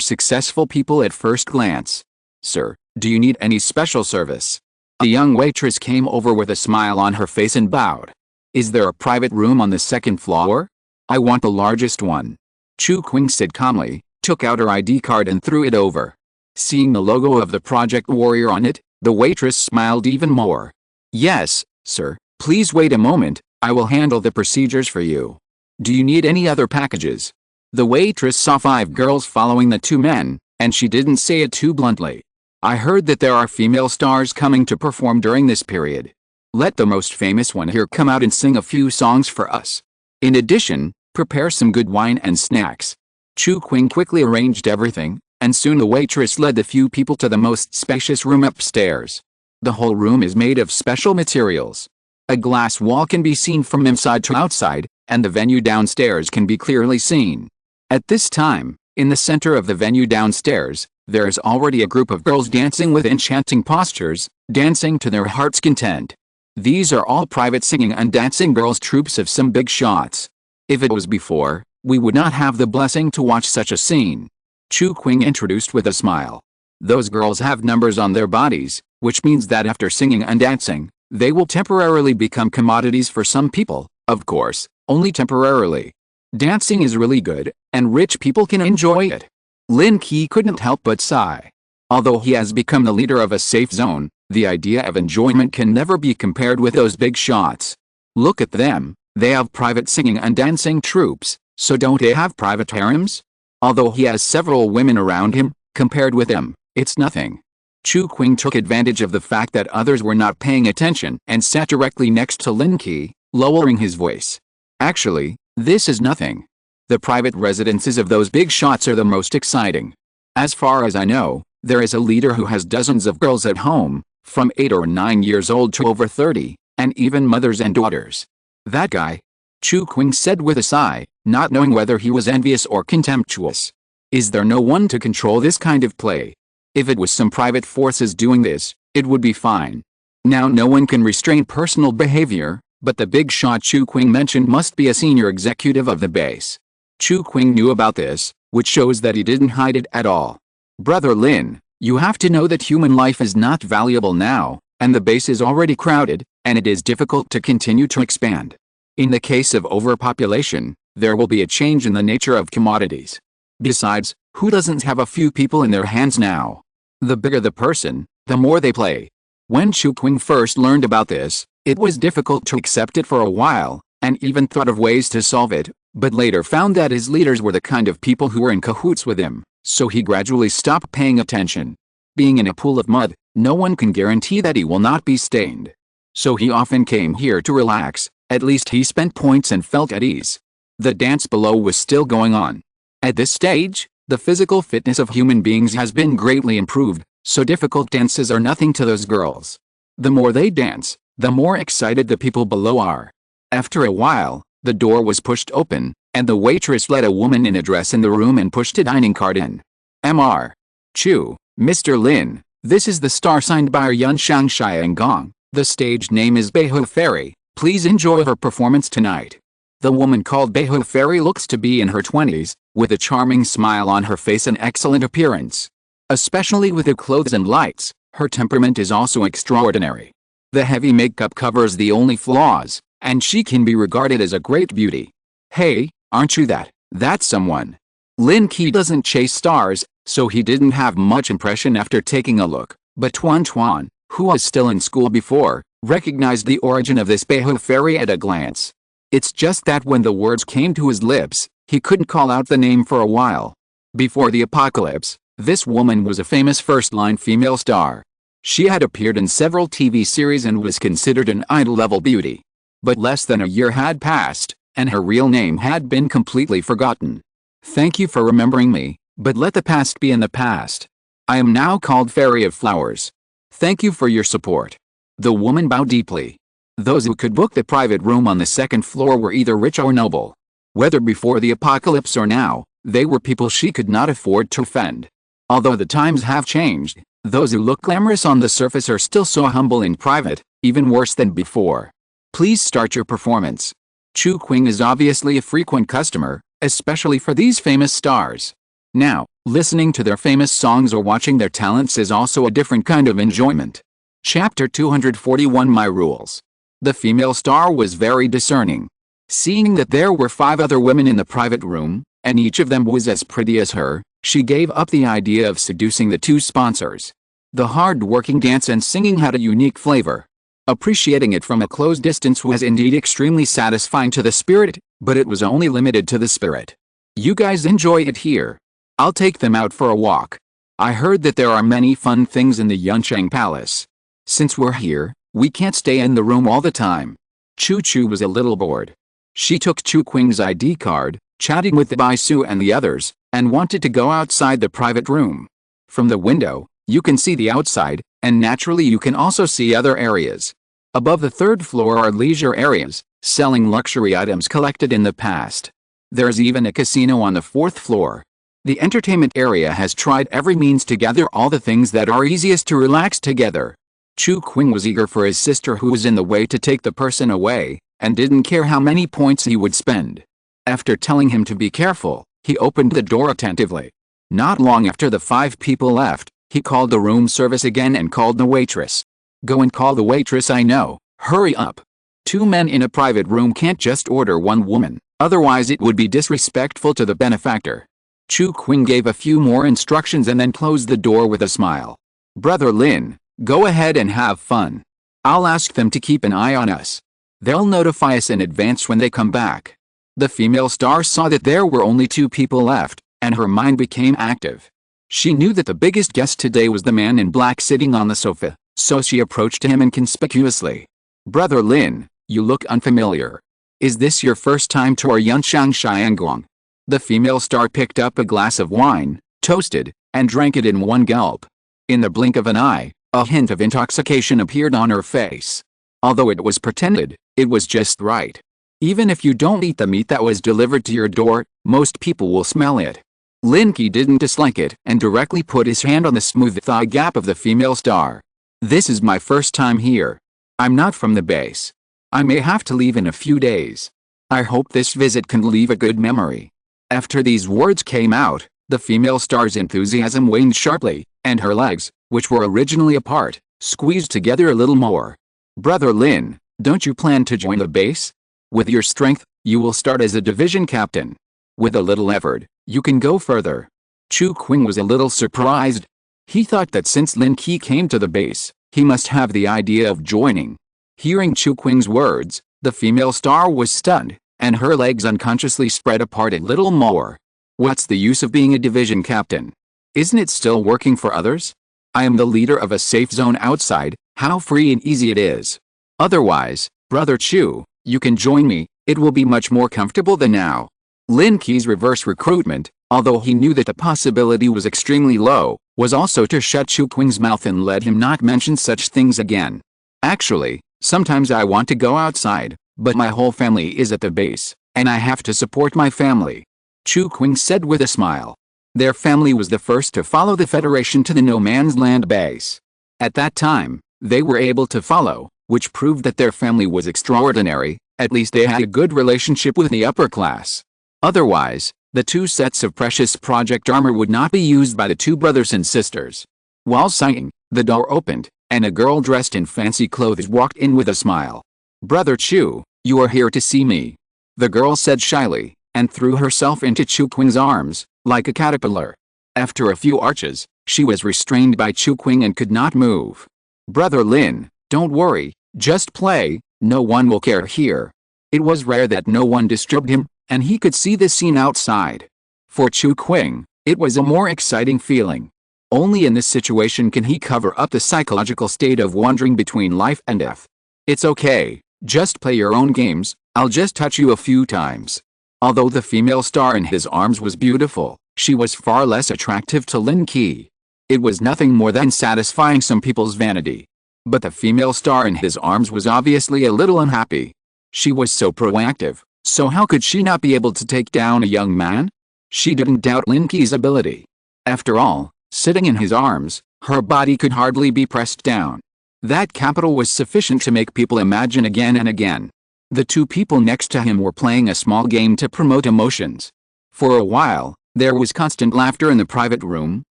successful people at first glance. Sir, do you need any special service? A young waitress came over with a smile on her face and bowed. Is there a private room on the 2nd floor? I want the largest one. Chu Qing said calmly, took out her ID card and threw it over. Seeing the logo of the Project Warrior on it, the waitress smiled even more. Yes, sir, please wait a moment, I will handle the procedures for you. Do you need any other packages? The waitress saw 5 girls following the 2 men, and she didn't say it too bluntly. I heard that there are female stars coming to perform during this period. Let the most famous one here come out and sing a few songs for us. In addition, prepare some good wine and snacks. Chu Qing quickly arranged everything, and soon the waitress led the few people to the most spacious room upstairs. The whole room is made of special materials. A glass wall can be seen from inside to outside, and the venue downstairs can be clearly seen. At this time, in the center of the venue downstairs, there is already a group of girls dancing with enchanting postures, dancing to their heart's content. These are all private singing and dancing girls' troops of some big shots. If it was before, we would not have the blessing to watch such a scene. Chu Qing introduced with a smile. Those girls have numbers on their bodies, which means that after singing and dancing, they will temporarily become commodities for some people, of course, only temporarily. Dancing is really good, and rich people can enjoy it. Lin Qi couldn't help but sigh. Although he has become the leader of a safe zone, the idea of enjoyment can never be compared with those big shots. Look at them, they have private singing and dancing troupes, so don't they have private harems? Although he has several women around him, compared with them, it's nothing. Chu Qing took advantage of the fact that others were not paying attention and sat directly next to Lin Qi, lowering his voice. Actually, this is nothing. The private residences of those big shots are the most exciting. As far as I know, there is a leader who has dozens of girls at home, from 8 or 9 years old to over 30, and even mothers and daughters. That guy? Chu Qing said with a sigh, not knowing whether he was envious or contemptuous. Is there no one to control this kind of play? If it was some private forces doing this, it would be fine. Now no one can restrain personal behavior, but the big shot Chu Qing mentioned must be a senior executive of the base. Chu Qing knew about this, which shows that he didn't hide it at all. Brother Lin, you have to know that human life is not valuable now, and the base is already crowded, and it is difficult to continue to expand. In the case of overpopulation, there will be a change in the nature of commodities. Besides, who doesn't have a few people in their hands now? The bigger the person, the more they play. When Chu Qing first learned about this, it was difficult to accept it for a while, and even thought of ways to solve it, but later found that his leaders were the kind of people who were in cahoots with him, so he gradually stopped paying attention. Being in a pool of mud, no one can guarantee that he will not be stained. So he often came here to relax, at least he spent points and felt at ease. The dance below was still going on. At this stage, the physical fitness of human beings has been greatly improved, so difficult dances are nothing to those girls. The more they dance, the more excited the people below are. After a while, the door was pushed open, and the waitress led a woman in a dress in the room and pushed a dining cart in. Mr. Chu, Mr. Lin, this is the star signed by Yun Shangshai Gong. The stage name is Beihu Fairy. Please enjoy her performance tonight. The woman called Beihu Fairy looks to be in her 20s, with a charming smile on her face and excellent appearance. Especially with her clothes and lights, her temperament is also extraordinary. The heavy makeup covers the only flaws, and she can be regarded as a great beauty. Hey, aren't you that's someone? Lin Qi doesn't chase stars, so he didn't have much impression after taking a look, but Tuan, who was still in school before, recognized the origin of this Beihu Fairy at a glance. It's just that when the words came to his lips, he couldn't call out the name for a while. Before the apocalypse, this woman was a famous first-line female star. She had appeared in several TV series and was considered an idol-level beauty. But less than a year had passed, and her real name had been completely forgotten. Thank you for remembering me, but let the past be in the past. I am now called Fairy of Flowers. Thank you for your support. The woman bowed deeply. Those who could book the private room on the second floor were either rich or noble. Whether before the apocalypse or now, they were people she could not afford to offend. Although the times have changed, those who look glamorous on the surface are still so humble in private, even worse than before. Please start your performance. Chu Qing is obviously a frequent customer, especially for these famous stars. Now, listening to their famous songs or watching their talents is also a different kind of enjoyment. Chapter 241 My Rules. The female star was very discerning. Seeing that there were 5 other women in the private room, and each of them was as pretty as her, she gave up the idea of seducing the 2 sponsors. The hard-working dance and singing had a unique flavor. Appreciating it from a close distance was indeed extremely satisfying to the spirit, but it was only limited to the spirit. You guys enjoy it here. I'll take them out for a walk. I heard that there are many fun things in the Yuncheng Palace. Since we're here, we can't stay in the room all the time. Chu was a little bored. She took Chu Qing's ID card, chatting with the Baisu and the others, and wanted to go outside the private room. From the window, you can see the outside, and naturally you can also see other areas. Above the 3rd floor are leisure areas, selling luxury items collected in the past. There's even a casino on the 4th floor. The entertainment area has tried every means to gather all the things that are easiest to relax together. Chu Qing was eager for his sister who was in the way to take the person away, and didn't care how many points he would spend. After telling him to be careful, he opened the door attentively. Not long after the 5 people left, he called the room service again and called the waitress. "Go and call the waitress, I know, hurry up. 2 men in a private room can't just order 1 woman, otherwise it would be disrespectful to the benefactor." Chu Qing gave a few more instructions and then closed the door with a smile. "Brother Lin, go ahead and have fun. I'll ask them to keep an eye on us. They'll notify us in advance when they come back." The female star saw that there were only 2 people left, and her mind became active. She knew that the biggest guest today was the man in black sitting on the sofa, so she approached him inconspicuously. "Brother Lin, you look unfamiliar. Is this your first time to our Yunshang Xiangguang?" The female star picked up a glass of wine, toasted, and drank it in one gulp. In the blink of an eye, a hint of intoxication appeared on her face. Although it was pretended, it was just right. Even if you don't eat the meat that was delivered to your door, most people will smell it. Lin Qi didn't dislike it and directly put his hand on the smooth thigh gap of the female star. "This is my first time here. I'm not from the base. I may have to leave in a few days. I hope this visit can leave a good memory." After these words came out, the female star's enthusiasm waned sharply, and her legs, which were originally apart, squeezed together a little more. "Brother Lin, don't you plan to join the base? With your strength, you will start as a division captain. With a little effort, you can go further." Chu Qing was a little surprised. He thought that since Lin Qi came to the base, he must have the idea of joining. Hearing Chu Qing's words, the female star was stunned, and her legs unconsciously spread apart a little more. "What's the use of being a division captain? Isn't it still working for others? I am the leader of a safe zone outside, how free and easy it is. Otherwise, Brother Chu, you can join me, it will be much more comfortable than now." Lin Qi's reverse recruitment, although he knew that the possibility was extremely low, was also to shut Chu Qing's mouth and let him not mention such things again. "Actually, sometimes I want to go outside, but my whole family is at the base, and I have to support my family," Chu Qing said with a smile. Their family was the first to follow the Federation to the No Man's Land base. At that time, they were able to follow, which proved that their family was extraordinary. At least they had a good relationship with the upper class. Otherwise, the 2 sets of precious project armor would not be used by the 2 brothers and sisters. While sighing, the door opened, and a girl dressed in fancy clothes walked in with a smile. "Brother Chu, you are here to see me," the girl said shyly, and threw herself into Chu Qing's arms, like a caterpillar. After a few arches, she was restrained by Chu Qing and could not move. "Brother Lin, don't worry, just play, no one will care here." It was rare that no one disturbed him, and he could see the scene outside. For Chu Qing, it was a more exciting feeling. Only in this situation can he cover up the psychological state of wandering between life and death. "It's okay, just play your own games, I'll just touch you a few times." Although the female star in his arms was beautiful, she was far less attractive to Lin Qi. It was nothing more than satisfying some people's vanity. But the female star in his arms was obviously a little unhappy. She was so proactive, so how could she not be able to take down a young man? She didn't doubt Lin Qi's ability. After all, sitting in his arms, her body could hardly be pressed down. That capital was sufficient to make people imagine again and again. The 2 people next to him were playing a small game to promote emotions. For a while, there was constant laughter in the private room,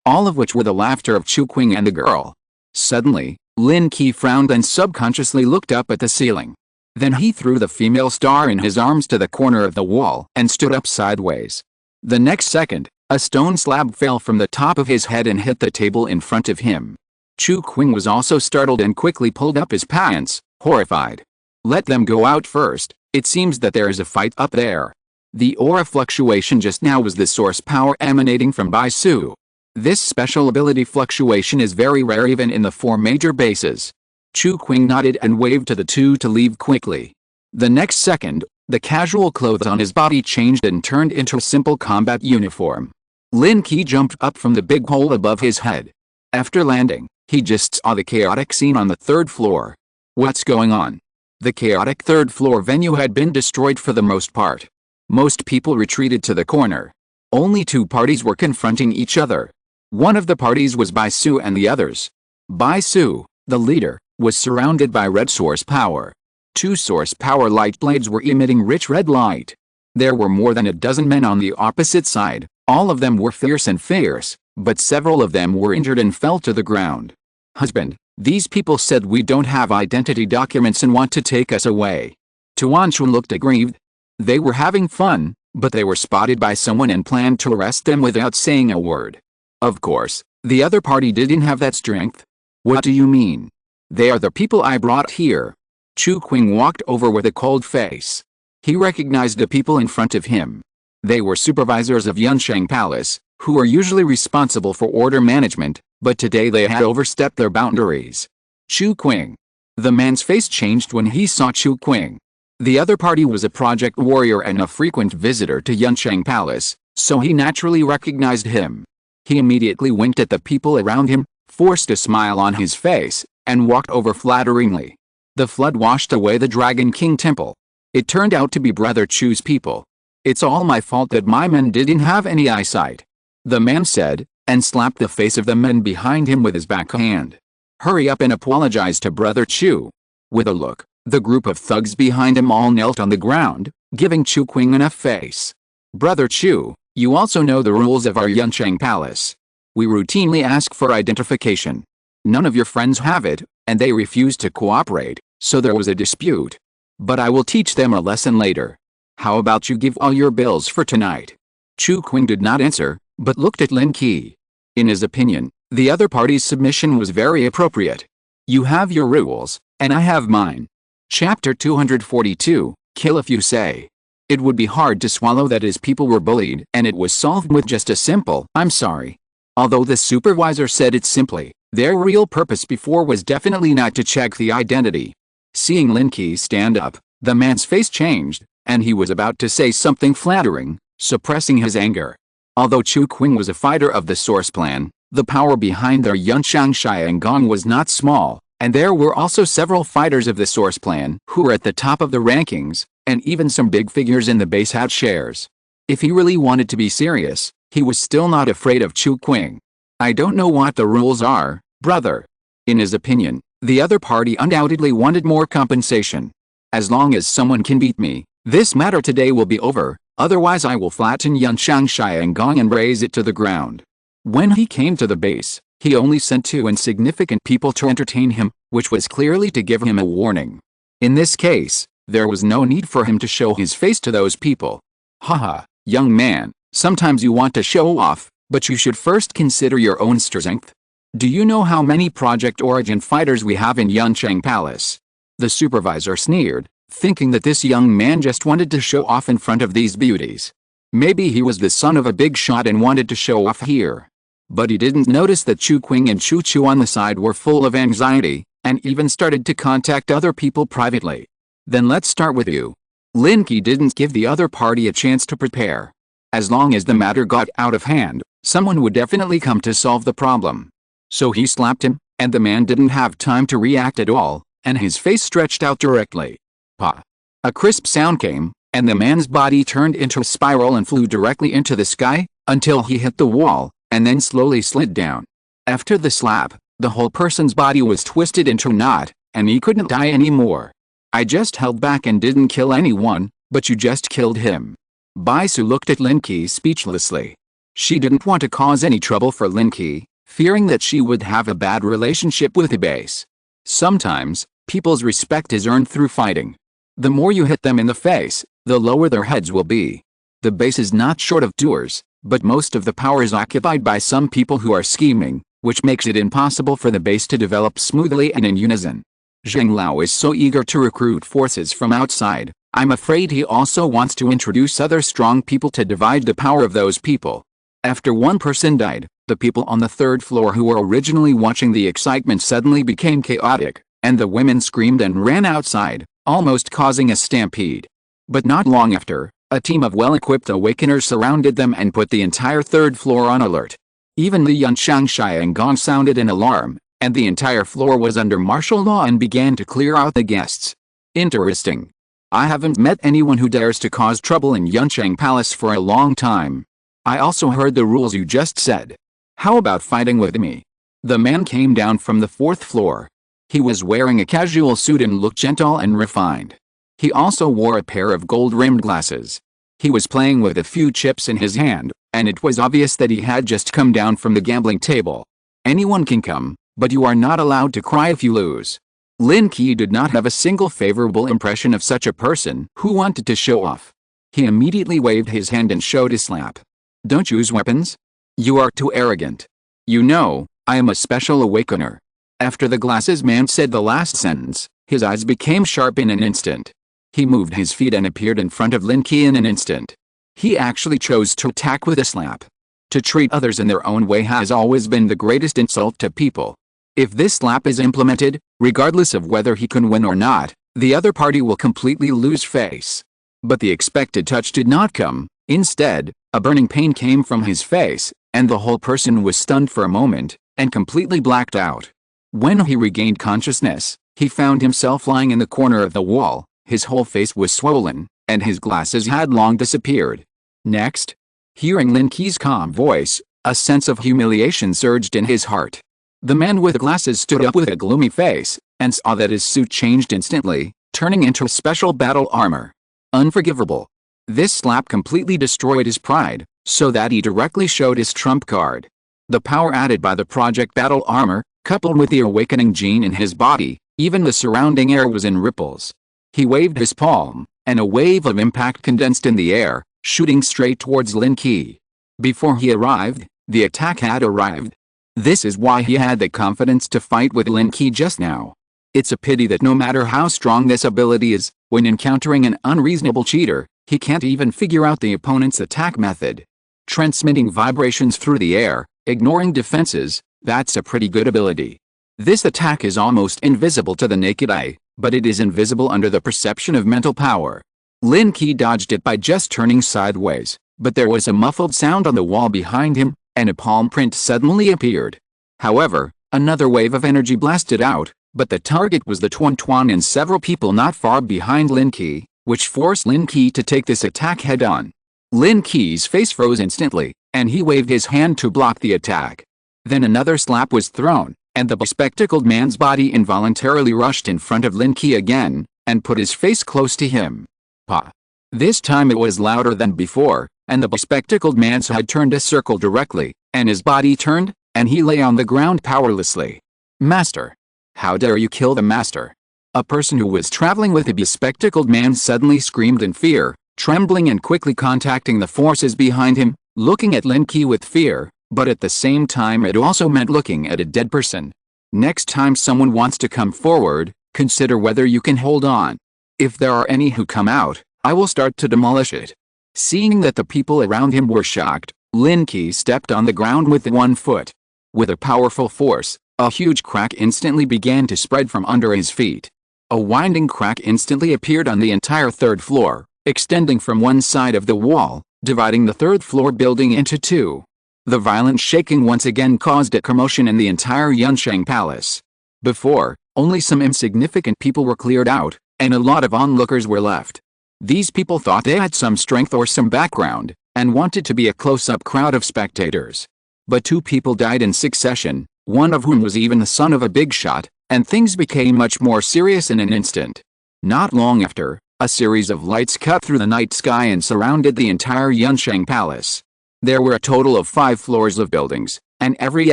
all of which were the laughter of Chu Qing and the girl. Suddenly, Lin Qi frowned and subconsciously looked up at the ceiling. Then he threw the female star in his arms to the corner of the wall and stood up sideways. The next second, a stone slab fell from the top of his head and hit the table in front of him. Chu Qing was also startled and quickly pulled up his pants, horrified. "Let them go out first, it seems that there is a fight up there." The aura fluctuation just now was the source power emanating from Bai Su. This special ability fluctuation is very rare even in the 4 major bases. Chu Qing nodded and waved to the 2 to leave quickly. The next second, the casual clothes on his body changed and turned into a simple combat uniform. Lin Qi jumped up from the big hole above his head. After landing, he just saw the chaotic scene on the 3rd floor. What's going on? The chaotic 3rd floor venue had been destroyed for the most part. Most people retreated to the corner. Only 2 parties were confronting each other. One of the parties was Bai Su and the others. Bai Su, the leader, was surrounded by red source power. 2 source power light blades were emitting rich red light. There were more than a dozen men on the opposite side. All of them were fierce, but several of them were injured and fell to the ground. "Husband, these people said we don't have identity documents and want to take us away." Tuanshu looked aggrieved. They were having fun, but they were spotted by someone and planned to arrest them without saying a word. Of course, the other party didn't have that strength. "What do you mean? They are the people I brought here." Chu Qing walked over with a cold face. He recognized the people in front of him. They were supervisors of Yunsheng Palace, who are usually responsible for order management, but today they had overstepped their boundaries. "Chu Qing." The man's face changed when he saw Chu Qing. The other party was a project warrior and a frequent visitor to Yunsheng Palace, so he naturally recognized him. He immediately winked at the people around him, forced a smile on his face, and walked over flatteringly. The flood washed away the Dragon King Temple. It turned out to be Brother Chu's people. "It's all my fault that my men didn't have any eyesight," the man said, and slapped the face of the men behind him with his backhand. "Hurry up and apologize to Brother Chu." With a look, the group of thugs behind him all knelt on the ground, giving Chu Qing enough face. "Brother Chu, you also know the rules of our Yunsheng Palace. We routinely ask for identification. None of your friends have it, and they refuse to cooperate, so there was a dispute. But I will teach them a lesson later. How about you give all your bills for tonight?" Chu Qing did not answer, but looked at Lin Qi. In his opinion, the other party's submission was very appropriate. "You have your rules, and I have mine." Chapter 242, Kill If You Say. It would be hard to swallow that his people were bullied, and it was solved with just a simple, "I'm sorry." Although the supervisor said it simply, their real purpose before was definitely not to check the identity. Seeing Lin Qi stand up, the man's face changed, and he was about to say something flattering, suppressing his anger. Although Chu Qing was a fighter of the source plan, the power behind their Yunsheng Xiangong was not small, and there were also several fighters of the source plan who were at the top of the rankings, and even some big figures in the base had shares. If he really wanted to be serious, he was still not afraid of Chu Qing. "I don't know what the rules are, brother." In his opinion, the other party undoubtedly wanted more compensation. "As long as someone can beat me, this matter today will be over, otherwise I will flatten Yunsheng Xiangong and raze it to the ground." When he came to the base, he only sent 2 insignificant people to entertain him, which was clearly to give him a warning. In this case, there was no need for him to show his face to those people. "Haha, young man, sometimes you want to show off, but you should first consider your own strength. Do you know how many Project Origin fighters we have in Yunsheng Palace?" The supervisor sneered, thinking that this young man just wanted to show off in front of these beauties. Maybe he was the son of a big shot and wanted to show off here. But he didn't notice that Chu Qing and Chu Chu on the side were full of anxiety, and even started to contact other people privately. "Then let's start with you." Lin Qi didn't give the other party a chance to prepare. As long as the matter got out of hand, someone would definitely come to solve the problem. So he slapped him, and the man didn't have time to react at all, and his face stretched out directly. "Pa!" A crisp sound came, and the man's body turned into a spiral and flew directly into the sky, until he hit the wall, and then slowly slid down. After the slap, the whole person's body was twisted into a knot, and he couldn't die anymore. "I just held back and didn't kill anyone, but you just killed him." Baisu looked at Lin Qi speechlessly. She didn't want to cause any trouble for Lin Qi, fearing that she would have a bad relationship with the base. Sometimes, people's respect is earned through fighting. The more you hit them in the face, the lower their heads will be. The base is not short of doers, but most of the power is occupied by some people who are scheming, which makes it impossible for the base to develop smoothly and in unison. Zheng Lao is so eager to recruit forces from outside, I'm afraid he also wants to introduce other strong people to divide the power of those people. After one person died, the people on the 3rd floor who were originally watching the excitement suddenly became chaotic, and the women screamed and ran outside, almost causing a stampede. But not long after, a team of well-equipped awakeners surrounded them and put the entire 3rd floor on alert. Even the Yunsheng Xiangong sounded an alarm, and the entire floor was under martial law and began to clear out the guests. Interesting. I haven't met anyone who dares to cause trouble in Yunsheng Palace for a long time. I also heard the rules you just said. How about fighting with me? The man came down from the 4th floor. He was wearing a casual suit and looked gentle and refined. He also wore a pair of gold-rimmed glasses. He was playing with a few chips in his hand, and it was obvious that he had just come down from the gambling table. Anyone can come, but you are not allowed to cry if you lose. Lin Qi did not have a single favorable impression of such a person who wanted to show off. He immediately waved his hand and showed his slap. Don't use weapons? You are too arrogant. You know, I am a special awakener. After the glasses man said the last sentence, his eyes became sharp in an instant. He moved his feet and appeared in front of Lin Qi in an instant. He actually chose to attack with a slap. To treat others in their own way has always been the greatest insult to people. If this slap is implemented, regardless of whether he can win or not, the other party will completely lose face. But the expected touch did not come. Instead, a burning pain came from his face, and the whole person was stunned for a moment, and completely blacked out. When he regained consciousness, he found himself lying in the corner of the wall. His whole face was swollen, and his glasses had long disappeared. Next, hearing Lin Qi's calm voice, a sense of humiliation surged in his heart. The man with glasses stood up with a gloomy face, and saw that his suit changed instantly, turning into special battle armor. Unforgivable. This slap completely destroyed his pride, so that he directly showed his trump card. The power added by the project battle armor, coupled with the awakening gene in his body, even the surrounding air was in ripples. He waved his palm, and a wave of impact condensed in the air, shooting straight towards Lin Qi. Before he arrived, the attack had arrived. This is why he had the confidence to fight with Lin Qi just now. It's a pity that no matter how strong this ability is, when encountering an unreasonable cheater, he can't even figure out the opponent's attack method. Transmitting vibrations through the air, ignoring defenses, that's a pretty good ability. This attack is almost invisible to the naked eye, but it is invisible under the perception of mental power. Lin Qi dodged it by just turning sideways, but there was a muffled sound on the wall behind him, and a palm print suddenly appeared. However, another wave of energy blasted out, but the target was the Tuan and several people not far behind Lin Qi, which forced Lin Qi to take this attack head-on. Lin Qi's face froze instantly, and he waved his hand to block the attack. Then another slap was thrown, and the bespectacled man's body involuntarily rushed in front of Lin Qi again, and put his face close to him. Pa! This time it was louder than before, and the bespectacled man's head turned a circle directly, and his body turned, and he lay on the ground powerlessly. Master! How dare you kill the master? A person who was traveling with the bespectacled man suddenly screamed in fear, trembling and quickly contacting the forces behind him, looking at Lin Qi with fear, but at the same time it also meant looking at a dead person. Next time someone wants to come forward, consider whether you can hold on. If there are any who come out, I will start to demolish it. Seeing that the people around him were shocked, Lin Qi stepped on the ground with one foot. With a powerful force, a huge crack instantly began to spread from under his feet. A winding crack instantly appeared on the entire third floor, extending from one side of the wall, dividing the third floor building into two. The violent shaking once again caused a commotion in the entire Yunsheng Palace. Before, only some insignificant people were cleared out, and a lot of onlookers were left. These people thought they had some strength or some background, and wanted to be a close-up crowd of spectators. But two people died in succession, one of whom was even the son of a big shot, and things became much more serious in an instant. Not long after, a series of lights cut through the night sky and surrounded the entire Yunsheng Palace. There were a total of 5 floors of buildings, and every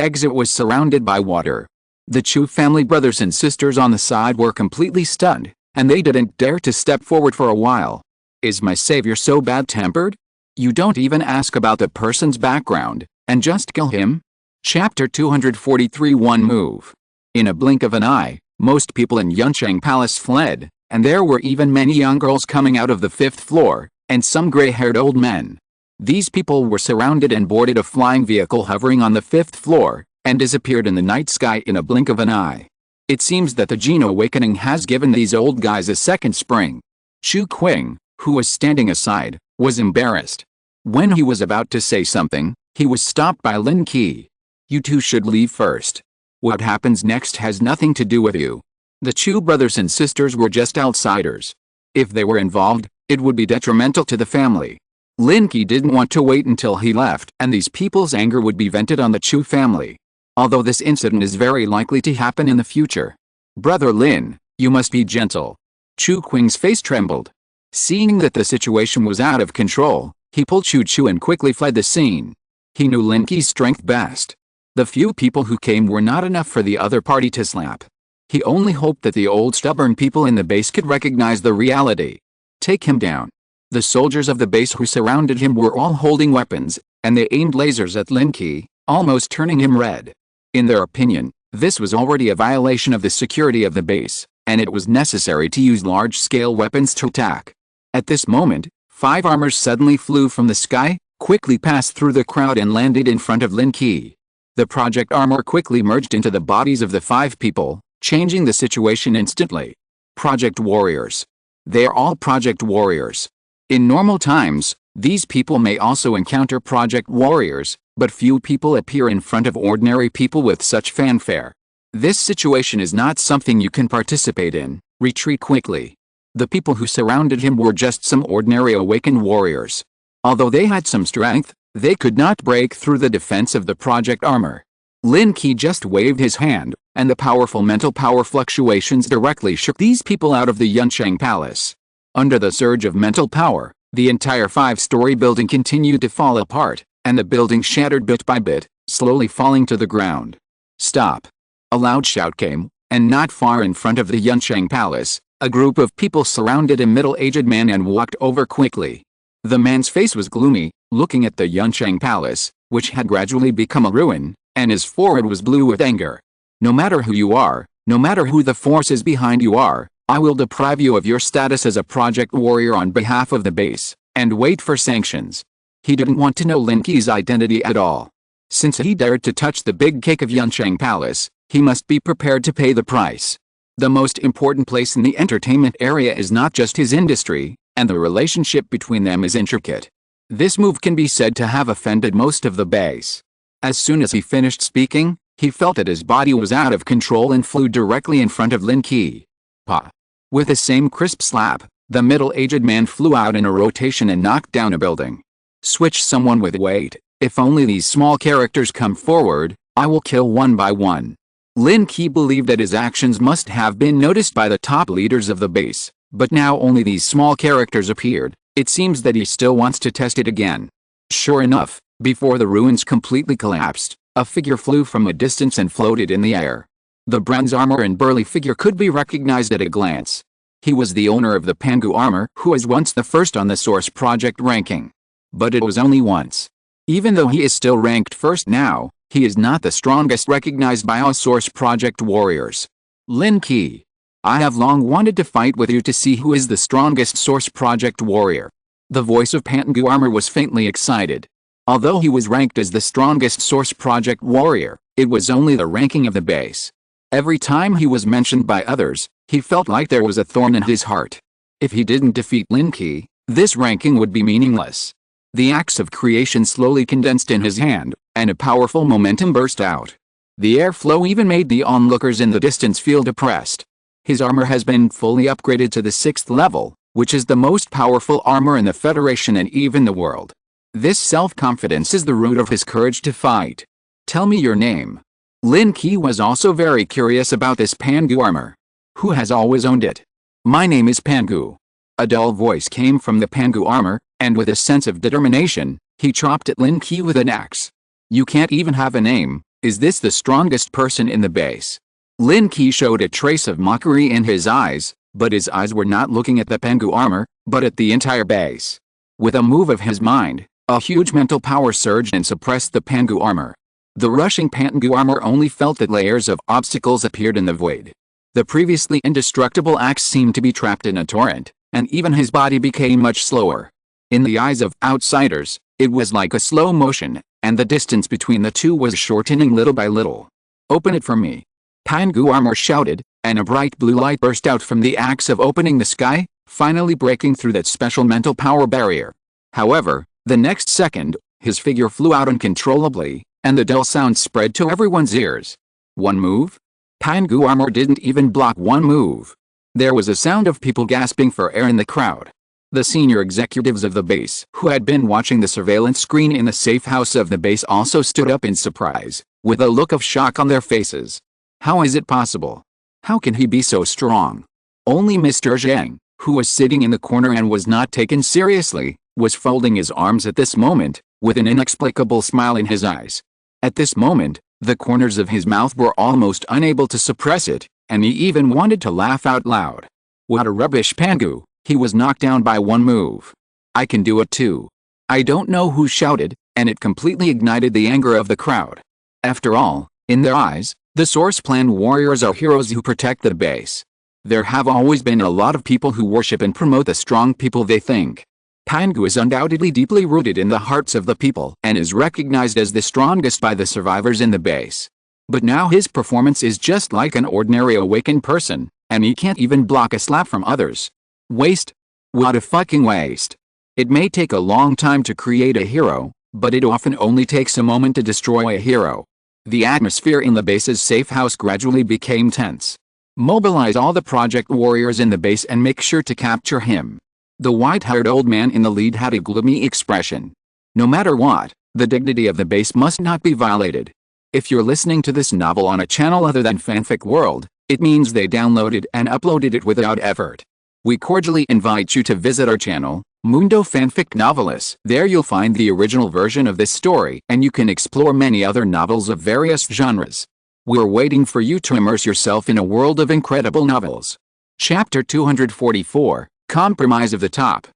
exit was surrounded by water. The Chu family brothers and sisters on the side were completely stunned, and they didn't dare to step forward for a while. Is my savior so bad-tempered? You don't even ask about the person's background, and just kill him? Chapter 243 One Move. In a blink of an eye, most people in Yunsheng Palace fled, and there were even many young girls coming out of the 5th floor, and some gray-haired old men. These people were surrounded and boarded a flying vehicle hovering on the 5th floor, and disappeared in the night sky in a blink of an eye. It seems that the Gene Awakening has given these old guys a second spring. Chu Qing, who was standing aside, was embarrassed. When he was about to say something, he was stopped by Lin Qi. You two should leave first. What happens next has nothing to do with you. The Chu brothers and sisters were just outsiders. If they were involved, it would be detrimental to the family. Lin Qi didn't want to wait until he left, and these people's anger would be vented on the Chu family. Although this incident is very likely to happen in the future. Brother Lin, you must be gentle. Chu Qing's face trembled. Seeing that the situation was out of control, he pulled Choo-Choo and quickly fled the scene. He knew Lin Qi's strength best. The few people who came were not enough for the other party to slap. He only hoped that the old stubborn people in the base could recognize the reality. Take him down. The soldiers of the base who surrounded him were all holding weapons, and they aimed lasers at Lin Qi, almost turning him red. In their opinion, this was already a violation of the security of the base, and it was necessary to use large-scale weapons to attack. At this moment, 5 armors suddenly flew from the sky, quickly passed through the crowd and landed in front of Lin Qi. The project armor quickly merged into the bodies of the 5 people, changing the situation instantly. Project warriors. They are all project warriors. In normal times, these people may also encounter project warriors, but few people appear in front of ordinary people with such fanfare. This situation is not something you can participate in. Retreat quickly. The people who surrounded him were just some ordinary awakened warriors. Although they had some strength, they could not break through the defense of the project armor. Lin Qi just waved his hand, and the powerful mental power fluctuations directly shook these people out of the Yuncheng Palace. Under the surge of mental power, the entire 5-story building continued to fall apart, and the building shattered bit by bit, slowly falling to the ground. Stop! A loud shout came, and not far in front of the Yuncheng Palace, a group of people surrounded a middle-aged man and walked over quickly. The man's face was gloomy, looking at the Yuncheng Palace, which had gradually become a ruin, and his forehead was blue with anger. No matter who you are, no matter who the forces behind you are, I will deprive you of your status as a project warrior on behalf of the base, and wait for sanctions. He didn't want to know Lin Qi's identity at all. Since he dared to touch the big cake of Yuncheng Palace, he must be prepared to pay the price. The most important place in the entertainment area is not just his industry, and the relationship between them is intricate. This move can be said to have offended most of the base. As soon as he finished speaking, he felt that his body was out of control and flew directly in front of Lin Qi. Pa! With the same crisp slap, the middle-aged man flew out in a rotation and knocked down a building. Switch someone with weight. If only these small characters come forward, I will kill one by one. Lin Qi believed that his actions must have been noticed by the top leaders of the base, but now only these small characters appeared. It seems that he still wants to test it again. Sure enough, before the ruins completely collapsed, a figure flew from a distance and floated in the air. The bronze armor and burly figure could be recognized at a glance. He was the owner of the Pangu armor, who was once the first on the Source Project ranking. But it was only once. Even though he is still ranked first now, he is not the strongest recognized by all Source Project warriors. Lin Qi. I have long wanted to fight with you to see who is the strongest Source Project warrior. The voice of Pangu armor was faintly excited. Although he was ranked as the strongest Source Project warrior, it was only the ranking of the base. Every time he was mentioned by others, he felt like there was a thorn in his heart. If he didn't defeat Lin Qi, this ranking would be meaningless. The axe of creation slowly condensed in his hand, and a powerful momentum burst out. The airflow even made the onlookers in the distance feel depressed. His armor has been fully upgraded to the 6th level, which is the most powerful armor in the Federation and even the world. This self-confidence is the root of his courage to fight. Tell me your name. Lin Qi was also very curious about this Pangu armor. Who has always owned it? My name is Pangu. A dull voice came from the Pangu armor, and with a sense of determination, he chopped at Lin Qi with an axe. You can't even have a name. Is this the strongest person in the base? Lin Qi showed a trace of mockery in his eyes, but his eyes were not looking at the Pangu armor, but at the entire base. With a move of his mind, a huge mental power surged and suppressed the Pangu armor. The rushing Pangu armor only felt that layers of obstacles appeared in the void. The previously indestructible axe seemed to be trapped in a torrent, and even his body became much slower. In the eyes of outsiders, it was like a slow motion, and the distance between the two was shortening little by little. Open it for me. Pangu armor shouted, and a bright blue light burst out from the axe of opening the sky, finally breaking through that special mental power barrier. However, the next second, his figure flew out uncontrollably, and the dull sound spread to everyone's ears. One move? Pangu armor didn't even block one move. There was a sound of people gasping for air in the crowd. The senior executives of the base, who had been watching the surveillance screen in the safe house of the base, also stood up in surprise, with a look of shock on their faces. How is it possible? How can he be so strong? Only Mr. Zhang, who was sitting in the corner and was not taken seriously, was folding his arms at this moment, with an inexplicable smile in his eyes. At this moment, the corners of his mouth were almost unable to suppress it, and he even wanted to laugh out loud. What a rubbish Pangu, he was knocked down by one move. I can do it too. I don't know who shouted, and it completely ignited the anger of the crowd. After all, in their eyes, the Source Plan warriors are heroes who protect the base. There have always been a lot of people who worship and promote the strong people they think. Pangu is undoubtedly deeply rooted in the hearts of the people and is recognized as the strongest by the survivors in the base. But now his performance is just like an ordinary awakened person, and he can't even block a slap from others. Waste? What a fucking waste. It may take a long time to create a hero, but it often only takes a moment to destroy a hero. The atmosphere in the base's safe house gradually became tense. Mobilize all the project warriors in the base and make sure to capture him. The white-haired old man in the lead had a gloomy expression. No matter what, the dignity of the base must not be violated. If you're listening to this novel on a channel other than Fanfic World, it means they downloaded and uploaded it without effort. We cordially invite you to visit our channel, Mundo Fanfic Novelis. There you'll find the original version of this story, and you can explore many other novels of various genres. We're waiting for you to immerse yourself in a world of incredible novels. Chapter 244, Compromise of the Top.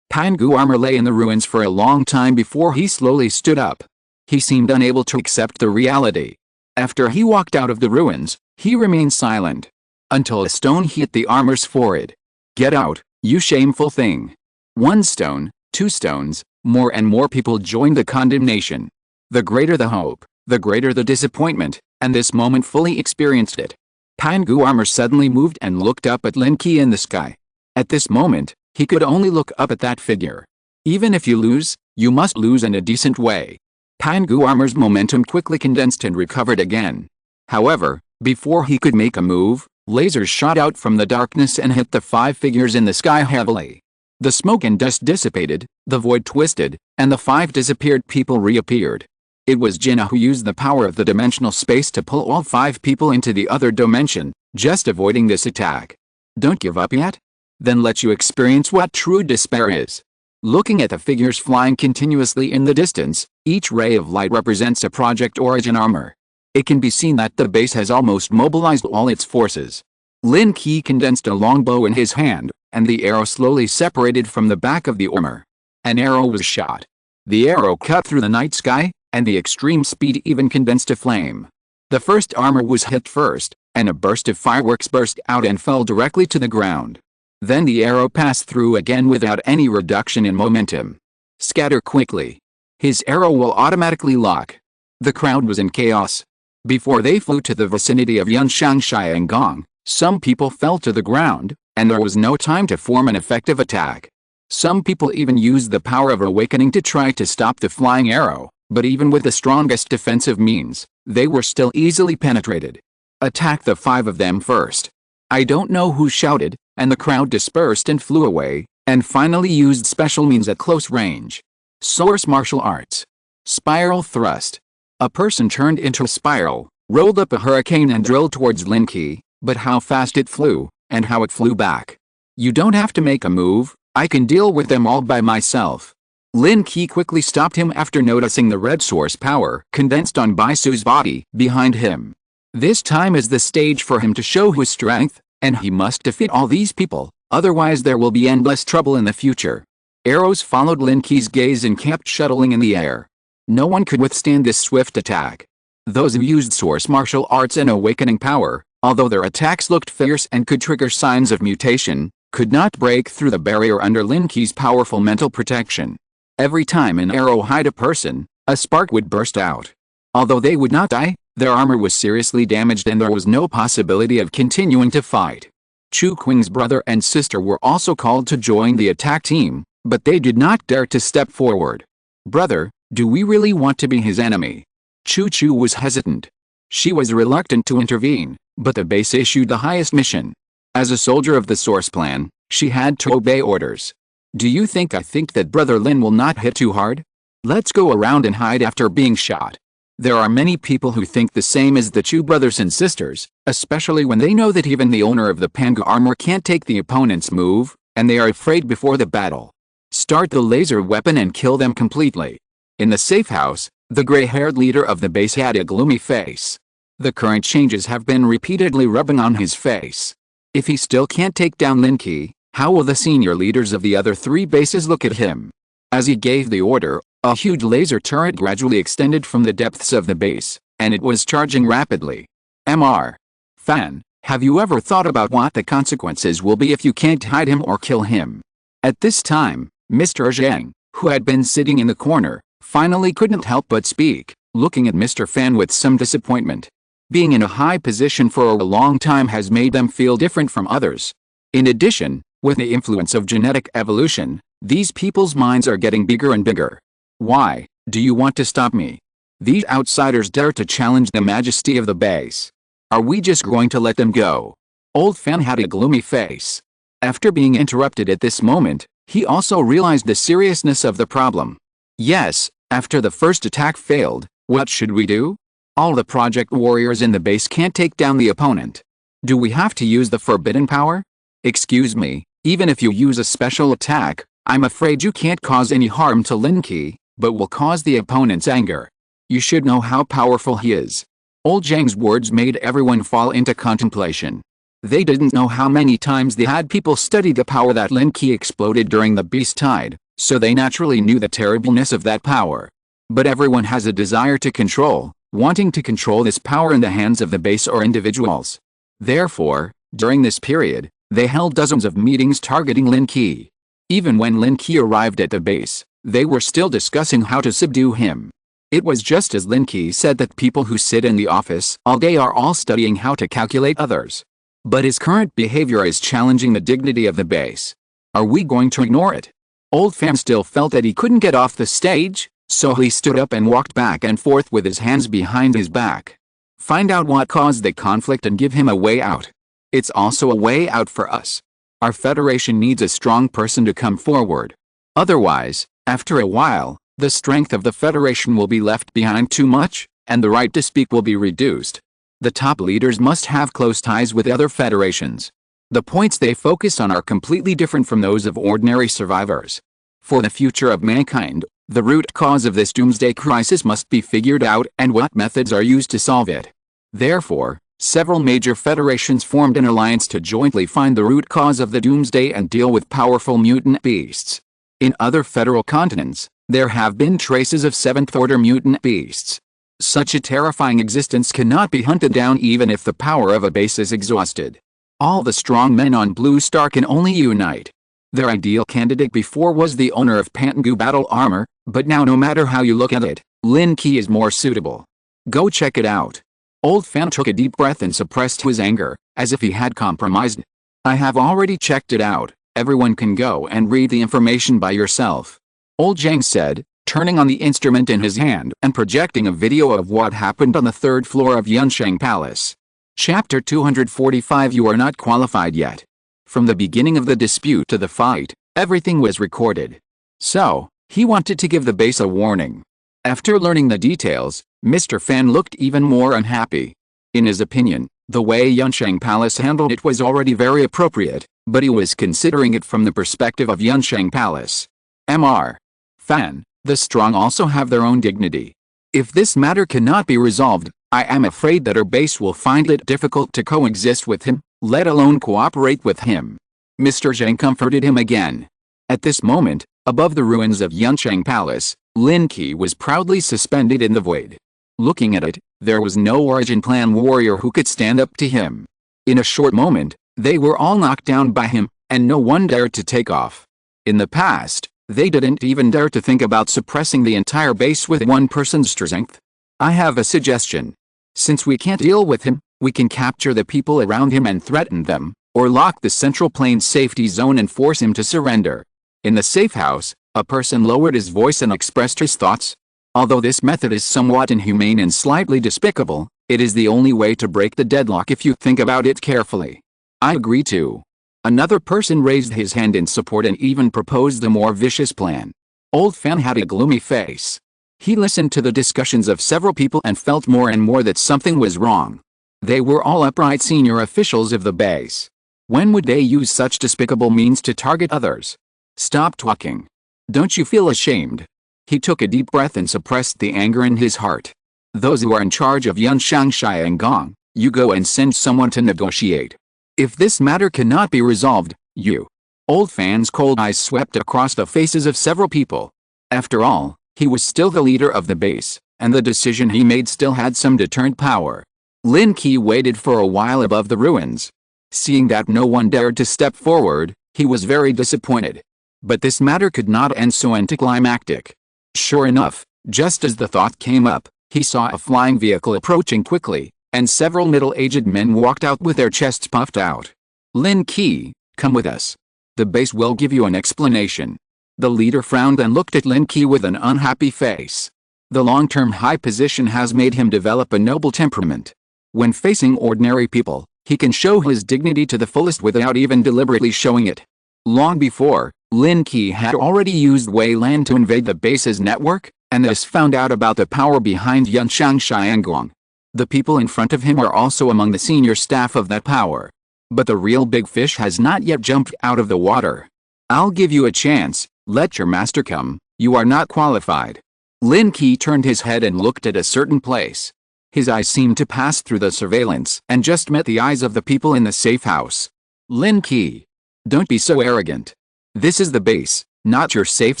Pangu armor lay in the ruins for a long time before he slowly stood up. He seemed unable to accept the reality. After he walked out of the ruins, he remained silent. Until a stone hit the armor's forehead. Get out, you shameful thing. 1 stone, 2 stones, more and more people joined the condemnation. The greater the hope, the greater the disappointment, and this moment fully experienced it. Pangu armor suddenly moved and looked up at Lin Qi in the sky. At this moment, he could only look up at that figure. Even if you lose, you must lose in a decent way. Pangu armor's momentum quickly condensed and recovered again. However, before he could make a move, lasers shot out from the darkness and hit the 5 figures in the sky heavily. The smoke and dust dissipated, the void twisted, and the 5 disappeared people reappeared. It was Jinnah who used the power of the dimensional space to pull all 5 people into the other dimension, just avoiding this attack. Don't give up yet? Then let you experience what true despair is. Looking at the figures flying continuously in the distance, each ray of light represents a Project Origin armor. It can be seen that the base has almost mobilized all its forces. Lin Qi condensed a longbow in his hand, and the arrow slowly separated from the back of the armor. An arrow was shot. The arrow cut through the night sky, and the extreme speed even condensed a flame. The first armor was hit first, and a burst of fireworks burst out and fell directly to the ground. Then the arrow passed through again without any reduction in momentum. Scatter quickly. His arrow will automatically lock. The crowd was in chaos. Before they flew to the vicinity of Yunshanshai and Gong, some people fell to the ground, and there was no time to form an effective attack. Some people even used the power of awakening to try to stop the flying arrow, but even with the strongest defensive means, they were still easily penetrated. Attack the 5 of them first. I don't know who shouted, and the crowd dispersed and flew away, and finally used special means at close range. Source martial arts. Spiral thrust. A person turned into a spiral, rolled up a hurricane and drilled towards Lin Qi, but how fast it flew, and how it flew back. You don't have to make a move, I can deal with them all by myself. Lin Qi quickly stopped him after noticing the red source power condensed on Baisu's body behind him. This time is the stage for him to show his strength, and he must defeat all these people, otherwise there will be endless trouble in the future. Arrows followed Lin Qi's gaze and kept shuttling in the air. No one could withstand this swift attack. Those who used source martial arts and awakening power, although their attacks looked fierce and could trigger signs of mutation, could not break through the barrier under Lin Qi's powerful mental protection. Every time an arrow hit a person, a spark would burst out. Although they would not die, their armor was seriously damaged and there was no possibility of continuing to fight. Chu Qing's brother and sister were also called to join the attack team, but they did not dare to step forward. Brother, do we really want to be his enemy? Chu was hesitant. She was reluctant to intervene, but the base issued the highest mission. As a soldier of the Source Plan, she had to obey orders. Do you think I think that Brother Lin will not hit too hard? Let's go around and hide after being shot. There are many people who think the same as the Chu brothers and sisters, especially when they know that even the owner of the Pangu armor can't take the opponent's move, and they are afraid before the battle. Start the laser weapon and kill them completely. In the safe house, the gray-haired leader of the base had a gloomy face. The current changes have been repeatedly rubbing on his face. If he still can't take down Lin Qi, how will the senior leaders of the other 3 bases look at him? As he gave the order, a huge laser turret gradually extended from the depths of the base, and it was charging rapidly. Mr. Fan, have you ever thought about what the consequences will be if you can't hide him or kill him? At this time, Mr. Zhang, who had been sitting in the corner, finally couldn't help but speak, looking at Mr. Fan with some disappointment. Being in a high position for a long time has made them feel different from others. In addition, with the influence of genetic evolution, these people's minds are getting bigger and bigger. Why do you want to stop me? These outsiders dare to challenge the majesty of the base. Are we just going to let them go? Old Fan had a gloomy face. After being interrupted at this moment, he also realized the seriousness of the problem. Yes, after the first attack failed, what should we do? All the project warriors in the base can't take down the opponent. Do we have to use the forbidden power? Excuse me, even if you use a special attack, I'm afraid you can't cause any harm to Lin Qi, but will cause the opponent's anger. You should know how powerful he is. Old Zhang's words made everyone fall into contemplation. They didn't know how many times they had people study the power that Lin Qi exploded during the beast tide, so they naturally knew the terribleness of that power. But everyone has a desire to control, wanting to control this power in the hands of the base or individuals. Therefore, during this period, they held dozens of meetings targeting Lin Qi. Even when Lin Qi arrived at the base, they were still discussing how to subdue him. It was just as Lin Qi said that people who sit in the office all day are all studying how to calculate others. But his current behavior is challenging the dignity of the base. Are we going to ignore it? Old Fan still felt that he couldn't get off the stage, so he stood up and walked back and forth with his hands behind his back. Find out what caused the conflict and give him a way out. It's also a way out for us. Our federation needs a strong person to come forward. Otherwise, after a while, the strength of the federation will be left behind too much, and the right to speak will be reduced. The top leaders must have close ties with other federations. The points they focus on are completely different from those of ordinary survivors. For the future of mankind, the root cause of this doomsday crisis must be figured out and what methods are used to solve it. Therefore, several major federations formed an alliance to jointly find the root cause of the doomsday and deal with powerful mutant beasts. In other federal continents, there have been traces of seventh-order mutant beasts. Such a terrifying existence cannot be hunted down even if the power of a base is exhausted. All the strong men on Blue Star can only unite. Their ideal candidate before was the owner of Pantangu battle armor, but now no matter how you look at it, Lin Qi is more suitable. Go check it out. Old Fan took a deep breath and suppressed his anger, as if he had compromised. I have already checked it out. Everyone can go and read the information by yourself. Old Zhang said, turning on the instrument in his hand and projecting a video of what happened on the 3rd floor of Yunsheng Palace. Chapter 245. You are not qualified yet. From the beginning of the dispute to the fight, everything was recorded. So, he wanted to give the base a warning. After learning the details, Mr. Fan looked even more unhappy. In his opinion, the way Yunsheng Palace handled it was already very appropriate, but he was considering it from the perspective of Yunsheng Palace. Mr. Fan, the strong also have their own dignity. If this matter cannot be resolved, I am afraid that our base will find it difficult to coexist with him, let alone cooperate with him. Mr. Zhang comforted him again. At this moment, above the ruins of Yunsheng Palace, Lin Qi was proudly suspended in the void. Looking at it, there was no Origin Plan warrior who could stand up to him. In a short moment, they were all knocked down by him, and no one dared to take off. In the past, they didn't even dare to think about suppressing the entire base with one person's strength. I have a suggestion. Since we can't deal with him, we can capture the people around him and threaten them, or lock the central plain safety zone and force him to surrender. In the safe house, a person lowered his voice and expressed his thoughts. Although this method is somewhat inhumane and slightly despicable, it is the only way to break the deadlock if you think about it carefully. I agree too. Another person raised his hand in support and even proposed a more vicious plan. Old Fan had a gloomy face. He listened to the discussions of several people and felt more and more that something was wrong. They were all upright senior officials of the base. When would they use such despicable means to target others? Stop talking. Don't you feel ashamed? He took a deep breath and suppressed the anger in his heart. Those who are in charge of Yunshanshai and Gong, you go and send someone to negotiate. If this matter cannot be resolved, you. Old Fan's cold eyes swept across the faces of several people. After all, he was still the leader of the base, and the decision he made still had some deterrent power. Lin Qi waited for a while above the ruins. Seeing that no one dared to step forward, he was very disappointed. But this matter could not end so anticlimactic. Sure enough, just as the thought came up, he saw a flying vehicle approaching quickly, and several middle-aged men walked out with their chests puffed out. Lin Qi, come with us. The base will give you an explanation. The leader frowned and looked at Lin Qi with an unhappy face. The long-term high position has made him develop a noble temperament. When facing ordinary people, he can show his dignity to the fullest without even deliberately showing it. Long before, Lin Qi had already used Wei Lan to invade the base's network, and thus found out about the power behind Yunshanshai Xiangguang. The people in front of him are also among the senior staff of that power. But the real big fish has not yet jumped out of the water. I'll give you a chance, let your master come, you are not qualified. Lin Qi turned his head and looked at a certain place. His eyes seemed to pass through the surveillance and just met the eyes of the people in the safe house. Lin Qi, don't be so arrogant. This is the base, not your safe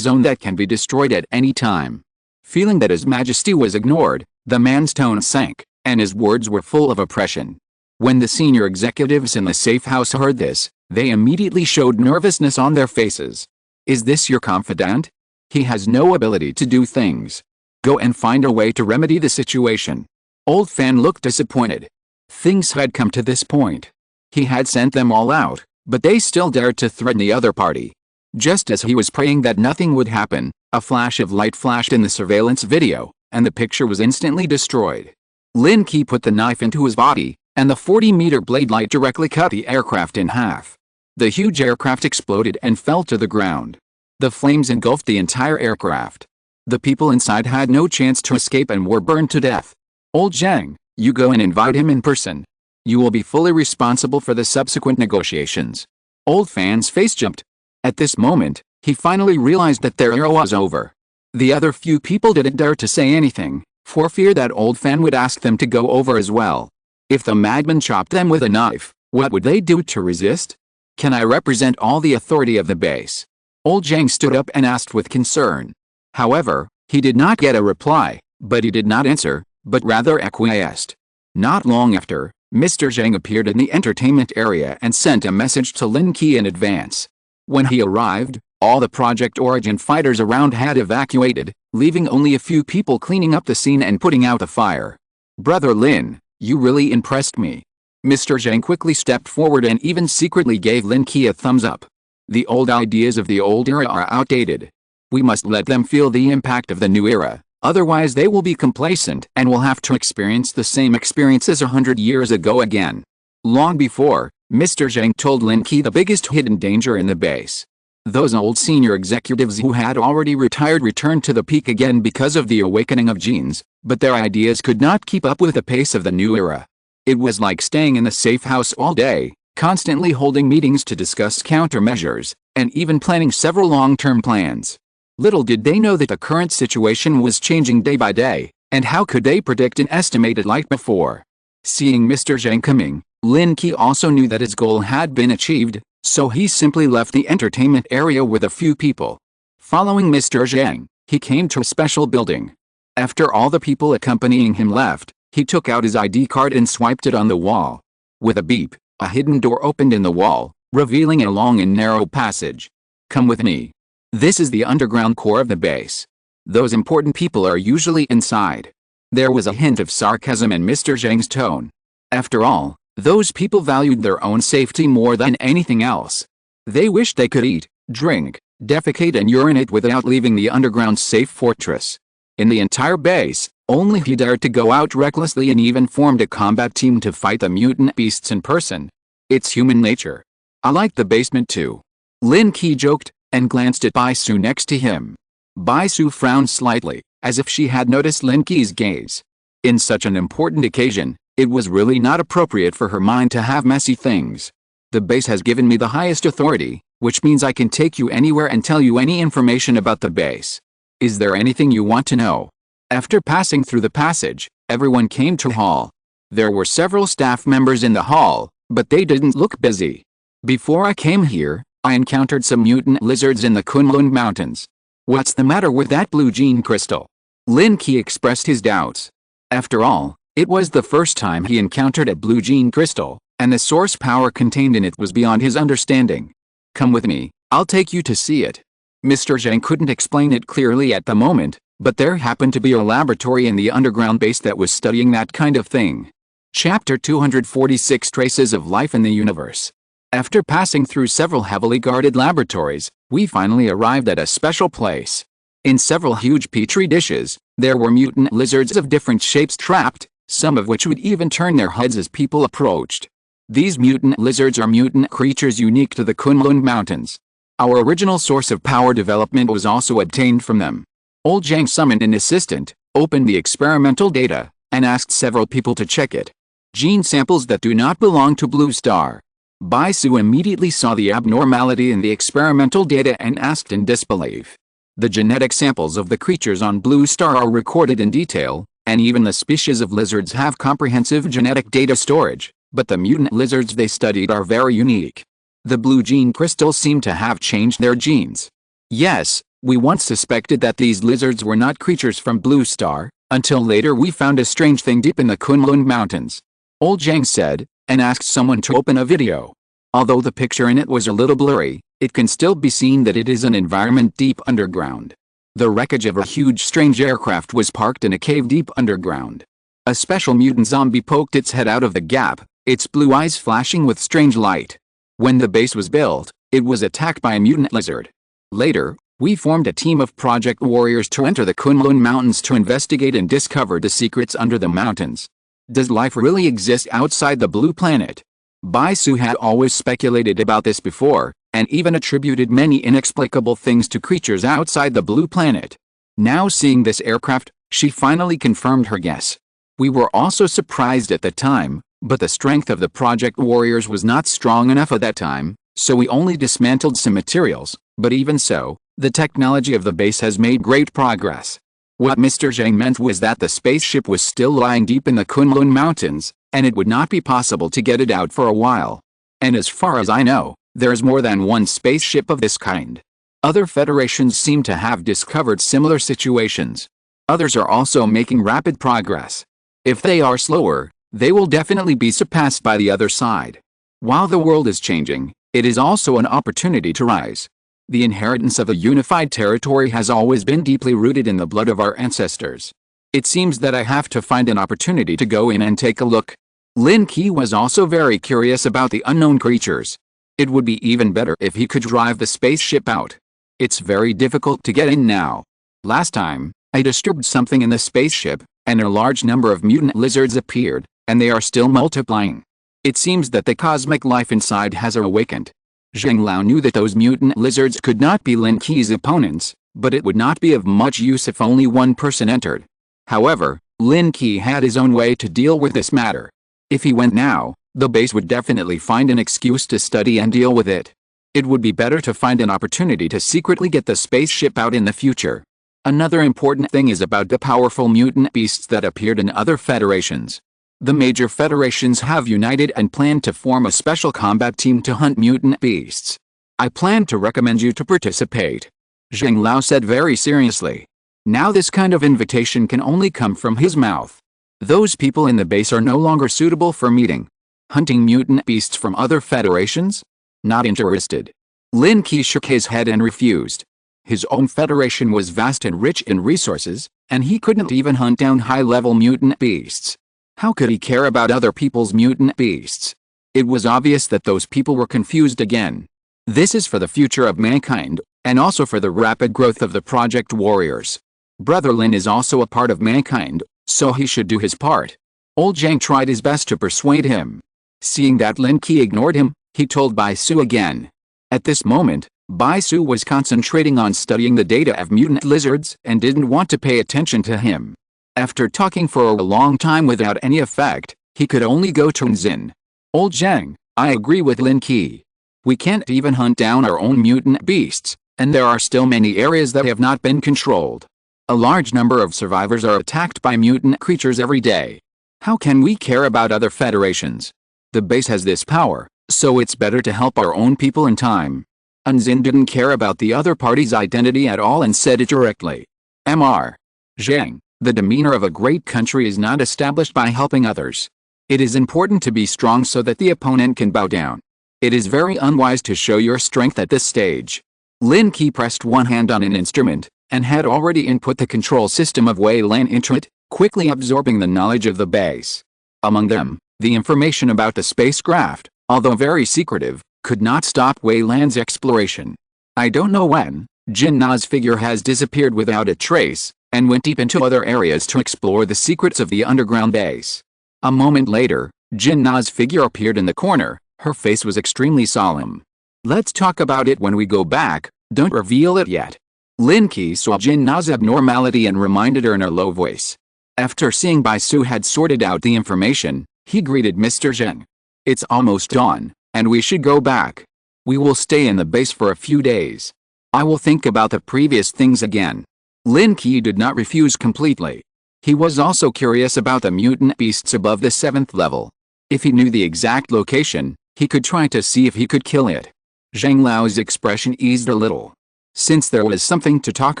zone that can be destroyed at any time. Feeling that his majesty was ignored, the man's tone sank, and his words were full of oppression. When the senior executives in the safe house heard this, they immediately showed nervousness on their faces. Is this your confidant? He has no ability to do things. Go and find a way to remedy the situation. Old Fan looked disappointed. Things had come to this point. He had sent them all out, but they still dared to threaten the other party. Just as he was praying that nothing would happen, a flash of light flashed in the surveillance video, and the picture was instantly destroyed. Lin Qi put the knife into his body, and the 40-meter blade light directly cut the aircraft in half. The huge aircraft exploded and fell to the ground. The flames engulfed the entire aircraft. The people inside had no chance to escape and were burned to death. Old Zhang, you go and invite him in person. You will be fully responsible for the subsequent negotiations. Old Fan's face jumped. At this moment, he finally realized that their era was over. The other few people didn't dare to say anything, for fear that Old Fan would ask them to go over as well. If the madman chopped them with a knife, what would they do to resist? Can I represent all the authority of the base? Old Zhang stood up and asked with concern. However, he did not get a reply, but he did not answer, but rather acquiesced. Not long after, Mr. Zhang appeared in the entertainment area and sent a message to Lin Qi in advance. When he arrived, all the Project Origin fighters around had evacuated, leaving only a few people cleaning up the scene and putting out the fire. Brother Lin, you really impressed me. Mr. Zhang quickly stepped forward and even secretly gave Lin Qi a thumbs up. The old ideas of the old era are outdated. We must let them feel the impact of the new era, otherwise they will be complacent and will have to experience the same experiences 100 years ago again. Long before, Mr. Zhang told Lin Qi the biggest hidden danger in the base. Those old senior executives who had already retired returned to the peak again because of the awakening of genes, but their ideas could not keep up with the pace of the new era. It was like staying in the safe house all day, constantly holding meetings to discuss countermeasures, and even planning several long-term plans. Little did they know that the current situation was changing day by day, and how could they predict and estimate it like before? Seeing Mr. Zhang coming, Lin Qi also knew that his goal had been achieved, so he simply left the entertainment area with a few people. Following Mr. Zhang, he came to a special building. After all the people accompanying him left, he took out his ID card and swiped it on the wall. With a beep, a hidden door opened in the wall, revealing a long and narrow passage. Come with me. This is the underground core of the base. Those important people are usually inside. There was a hint of sarcasm in Mr. Zhang's tone. After all, those people valued their own safety more than anything else. They wished they could eat, drink, defecate and urinate without leaving the underground safe fortress. In the entire base, only he dared to go out recklessly and even formed a combat team to fight the mutant beasts in person. It's human nature. I like the basement too. Lin Qi joked, and glanced at Bai Su next to him. Bai Su frowned slightly, as if she had noticed Lin Qi's gaze. In such an important occasion, it was really not appropriate for her mind to have messy things. The base has given me the highest authority, which means I can take you anywhere and tell you any information about the base. Is there anything you want to know? After passing through the passage, everyone came to hall. There were several staff members in the hall, but they didn't look busy. Before I came here, I encountered some mutant lizards in the Kunlun Mountains. What's the matter with that blue gene crystal? Lin Qi expressed his doubts. After all, it was the first time he encountered a blue gene crystal, and the source power contained in it was beyond his understanding. Come with me, I'll take you to see it. Mr. Zhang couldn't explain it clearly at the moment, but there happened to be a laboratory in the underground base that was studying that kind of thing. Chapter 246 Traces of Life in the Universe. After passing through several heavily guarded laboratories, we finally arrived at a special place. In several huge petri dishes, there were mutant lizards of different shapes trapped, some of which would even turn their heads as people approached. These mutant lizards are mutant creatures unique to the Kunlun Mountains. Our original source of power development was also obtained from them. Old Zhang summoned an assistant, opened the experimental data, and asked several people to check it. Gene samples that do not belong to Blue Star. Bai Su immediately saw the abnormality in the experimental data and asked in disbelief. The genetic samples of the creatures on Blue Star are recorded in detail, and even the species of lizards have comprehensive genetic data storage, but the mutant lizards they studied are very unique. The blue gene crystals seem to have changed their genes. Yes, we once suspected that these lizards were not creatures from Blue Star, until later we found a strange thing deep in the Kunlun Mountains. Old Zhang said, and asked someone to open a video. Although the picture in it was a little blurry, it can still be seen that it is an environment deep underground. The wreckage of a huge strange aircraft was parked in a cave deep underground. A special mutant zombie poked its head out of the gap, its blue eyes flashing with strange light. When the base was built, it was attacked by a mutant lizard. Later, we formed a team of project warriors to enter the Kunlun Mountains to investigate and discover the secrets under the mountains. Does life really exist outside the blue planet? Bai Su had always speculated about this before, and even attributed many inexplicable things to creatures outside the blue planet. Now seeing this aircraft, she finally confirmed her guess. We were also surprised at the time, but the strength of the project warriors was not strong enough at that time, so we only dismantled some materials, but even so, the technology of the base has made great progress. What Mr. Zhang meant was that the spaceship was still lying deep in the Kunlun Mountains, and it would not be possible to get it out for a while. And as far as I know, there's more than one spaceship of this kind. Other federations seem to have discovered similar situations. Others are also making rapid progress. If they are slower, they will definitely be surpassed by the other side. While the world is changing, it is also an opportunity to rise. The inheritance of a unified territory has always been deeply rooted in the blood of our ancestors. It seems that I have to find an opportunity to go in and take a look. Lin Qi was also very curious about the unknown creatures. It would be even better if he could drive the spaceship out. It's very difficult to get in now. Last time, I disturbed something in the spaceship, and a large number of mutant lizards appeared, and they are still multiplying. It seems that the cosmic life inside has awakened. Zhang Lao knew that those mutant lizards could not be Lin Qi's opponents, but it would not be of much use if only one person entered. However, Lin Qi had his own way to deal with this matter. If he went now, the base would definitely find an excuse to study and deal with it. It would be better to find an opportunity to secretly get the spaceship out in the future. Another important thing is about the powerful mutant beasts that appeared in other federations. The major federations have united and planned to form a special combat team to hunt mutant beasts. I plan to recommend you to participate. Zhang Lao said very seriously. Now this kind of invitation can only come from his mouth. Those people in the base are no longer suitable for meeting. Hunting mutant beasts from other federations? Not interested. Lin Qi shook his head and refused. His own federation was vast and rich in resources, and he couldn't even hunt down high-level mutant beasts. How could he care about other people's mutant beasts? It was obvious that those people were confused again. This is for the future of mankind, and also for the rapid growth of the Project Warriors. Brother Lin is also a part of mankind, so he should do his part. Old Zhang tried his best to persuade him. Seeing that Lin Qi ignored him, he told Bai Su again. At this moment, Bai Su was concentrating on studying the data of mutant lizards and didn't want to pay attention to him. After talking for a long time without any effect, he could only go to Zin. Old Zhang, I agree with Lin Qi. We can't even hunt down our own mutant beasts, and there are still many areas that have not been controlled. A large number of survivors are attacked by mutant creatures every day. How can we care about other federations? The base has this power, so it's better to help our own people in time. Unzin didn't care about the other party's identity at all and said it directly. Mr. Zhang, the demeanor of a great country is not established by helping others. It is important to be strong so that the opponent can bow down. It is very unwise to show your strength at this stage. Lin Qi pressed one hand on an instrument, and had already input the control system of Wei Lan into it, quickly absorbing the knowledge of the base. Among them, the information about the spacecraft, although very secretive, could not stop Wei Lan's exploration. I don't know when, Jin Na's figure has disappeared without a trace, and went deep into other areas to explore the secrets of the underground base. A moment later, Jin Na's figure appeared in the corner. Her face was extremely solemn. Let's talk about it when we go back, don't reveal it yet. Lin Qi saw Jin Na's abnormality and reminded her in a low voice. After seeing Bai Su had sorted out the information, he greeted Mr. Zheng. It's almost dawn, and we should go back. We will stay in the base for a few days. I will think about the previous things again. Lin Qi did not refuse completely. He was also curious about the mutant beasts above the 7th level. If he knew the exact location, he could try to see if he could kill it. Zhang Lao's expression eased a little. Since there was something to talk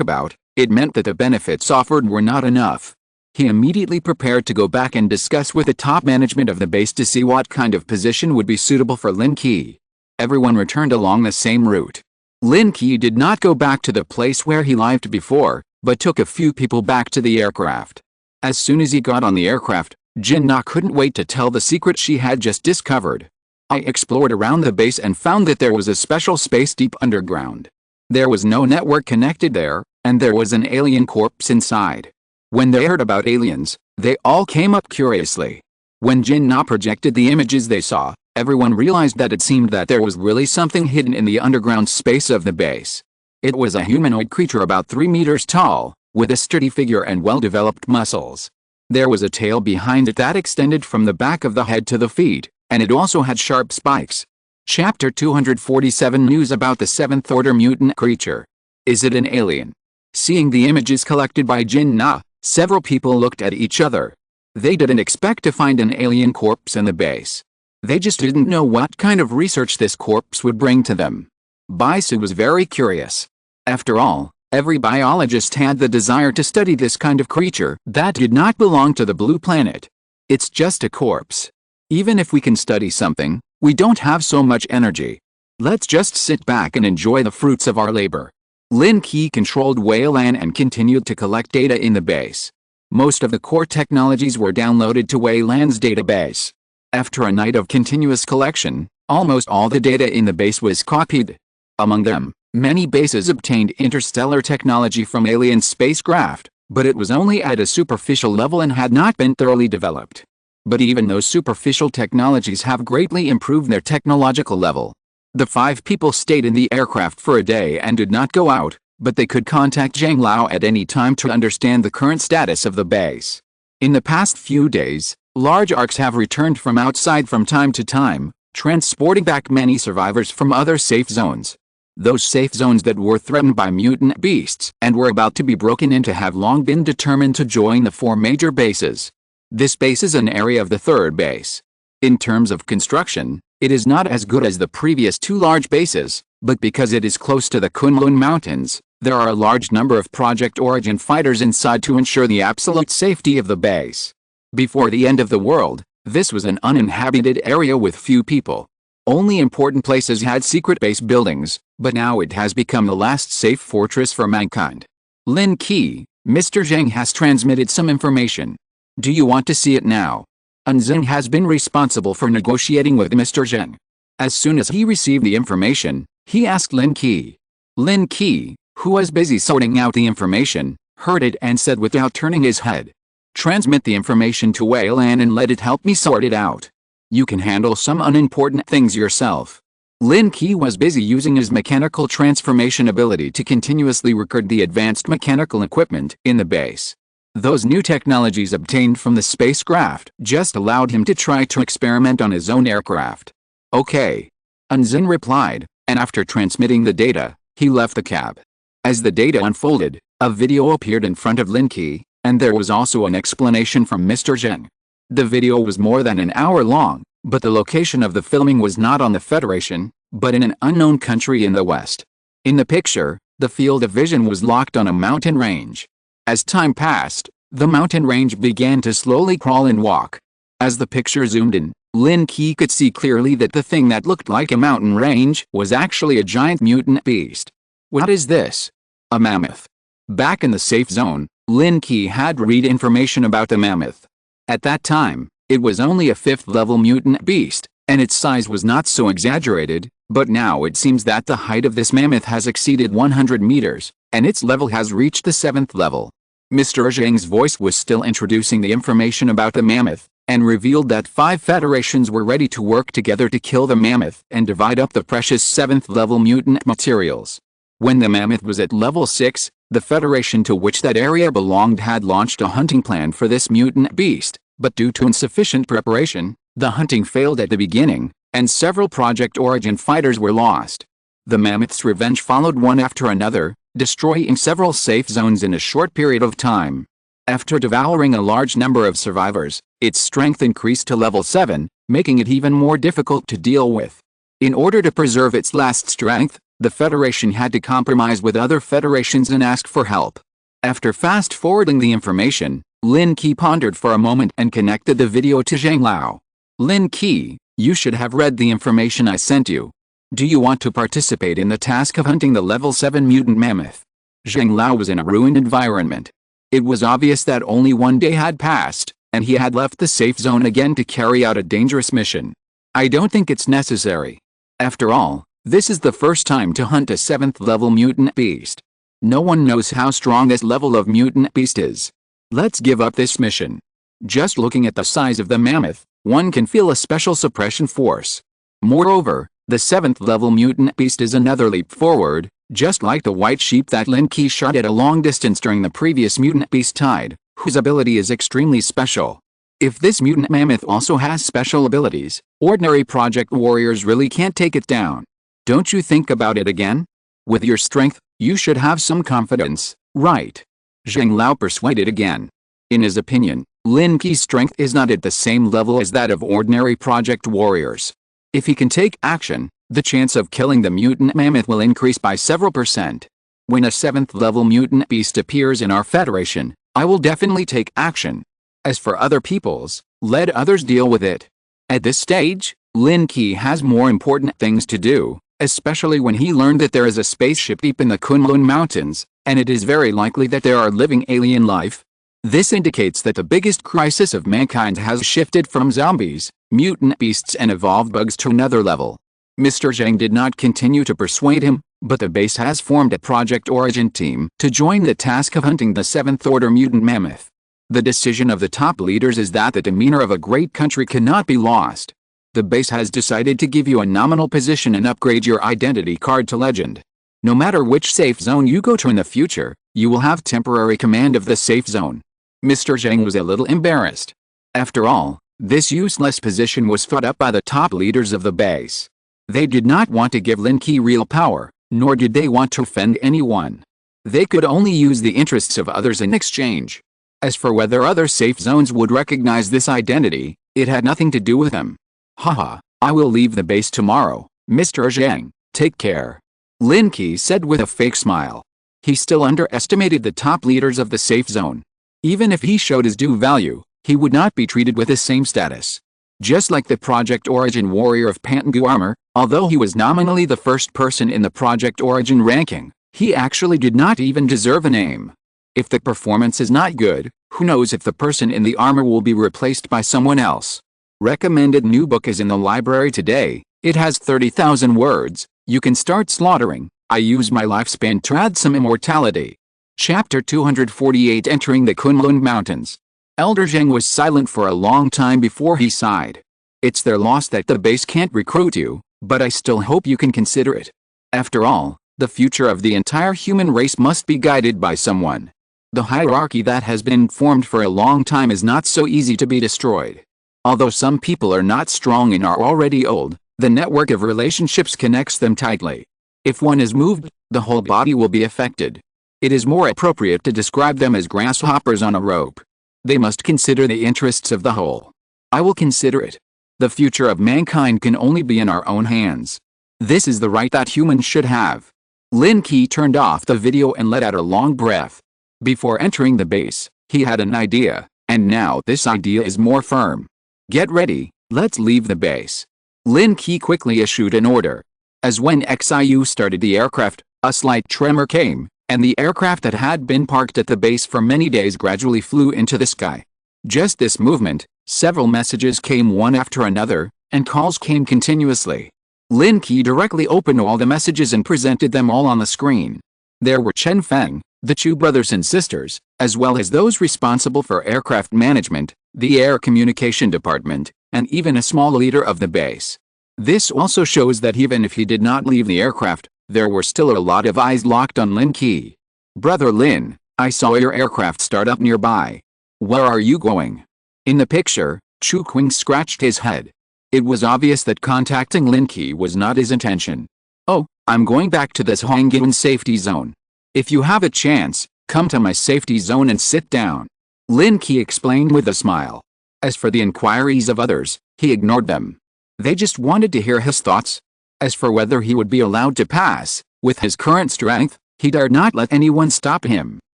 about, it meant that the benefits offered were not enough. He immediately prepared to go back and discuss with the top management of the base to see what kind of position would be suitable for Lin Qi. Everyone returned along the same route. Lin Qi did not go back to the place where he lived before, but took a few people back to the aircraft. As soon as he got on the aircraft, Jin Na couldn't wait to tell the secret she had just discovered. I explored around the base and found that there was a special space deep underground. There was no network connected there, and there was an alien corpse inside. When they heard about aliens, they all came up curiously. When Jin Na projected the images they saw, everyone realized that it seemed that there was really something hidden in the underground space of the base. It was a humanoid creature about 3 meters tall, with a sturdy figure and well-developed muscles. There was a tail behind it that extended from the back of the head to the feet, and it also had sharp spikes. Chapter 247 News about the 7th Order Mutant Creature. Is it an alien? Seeing the images collected by Jin Na, several people looked at each other. They didn't expect to find an alien corpse in the base. They just didn't know what kind of research this corpse would bring to them. Bai Su was very curious. After all, every biologist had the desire to study this kind of creature that did not belong to the blue planet. It's just a corpse. Even if we can study something, we don't have so much energy. Let's just sit back and enjoy the fruits of our labor. Lin Qi controlled Wei Lan and continued to collect data in the base. Most of the core technologies were downloaded to Wei Lan's database. After a night of continuous collection, almost all the data in the base was copied. Among them, many bases obtained interstellar technology from alien spacecraft, but it was only at a superficial level and had not been thoroughly developed. But even those superficial technologies have greatly improved their technological level. The 5 people stayed in the aircraft for a day and did not go out, but they could contact Zhang Lao at any time to understand the current status of the base. In the past few days, large arcs have returned from outside from time to time, transporting back many survivors from other safe zones. Those safe zones that were threatened by mutant beasts and were about to be broken into have long been determined to join the 4 major bases. This base is an area of the 3rd base. In terms of construction, it is not as good as the previous 2 large bases, but because it is close to the Kunlun Mountains, there are a large number of Project Origin fighters inside to ensure the absolute safety of the base. Before the end of the world, this was an uninhabited area with few people. Only important places had secret base buildings, but now it has become the last safe fortress for mankind. Lin Qi, Mr. Zhang has transmitted some information. Do you want to see it now? Unzeng has been responsible for negotiating with Mr. Zheng. As soon as he received the information, he asked Lin Qi. Lin Qi, who was busy sorting out the information, heard it and said without turning his head. Transmit the information to Wei Lan and let it help me sort it out. You can handle some unimportant things yourself. Lin Qi was busy using his mechanical transformation ability to continuously record the advanced mechanical equipment in the base. Those new technologies obtained from the spacecraft just allowed him to try to experiment on his own aircraft. Okay. Unzin replied, and after transmitting the data, he left the cab. As the data unfolded, a video appeared in front of Lin Qi, and there was also an explanation from Mr. Zheng. The video was more than an hour long, but the location of the filming was not on the Federation, but in an unknown country in the West. In the picture, the field of vision was locked on a mountain range. As time passed, the mountain range began to slowly crawl and walk. As the picture zoomed in, Lin Qi could see clearly that the thing that looked like a mountain range was actually a giant mutant beast. What is this? A mammoth. Back in the safe zone, Lin Qi had read information about the mammoth. At that time, it was only a 5th-level mutant beast, and its size was not so exaggerated, but now it seems that the height of this mammoth has exceeded 100 meters, and its level has reached the 7th level. Mr. Zheng's voice was still introducing the information about the mammoth, and revealed that 5 federations were ready to work together to kill the mammoth and divide up the precious 7th-level mutant materials. When the mammoth was at level 6, the federation to which that area belonged had launched a hunting plan for this mutant beast, but due to insufficient preparation, the hunting failed at the beginning, and several Project Origin fighters were lost. The mammoth's revenge followed one after another, destroying several safe zones in a short period of time. After devouring a large number of survivors, its strength increased to level 7, making it even more difficult to deal with. In order to preserve its last strength, the Federation had to compromise with other federations and ask for help. After fast-forwarding the information, Lin Qi pondered for a moment and connected the video to Zhang Lao. Lin Qi, you should have read the information I sent you. Do you want to participate in the task of hunting the level 7 mutant mammoth? Zhang Lao was in a ruined environment. It was obvious that only one day had passed, and he had left the safe zone again to carry out a dangerous mission. I don't think it's necessary. After all, this is the first time to hunt a 7th-level mutant beast. No one knows how strong this level of mutant beast is. Let's give up this mission. Just looking at the size of the mammoth, one can feel a special suppression force. Moreover, the 7th-level mutant beast is another leap forward, just like the white sheep that Lin Qi shot at a long distance during the previous mutant beast tide, whose ability is extremely special. If this mutant mammoth also has special abilities, ordinary project warriors really can't take it down. Don't you think about it again? With your strength, you should have some confidence, right? Zhang Lao persuaded again. In his opinion, Lin Qi's strength is not at the same level as that of ordinary project warriors. If he can take action, the chance of killing the mutant mammoth will increase by several %. When a 7th-level mutant beast appears in our federation, I will definitely take action. As for other people's, let others deal with it. At this stage, Lin Qi has more important things to do, especially when he learned that there is a spaceship deep in the Kunlun Mountains, and it is very likely that there are living alien life. This indicates that the biggest crisis of mankind has shifted from zombies, mutant beasts and evolved bugs to another level. Mr. Zhang did not continue to persuade him, but the base has formed a Project Origin team to join the task of hunting the 7th-order mutant mammoth. The decision of the top leaders is that the demeanor of a great country cannot be lost. The base has decided to give you a nominal position and upgrade your identity card to legend. No matter which safe zone you go to in the future, you will have temporary command of the safe zone. Mr. Zhang was a little embarrassed. After all, this useless position was fought up by the top leaders of the base. They did not want to give Lin Qi real power, nor did they want to offend anyone. They could only use the interests of others in exchange. As for whether other safe zones would recognize this identity, it had nothing to do with them. Haha, I will leave the base tomorrow, Mr. Zhang, take care. Lin Qi said with a fake smile. He still underestimated the top leaders of the safe zone. Even if he showed his due value, he would not be treated with the same status. Just like the Project Origin warrior of Pantangu armor, although he was nominally the first person in the Project Origin ranking, he actually did not even deserve a name. If the performance is not good, who knows if the person in the armor will be replaced by someone else. Recommended new book is in the library today. It has 30,000 words. You can start slaughtering. I use my lifespan to add some immortality. Chapter 248 Entering the Kunlun Mountains. Elder Zhang was silent for a long time before he sighed. It's their loss that the base can't recruit you, but I still hope you can consider it. After all, the future of the entire human race must be guided by someone. The hierarchy that has been formed for a long time is not so easy to be destroyed. Although some people are not strong and are already old, The network of relationships connects them tightly. If one is moved, the whole body will be affected. It is more appropriate to describe them as grasshoppers on a rope. They must consider the interests of the whole. I will consider it. The future of mankind can only be in our own hands. This is the right that humans should have. Lin Qi turned off the video and let out a long breath. Before entering the base, he had an idea, and now this idea is more firm. Get ready, let's leave the base. Lin Qi quickly issued an order. As when Xiu started the aircraft, a slight tremor came, and the aircraft that had been parked at the base for many days gradually flew into the sky. Just this movement, several messages came one after another, and calls came continuously. Lin Qi directly opened all the messages and presented them all on the screen. There were Chen Feng, the Chu brothers and sisters, as well as those responsible for aircraft management, the air communication department, and even a small leader of the base. This also shows that even if he did not leave the aircraft, there were still a lot of eyes locked on Lin Qi. Brother Lin, I saw your aircraft start up nearby. Where are you going? In the picture, Chu Qing scratched his head. It was obvious that contacting Lin Qi was not his intention. Oh, I'm going back to this Hongyan safety zone. If you have a chance, come to my safety zone and sit down. Lin Qi explained with a smile. As for the inquiries of others, he ignored them. They just wanted to hear his thoughts. As for whether he would be allowed to pass, with his current strength, he dared not let anyone stop him.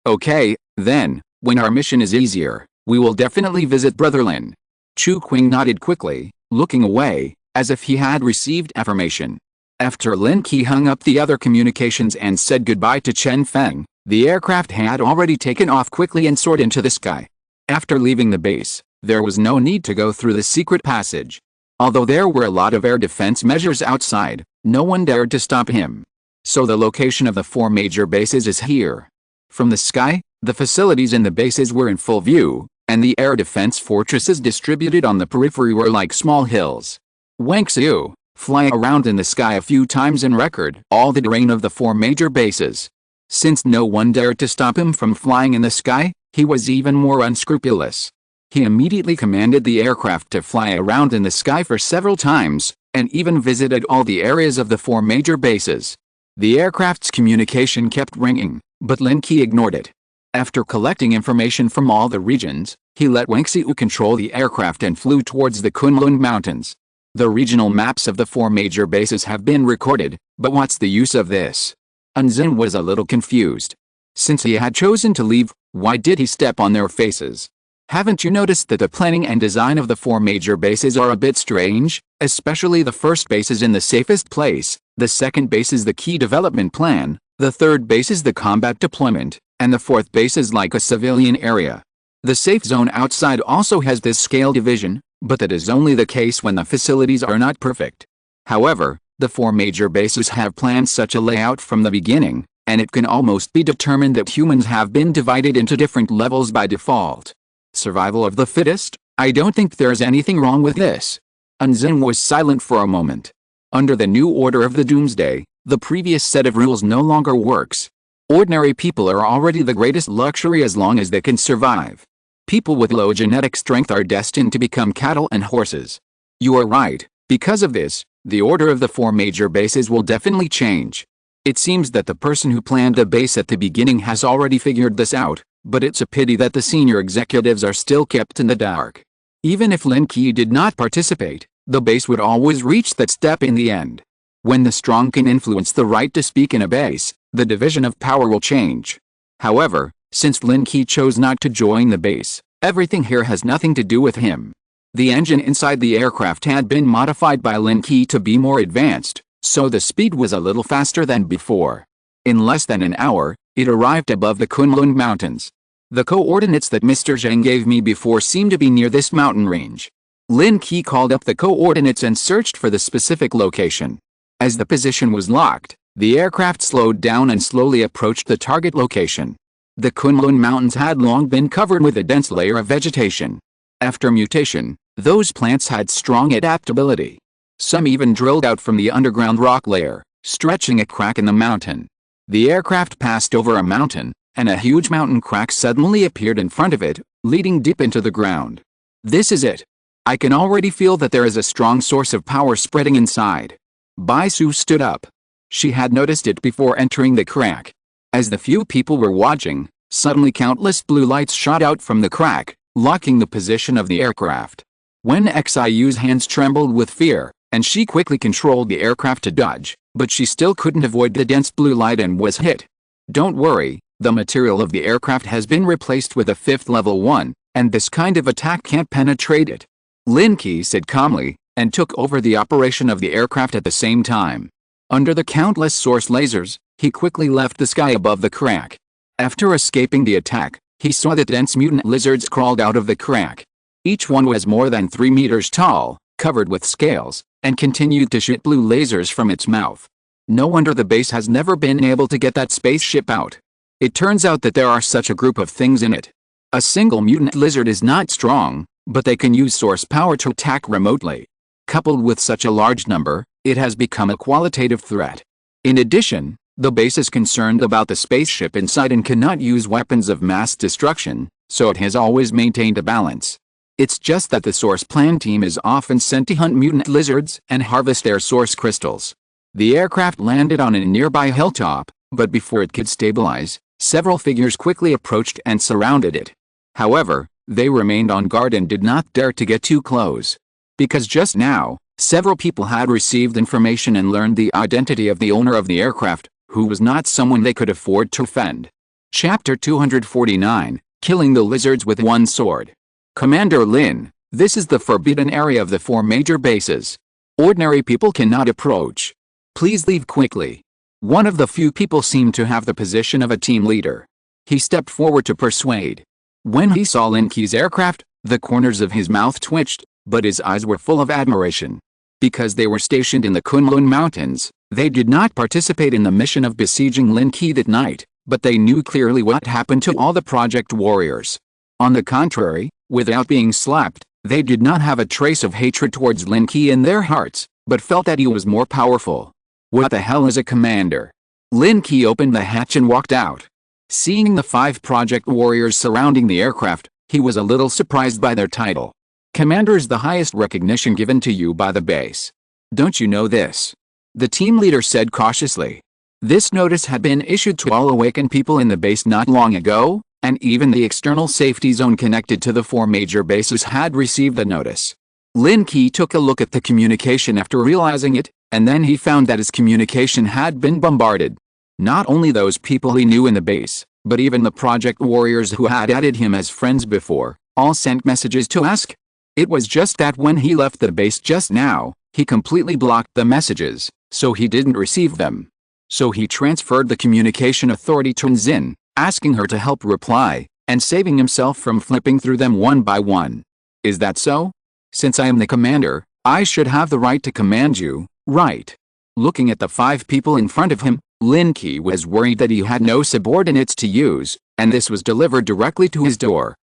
Okay, then, when our mission is easier, we will definitely visit Brother Lin. Chu Qing nodded quickly, looking away, as if he had received affirmation. After Lin Qi hung up the other communications and said goodbye to Chen Feng, the aircraft had already taken off quickly and soared into the sky. After leaving the base, there was no need to go through the secret passage. Although there were a lot of air defense measures outside, no one dared to stop him. So the location of the 4 major bases is here. From the sky, the facilities in the bases were in full view, and the air defense fortresses distributed on the periphery were like small hills. Wang Xiu, fly around in the sky a few times and record all the terrain of the 4 major bases. Since no one dared to stop him from flying in the sky, he was even more unscrupulous. He immediately commanded the aircraft to fly around in the sky for several times, and even visited all the areas of the 4 major bases. The aircraft's communication kept ringing, but Lin Qi ignored it. After collecting information from all the regions, he let Wang Xiu control the aircraft and flew towards the Kunlun Mountains. The regional maps of the 4 major bases have been recorded, but what's the use of this? Unzin was a little confused. Since he had chosen to leave, why did he step on their faces? Haven't you noticed that the planning and design of the 4 major bases are a bit strange? Especially the first base is in the safest place, the second base is the key development plan, the third base is the combat deployment, and the fourth base is like a civilian area. The safe zone outside also has this scale division, but that is only the case when the facilities are not perfect. However, the 4 major bases have planned such a layout from the beginning, and it can almost be determined that humans have been divided into different levels by default. Survival of the fittest? I don't think there's anything wrong with this. Unzin was silent for a moment. Under the new order of the Doomsday, the previous set of rules no longer works. Ordinary people are already the greatest luxury as long as they can survive. People with low genetic strength are destined to become cattle and horses. You are right. Because of this, the order of the 4 major bases will definitely change. It seems that the person who planned the base at the beginning has already figured this out, but it's a pity that the senior executives are still kept in the dark. Even if Lin Qi did not participate, the base would always reach that step in the end. When the strong can influence the right to speak in a base, the division of power will change. However, since Lin Qi chose not to join the base, everything here has nothing to do with him. The engine inside the aircraft had been modified by Lin Qi to be more advanced, so the speed was a little faster than before. In less than an hour, it arrived above the Kunlun Mountains. The coordinates that Mr. Zhang gave me before seem to be near this mountain range. Lin Qi called up the coordinates and searched for the specific location. As the position was locked, the aircraft slowed down and slowly approached the target location. The Kunlun Mountains had long been covered with a dense layer of vegetation. After mutation, those plants had strong adaptability. Some even drilled out from the underground rock layer, stretching a crack in the mountain. The aircraft passed over a mountain, and a huge mountain crack suddenly appeared in front of it, leading deep into the ground. This is it. I can already feel that there is a strong source of power spreading inside. Bai Su stood up. She had noticed it before entering the crack. As the few people were watching, suddenly countless blue lights shot out from the crack, locking the position of the aircraft. When Xiu's hands trembled with fear, and she quickly controlled the aircraft to dodge, but she still couldn't avoid the dense blue light and was hit. Don't worry, the material of the aircraft has been replaced with a 5th level one, and this kind of attack can't penetrate it. Lin Qi said calmly, and took over the operation of the aircraft at the same time. Under the countless source lasers, he quickly left the sky above the crack. After escaping the attack, he saw that dense mutant lizards crawled out of the crack. Each one was more than 3 meters tall, covered with scales, and continued to shoot blue lasers from its mouth. No wonder the base has never been able to get that spaceship out. It turns out that there are such a group of things in it. A single mutant lizard is not strong, but they can use source power to attack remotely. Coupled with such a large number, it has become a qualitative threat. In addition, the base is concerned about the spaceship inside and cannot use weapons of mass destruction, so it has always maintained a balance. It's just that the source plan team is often sent to hunt mutant lizards and harvest their source crystals. The aircraft landed on a nearby hilltop, but before it could stabilize, several figures quickly approached and surrounded it. However, they remained on guard and did not dare to get too close. Because just now, several people had received information and learned the identity of the owner of the aircraft, who was not someone they could afford to offend. Chapter 249, Killing the Lizards with One Sword. Commander Lin, this is the forbidden area of the 4 major bases. Ordinary people cannot approach. Please leave quickly. One of the few people seemed to have the position of a team leader. He stepped forward to persuade. When he saw Lin Qi's aircraft, the corners of his mouth twitched, but his eyes were full of admiration. Because they were stationed in the Kunlun Mountains, they did not participate in the mission of besieging Lin Qi that night, but they knew clearly what happened to all the project warriors. On the contrary, without being slapped, they did not have a trace of hatred towards Lin Qi in their hearts, but felt that he was more powerful. What the hell is a commander? Lin Qi opened the hatch and walked out. Seeing the 5 project warriors surrounding the aircraft, he was a little surprised by their title. Commander is the highest recognition given to you by the base. Don't you know this? The team leader said cautiously. This notice had been issued to all awakened people in the base not long ago, and even the external safety zone connected to the 4 major bases had received the notice. Lin Qi took a look at the communication after realizing it, and then he found that his communication had been bombarded. Not only those people he knew in the base, but even the project warriors who had added him as friends before, all sent messages to ask. It was just that when he left the base just now, he completely blocked the messages, so he didn't receive them. So he transferred the communication authority to Nzin, asking her to help reply, and saving himself from flipping through them one by one. Is that so? Since I am the commander, I should have the right to command you, right? Looking at the 5 people in front of him, Lin Qi was worried that he had no subordinates to use, and this was delivered directly to his door.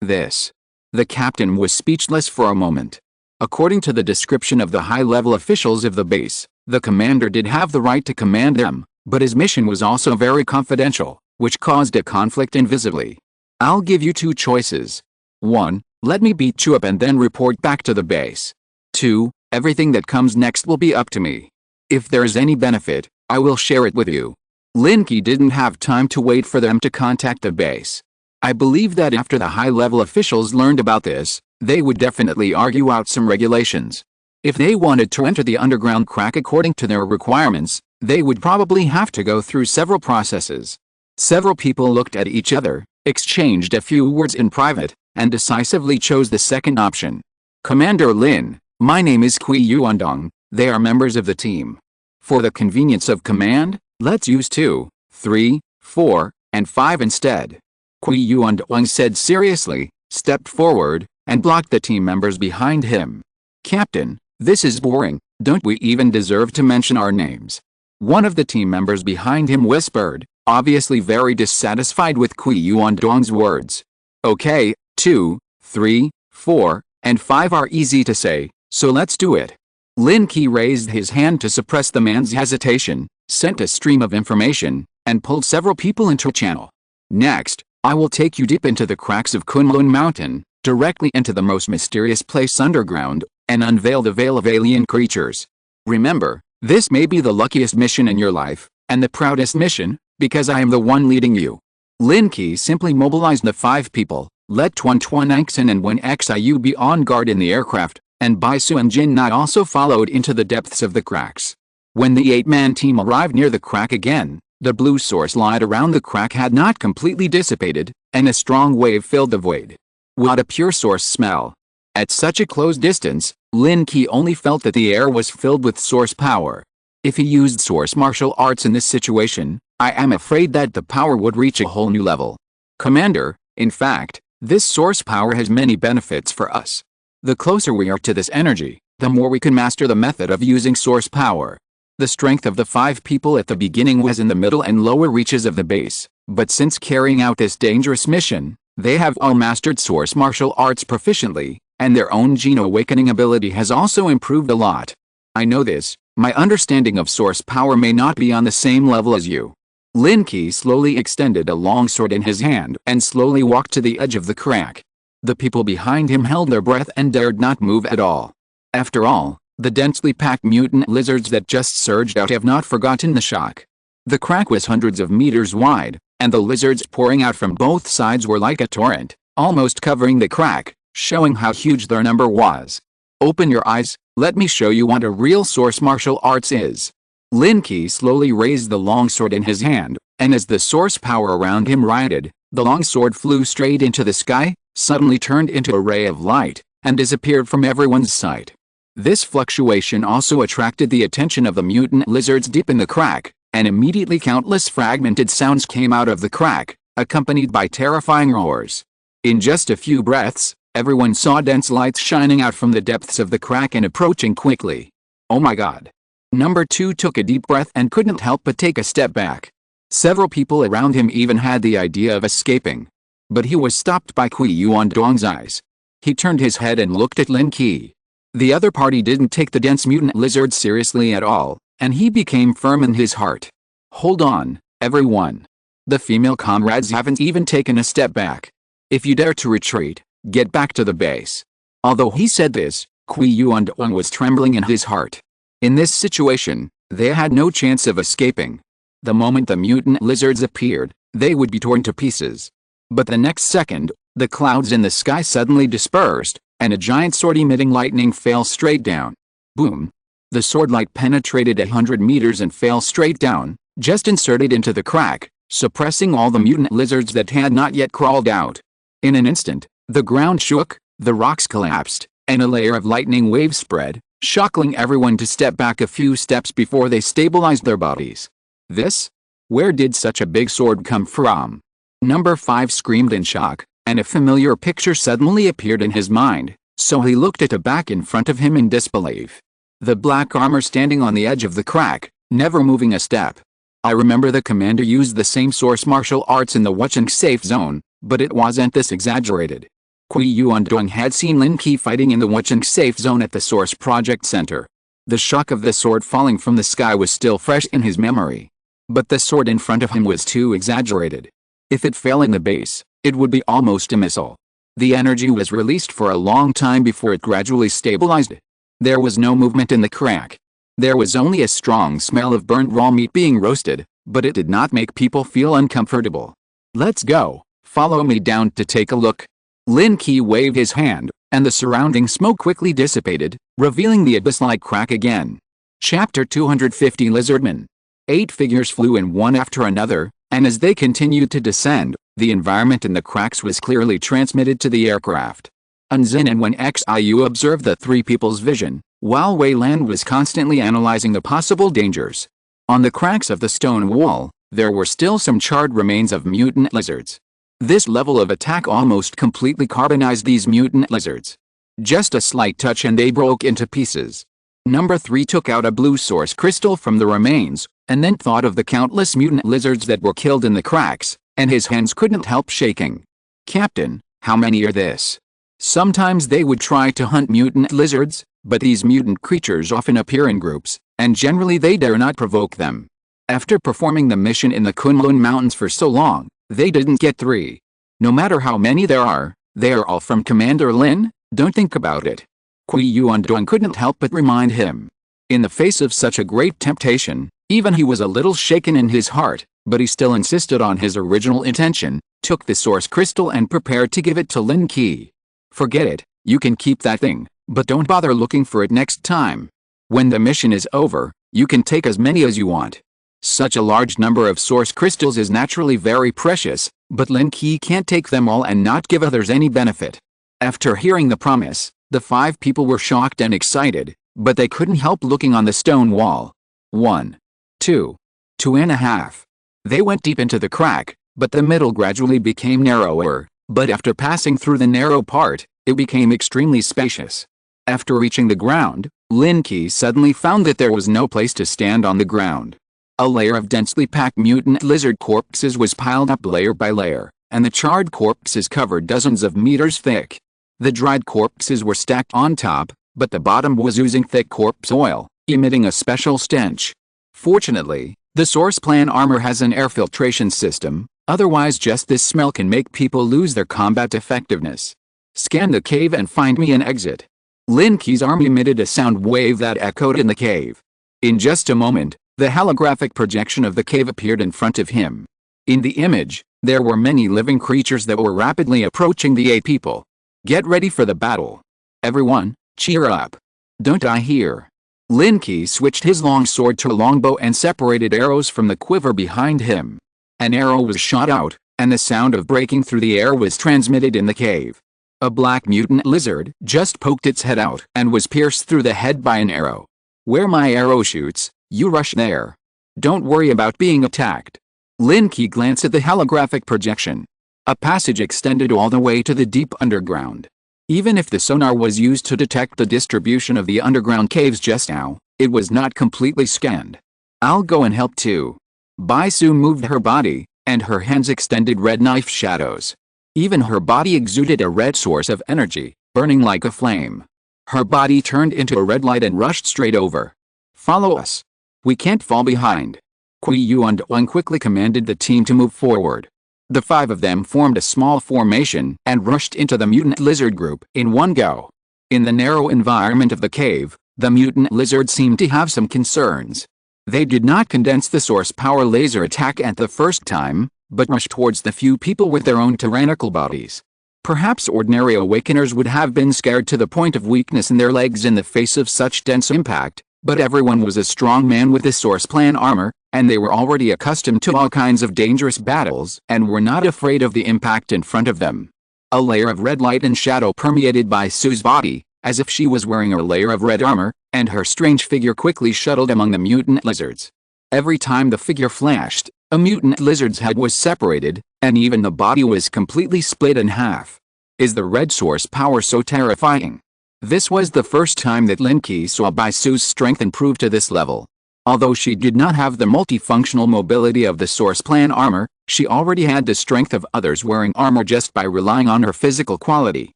This. The captain was speechless for a moment. According to the description of the high-level officials of the base, the commander did have the right to command them, but his mission was also very confidential, which caused a conflict invisibly. I'll give you 2 choices. 1. Let me beat you up and then report back to the base. 2. Everything that comes next will be up to me. If there is any benefit, I will share it with you. Lin Qi didn't have time to wait for them to contact the base. I believe that after the high-level officials learned about this, they would definitely argue out some regulations. If they wanted to enter the underground crack according to their requirements, they would probably have to go through several processes. Several people looked at each other, exchanged a few words in private, and decisively chose the second option. Commander Lin, my name is Kui Yuandong, they are members of the team. For the convenience of command, let's use 2, 3, 4, and 5 instead. Kui Yuandong said seriously, stepped forward, and blocked the team members behind him. Captain, this is boring, don't we even deserve to mention our names? One of the team members behind him whispered, obviously very dissatisfied with Kui Yuandong's words. Okay, 2, 3, 4, and 5 are easy to say, so let's do it. Lin Qi raised his hand to suppress the man's hesitation, sent a stream of information, and pulled several people into a channel. Next, I will take you deep into the cracks of Kunlun Mountain, directly into the most mysterious place underground, and unveil the veil of alien creatures. Remember, this may be the luckiest mission in your life, and the proudest mission, because I am the one leading you. Lin Qi simply mobilized the 5 people, let Tuan Xen and Wen Xiu be on guard in the aircraft, and Bai Su and Jin Nai also followed into the depths of the cracks. When the 8-man team arrived near the crack again, the blue source light around the crack had not completely dissipated, and a strong wave filled the void. What a pure source smell! At such a close distance, Lin Qi only felt that the air was filled with source power. If he used source martial arts in this situation, I am afraid that the power would reach a whole new level. Commander, in fact, this source power has many benefits for us. The closer we are to this energy, the more we can master the method of using source power. The strength of the 5 people at the beginning was in the middle and lower reaches of the base, but since carrying out this dangerous mission, they have all mastered source martial arts proficiently, and their own gene awakening ability has also improved a lot. I know this, my understanding of source power may not be on the same level as you. Lin Qi slowly extended a long sword in his hand and slowly walked to the edge of the crack. The people behind him held their breath and dared not move at all. After all, the densely packed mutant lizards that just surged out have not forgotten the shock. The crack was hundreds of meters wide, and the lizards pouring out from both sides were like a torrent, almost covering the crack, showing how huge their number was. Open your eyes, let me show you what a real source martial arts is. Lin Qi slowly raised the long sword in his hand, and as the source power around him rioted, the long sword flew straight into the sky, suddenly turned into a ray of light, and disappeared from everyone's sight. This fluctuation also attracted the attention of the mutant lizards deep in the crack, and immediately countless fragmented sounds came out of the crack, accompanied by terrifying roars. In just a few breaths, everyone saw dense lights shining out from the depths of the crack and approaching quickly. Oh my god! Number 2 took a deep breath and couldn't help but take a step back. Several people around him even had the idea of escaping. But he was stopped by Kui Yuanduang's eyes. He turned his head and looked at Lin Qi. The other party didn't take the dense mutant lizard seriously at all, and he became firm in his heart. Hold on, everyone. The female comrades haven't even taken a step back. If you dare to retreat, get back to the base. Although he said this, Kui Yuanduang was trembling in his heart. In this situation, they had no chance of escaping. The moment the mutant lizards appeared, they would be torn to pieces. But the next second, the clouds in the sky suddenly dispersed, and a giant sword emitting lightning fell straight down. Boom! The sword light penetrated 100 meters and fell straight down, just inserted into the crack, suppressing all the mutant lizards that had not yet crawled out. In an instant, the ground shook, the rocks collapsed, and a layer of lightning waves spread, shocking everyone to step back a few steps before they stabilized their bodies. This? Where did such a big sword come from? Number 5 screamed in shock, and a familiar picture suddenly appeared in his mind, so he looked at the back in front of him in disbelief. The black armor standing on the edge of the crack, never moving a step. I remember the commander used the same source martial arts in the Wucheng safe zone, but it wasn't this exaggerated. Kui Yuanduang had seen Lin Qi fighting in the Wucheng safe zone at the Source Project Center. The shock of the sword falling from the sky was still fresh in his memory. But the sword in front of him was too exaggerated. If it fell in the base, it would be almost a missile. The energy was released for a long time before it gradually stabilized. There was no movement in the crack. There was only a strong smell of burnt raw meat being roasted, but it did not make people feel uncomfortable. Let's go, follow me down to take a look. Lin Qi waved his hand, and the surrounding smoke quickly dissipated, revealing the abyss-like crack again. Chapter 250 Lizardmen. 8 figures flew in one after another, and as they continued to descend, the environment in the cracks was clearly transmitted to the aircraft. Unzin and Wen Xiu observed the 3 people's vision, while Wei Lan was constantly analyzing the possible dangers. On the cracks of the stone wall, there were still some charred remains of mutant lizards. This level of attack almost completely carbonized these mutant lizards. Just a slight touch and they broke into pieces. Number 3 took out a blue source crystal from the remains, and then thought of the countless mutant lizards that were killed in the cracks, and his hands couldn't help shaking. Captain, how many are this? Sometimes they would try to hunt mutant lizards, but these mutant creatures often appear in groups, and generally they dare not provoke them. After performing the mission in the Kunlun Mountains for so long, they didn't get 3. No matter how many there are, They are all from Commander Lin, don't think about it. Qui Yuan couldn't help but remind him. In the face of such a great temptation, even he was a little shaken in his heart, but he still insisted on his original intention, took the source crystal and prepared to give it to Lin Qi. Forget it, you can keep that thing, but don't bother looking for it next time. When the mission is over, you can take as many as you want. Such a large number of source crystals is naturally very precious, but Lin Qi can't take them all and not give others any benefit. After hearing the promise, the 5 people were shocked and excited, but they couldn't help looking on the stone wall. 1, 2, 2.5. They went deep into the crack, but the middle gradually became narrower, but after passing through the narrow part, it became extremely spacious. After reaching the ground, Lin Qi suddenly found that there was no place to stand on the ground. A layer of densely packed mutant lizard corpses was piled up layer by layer, and the charred corpses covered dozens of meters thick. The dried corpses were stacked on top, but the bottom was oozing thick corpse oil, emitting a special stench. Fortunately, the source plan armor has an air filtration system, otherwise just this smell can make people lose their combat effectiveness. Scan the cave and find me an exit. Lin Qi's arm emitted a sound wave that echoed in the cave. In just a moment, the holographic projection of the cave appeared in front of him. In the image, there were many living creatures that were rapidly approaching the 8 people. Get ready for the battle. Everyone, cheer up. Don't die here. Lin Qi switched his long sword to a longbow and separated arrows from the quiver behind him. An arrow was shot out, and the sound of breaking through the air was transmitted in the cave. A black mutant lizard just poked its head out and was pierced through the head by an arrow. Where my arrow shoots, you rush there. Don't worry about being attacked. Lin Qi glanced at the holographic projection. A passage extended all the way to the deep underground. Even if the sonar was used to detect the distribution of the underground caves just now, it was not completely scanned. I'll go and help too. Bai Su moved her body, and her hands extended red knife shadows. Even her body exuded a red source of energy, burning like a flame. Her body turned into a red light and rushed straight over. Follow us. We can't fall behind. Qui Yuan quickly commanded the team to move forward. The 5 of them formed a small formation and rushed into the mutant lizard group in one go. In the narrow environment of the cave, the mutant lizard seemed to have some concerns. They did not condense the source power laser attack at the first time, but rushed towards the few people with their own tyrannical bodies. Perhaps ordinary awakeners would have been scared to the point of weakness in their legs in the face of such dense impact, but everyone was a strong man with the source plan armor, and they were already accustomed to all kinds of dangerous battles and were not afraid of the impact in front of them. A layer of red light and shadow permeated Bai Su's body, as if she was wearing a layer of red armor, and her strange figure quickly shuttled among the mutant lizards. Every time the figure flashed, a mutant lizard's head was separated, and even the body was completely split in half. Is the red source power so terrifying? This was the first time that Lin Qi saw Bai Su's strength improve to this level. Although she did not have the multifunctional mobility of the source plan armor, she already had the strength of others wearing armor just by relying on her physical quality.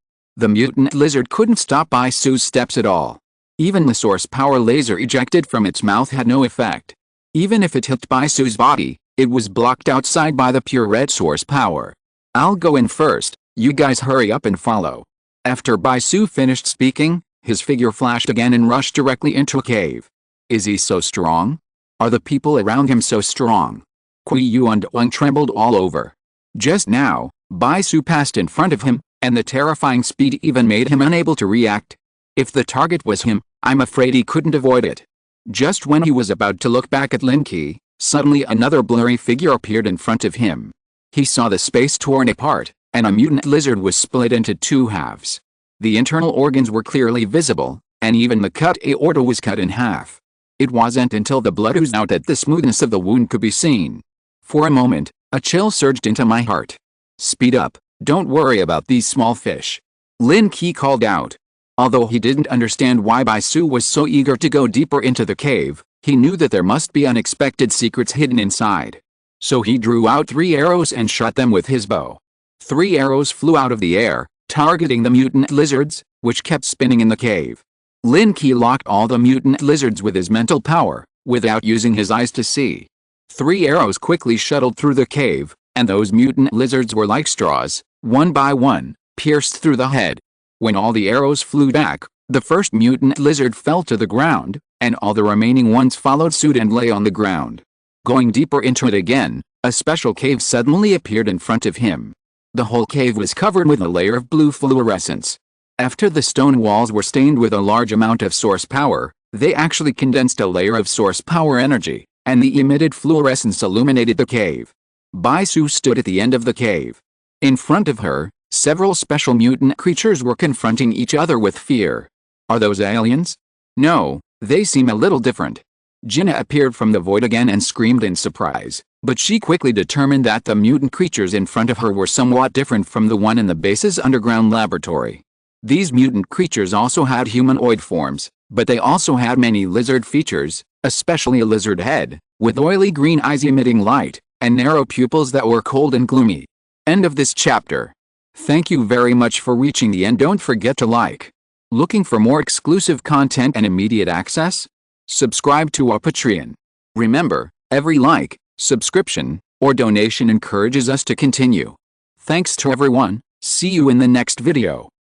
The mutant lizard couldn't stop Bai Su's steps at all. Even the source power laser ejected from its mouth had no effect. Even if it hit Bai Su's body, it was blocked outside by the pure red source power. I'll go in first, you guys hurry up and follow. After Bai Su finished speaking, his figure flashed again and rushed directly into a cave. Is he so strong? Are the people around him so strong? Qui Yuan trembled all over. Just now, Bai Su passed in front of him, and the terrifying speed even made him unable to react. If the target was him, I'm afraid he couldn't avoid it. Just when he was about to look back at Lin Qi, suddenly another blurry figure appeared in front of him. He saw the space torn apart, and a mutant lizard was split into 2 halves. The internal organs were clearly visible, and even the cut aorta was cut in half. It wasn't until the blood oozed out that the smoothness of the wound could be seen. For a moment, a chill surged into my heart. Speed up, don't worry about these small fish. Lin Qi called out. Although he didn't understand why Bai Su was so eager to go deeper into the cave, he knew that there must be unexpected secrets hidden inside. So he drew out 3 arrows and shot them with his bow. 3 arrows flew out of the air, targeting the mutant lizards, which kept spinning in the cave. Lin Qi locked all the mutant lizards with his mental power, without using his eyes to see. 3 arrows quickly shuttled through the cave, and those mutant lizards were like straws, one by one, pierced through the head. When all the arrows flew back, the first mutant lizard fell to the ground, and all the remaining ones followed suit and lay on the ground. Going deeper into it again, a special cave suddenly appeared in front of him. The whole cave was covered with a layer of blue fluorescence. After the stone walls were stained with a large amount of source power, they actually condensed a layer of source power energy, and the emitted fluorescence illuminated the cave. Bai Su stood at the end of the cave. In front of her, several special mutant creatures were confronting each other with fear. Are those aliens? No, they seem a little different. Jinna appeared from the void again and screamed in surprise, but she quickly determined that the mutant creatures in front of her were somewhat different from the one in the base's underground laboratory. These mutant creatures also had humanoid forms, but they also had many lizard features, especially a lizard head, with oily green eyes emitting light, and narrow pupils that were cold and gloomy. End of this chapter. Thank you very much for reaching the end. Don't forget to like. Looking for more exclusive content and immediate access? Subscribe to our Patreon. Remember, every like, subscription, or donation encourages us to continue. Thanks to everyone. See you in the next video.